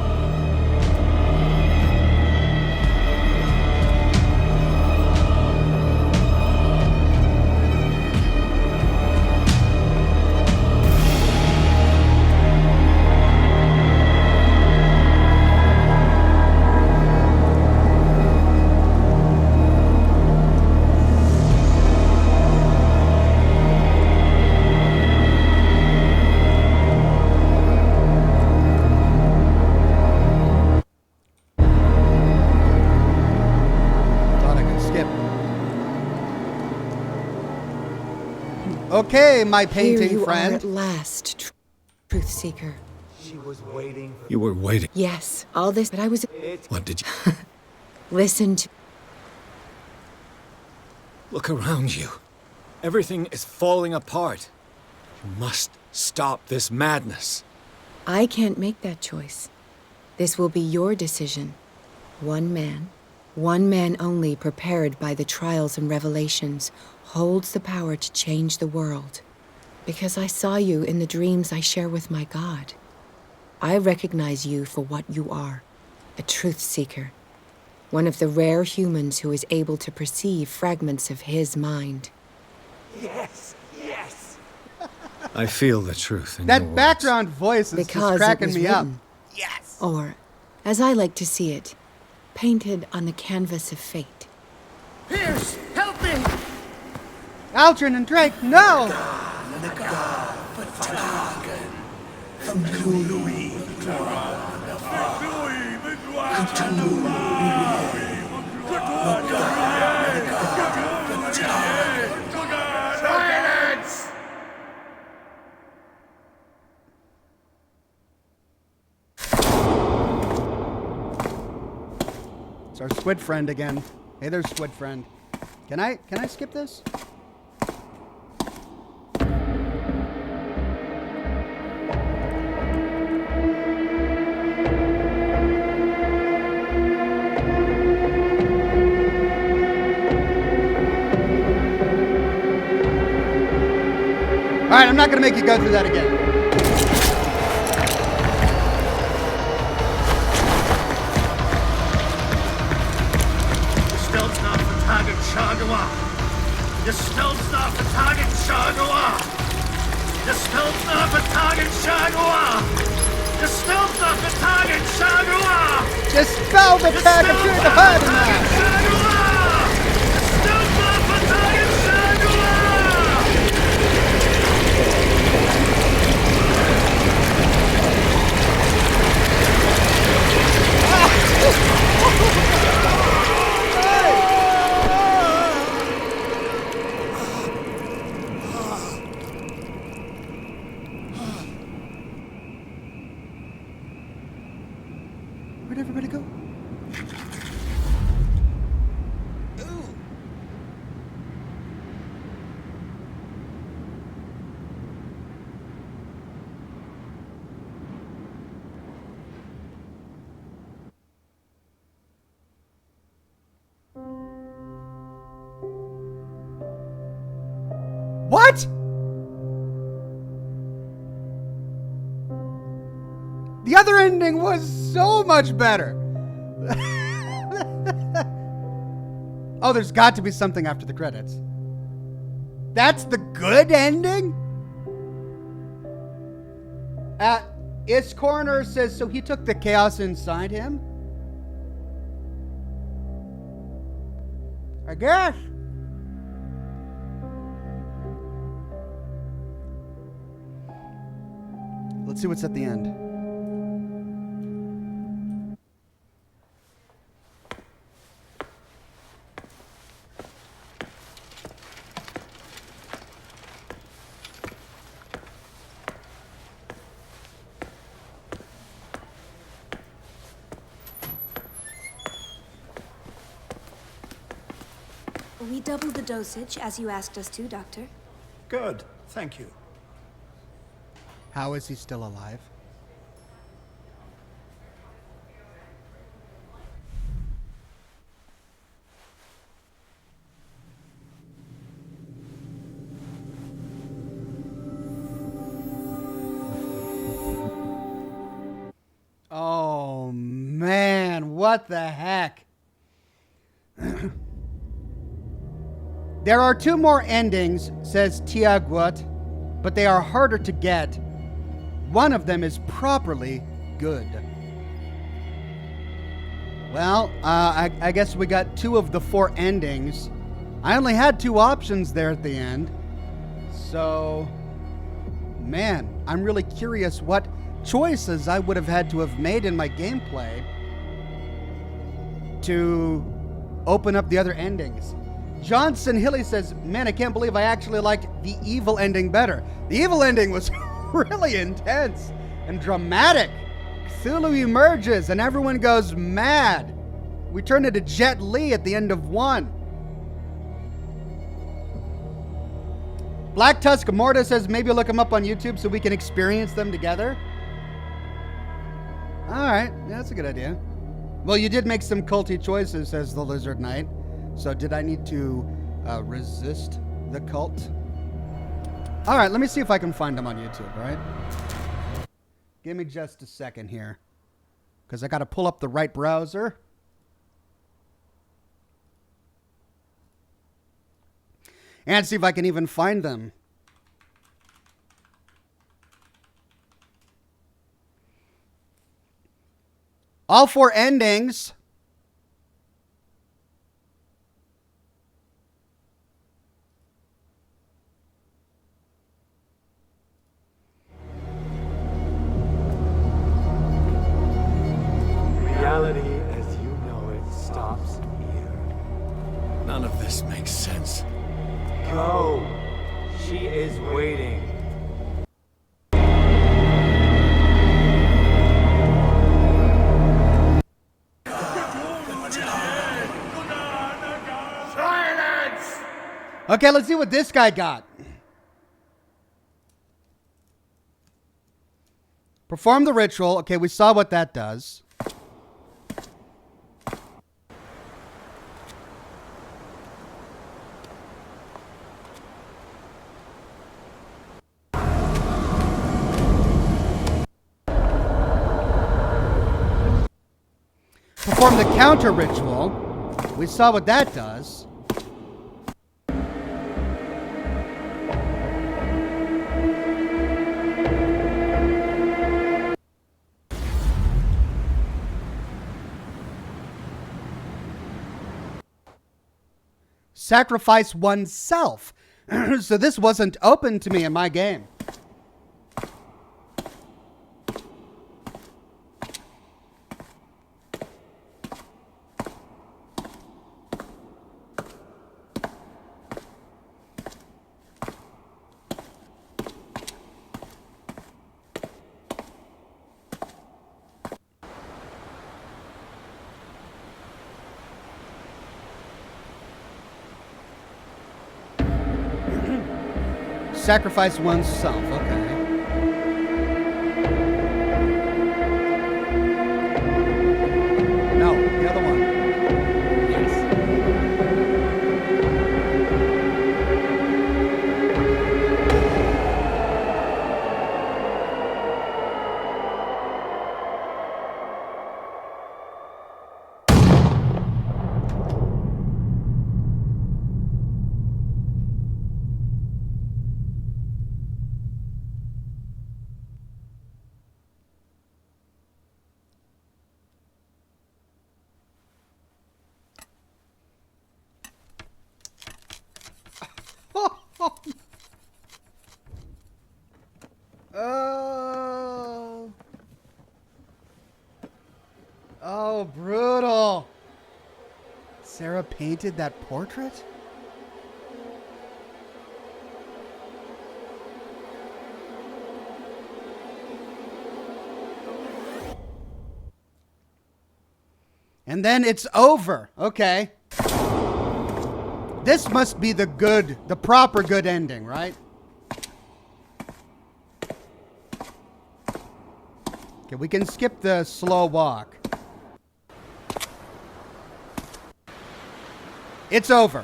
Okay, my painting Here you friend. are at last, Truth Seeker. She was waiting. You were waiting. Yes, all this, but I was... What did you... Listen to... Look around you. Everything is falling apart. You must stop this madness. I can't make that choice. This will be your decision. One man only, prepared by the trials and revelations, holds the power to change the world. Because I saw you in the dreams I share with my God. I recognize you for what you are, a truth seeker. One of the rare humans who is able to perceive fragments of his mind. Yes, yes. I feel the truth in your That words. background voice is Because just cracking it was me up. written. Yes. Or, as I like to see it, painted on the canvas of fate. Pierce, help me! Aldrin and Drake, no! Silence! It's our squid friend again. Hey there, squid friend. Can I skip this? All right, I'm not going to make you go through that again. Dispel the tag of the party now. Where'd everybody go? What? The other ending was so much better. Oh, there's got to be something after the credits. That's the good ending? Is Coroner says, so he took the chaos inside him? I guess. Let's see what's at the end. We doubled the dosage, as you asked us to, Doctor. Good, thank you. How is he still alive? Oh man, what the heck? There are 2 more endings, says Tiaguat, but they are harder to get. One of them is properly good. Well, I guess we got 2 of the 4 endings. I only had 2 options there at the end. So, man, I'm really curious what choices I would have had to have made in my gameplay to open up the other endings. Johnson Hilly says, man, I can't believe I actually liked the evil ending better. The evil ending was really intense and dramatic. Cthulu emerges and everyone goes mad. We turn into Jet Li at the end of 1. Black Tusk Morta says, maybe look them up on YouTube so we can experience them together. Alright, yeah, that's a good idea. Well, you did make some culty choices, says the Lizard Knight. So did I need to resist the cult? All right, let me see if I can find them on YouTube, all right? Give me just a second here, because I got to pull up the right browser. And see if I can even find them. All 4 endings. Reality as you know it stops here. None of this makes sense. Go. She is waiting. Silence! Okay, let's see what this guy got. Perform the ritual. Okay, we saw what that does. Perform the counter ritual. We saw what that does. Sacrifice oneself. So this wasn't open to me in my game. Sacrifice oneself, okay. No, the other one. Sarah painted that portrait? And then it's over. Okay. This must be the proper good ending, right? Okay, we can skip the slow walk. It's over.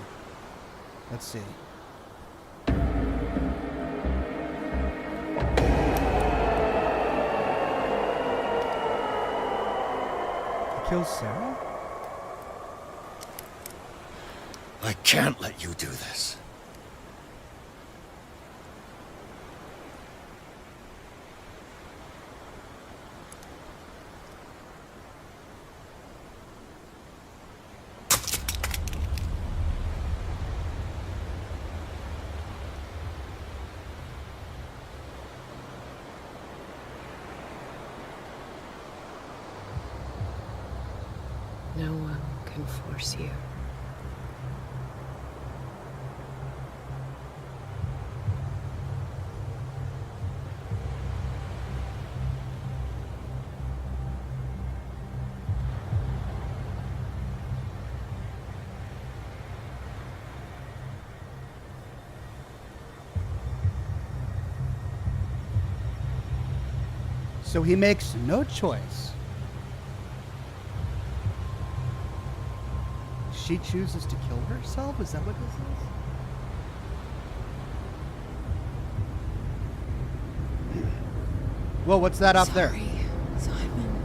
Let's see. Kill Sarah? I can't let you do this. No one can force you. So he makes no choice. She chooses to kill herself? Is that what this is? Well, what's that up there? Simon.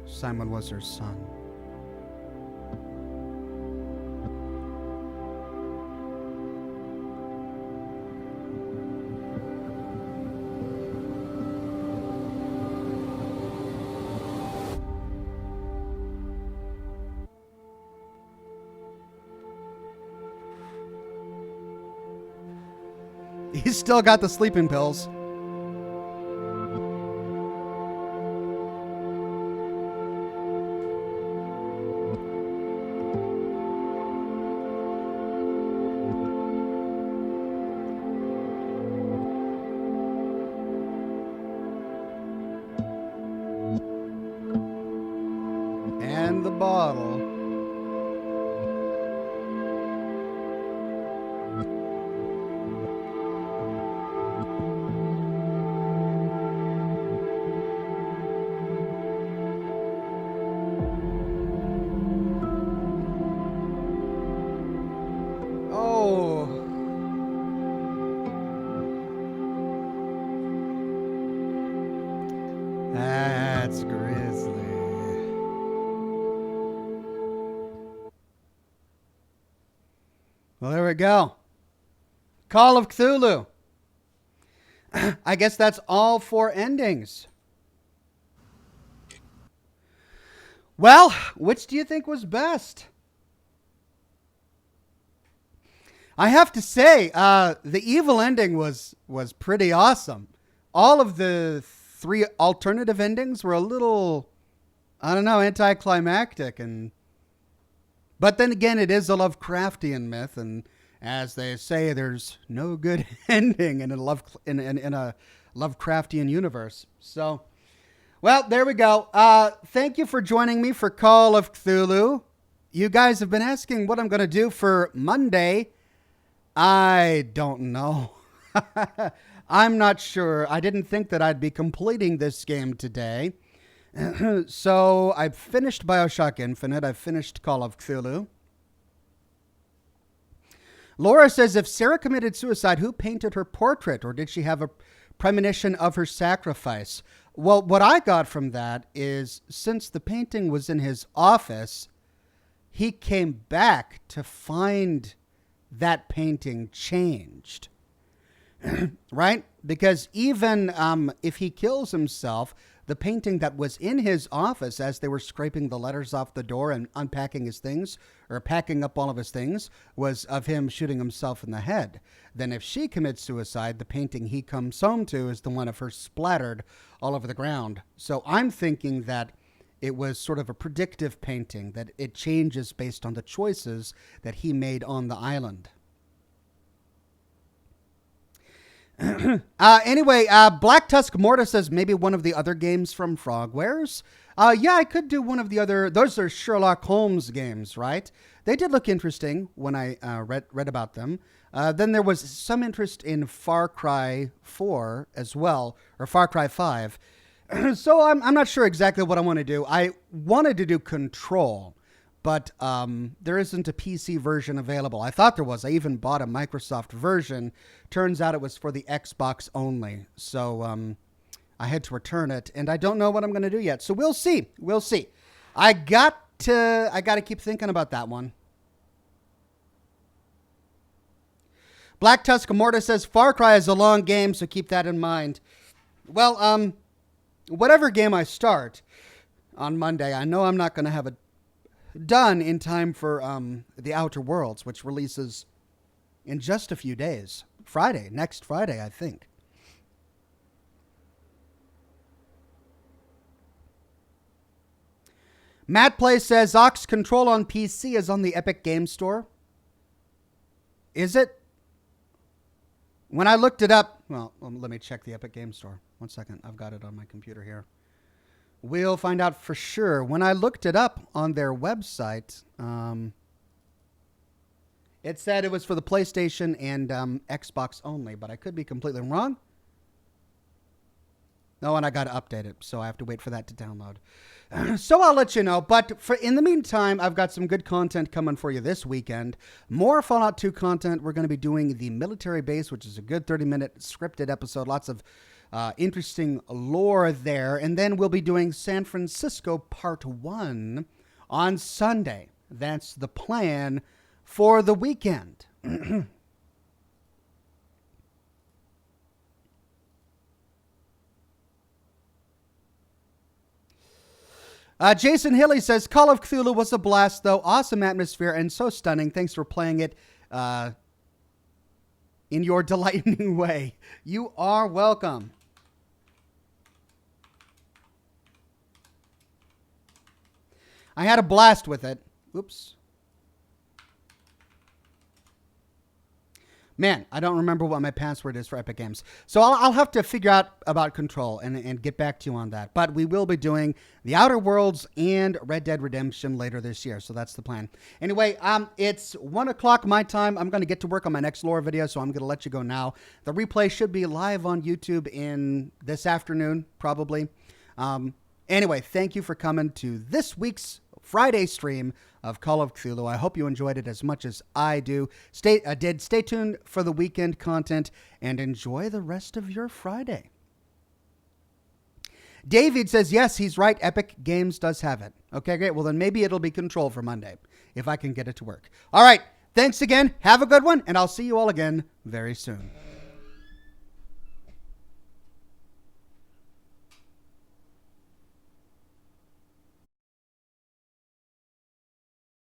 Simon was her son. He's still got the sleeping pills. And the bottle. That's grisly. Well, there we go. Call of Cthulhu. I guess that's all 4 endings. Well, which do you think was best? I have to say, the evil ending was pretty awesome. All of the 3 alternative endings were a little, I don't know, anticlimactic, but then again, it is a Lovecraftian myth, and as they say, there's no good ending in a Lovecraftian universe. So, well, there we go. Thank you for joining me for Call of Cthulhu. You guys have been asking what I'm going to do for Monday. I don't know. I'm not sure. I didn't think that I'd be completing this game today. So I've finished BioShock Infinite. I've finished Call of Cthulhu. Laura says, if Sarah committed suicide, who painted her portrait? Or did she have a premonition of her sacrifice? Well, what I got from that is, since the painting was in his office, he came back to find that painting changed. Right? Because even if he kills himself, the painting that was in his office as they were scraping the letters off the door and unpacking his things, or packing up all of his things, was of him shooting himself in the head. Then if she commits suicide, the painting he comes home to is the one of her splattered all over the ground. So I'm thinking that it was sort of a predictive painting, that it changes based on the choices that he made on the island. Anyway, Black Tusk Morta says maybe one of the other games from Frogwares. Yeah, I could do one of the other. Those are Sherlock Holmes games, right? They did look interesting when I read about them. Then there was some interest in Far Cry 4 as well, or Far Cry 5. So I'm not sure exactly what I want to do. I wanted to do Control, but there isn't a PC version available. I thought there was. I even bought a Microsoft version. Turns out it was for the Xbox only. So I had to return it, and I don't know what I'm going to do yet. So we'll see. We'll see. I got to keep thinking about that one. Black Tusk Morta says Far Cry is a long game, so keep that in mind. Well, whatever game I start on Monday, I know I'm not going to have it done in time for The Outer Worlds, which releases in just a few days. Next Friday, I think. Matt Play says Ox Control on PC is on the Epic Game Store. Is it? When I looked it up, well, let me check the Epic Game Store. 1 second, I've got it on my computer here. We'll find out for sure. When I looked it up on their website, it said it was for the PlayStation and Xbox only, but I could be completely wrong. Oh, and I got to update it, so I have to wait for that to download. So I'll let you know. But in the meantime, I've got some good content coming for you this weekend. More Fallout 2 content. We're going to be doing the military base, which is a good 30-minute scripted episode. Lots of interesting lore there. And then we'll be doing San Francisco Part 1 on Sunday. That's the plan for the weekend. Jason Hilly says, Call of Cthulhu was a blast, though. Awesome atmosphere and so stunning. Thanks for playing it in your delighting way. You are welcome. I had a blast with it. Oops. Man, I don't remember what my password is for Epic Games. So I'll have to figure out about Control and get back to you on that. But we will be doing The Outer Worlds and Red Dead Redemption later this year. So that's the plan. Anyway, it's 1 o'clock my time. I'm going to get to work on my next lore video, so I'm going to let you go now. The replay should be live on YouTube in this afternoon, probably. Anyway, thank you for coming to this week's Friday stream of Call of Cthulhu. I hope you enjoyed it as much as I do. Stay tuned for the weekend content and enjoy the rest of your Friday. David says, yes, he's right. Epic Games does have it. Okay, great. Well, then maybe it'll be Control for Monday if I can get it to work. All right. Thanks again. Have a good one, and I'll see you all again very soon.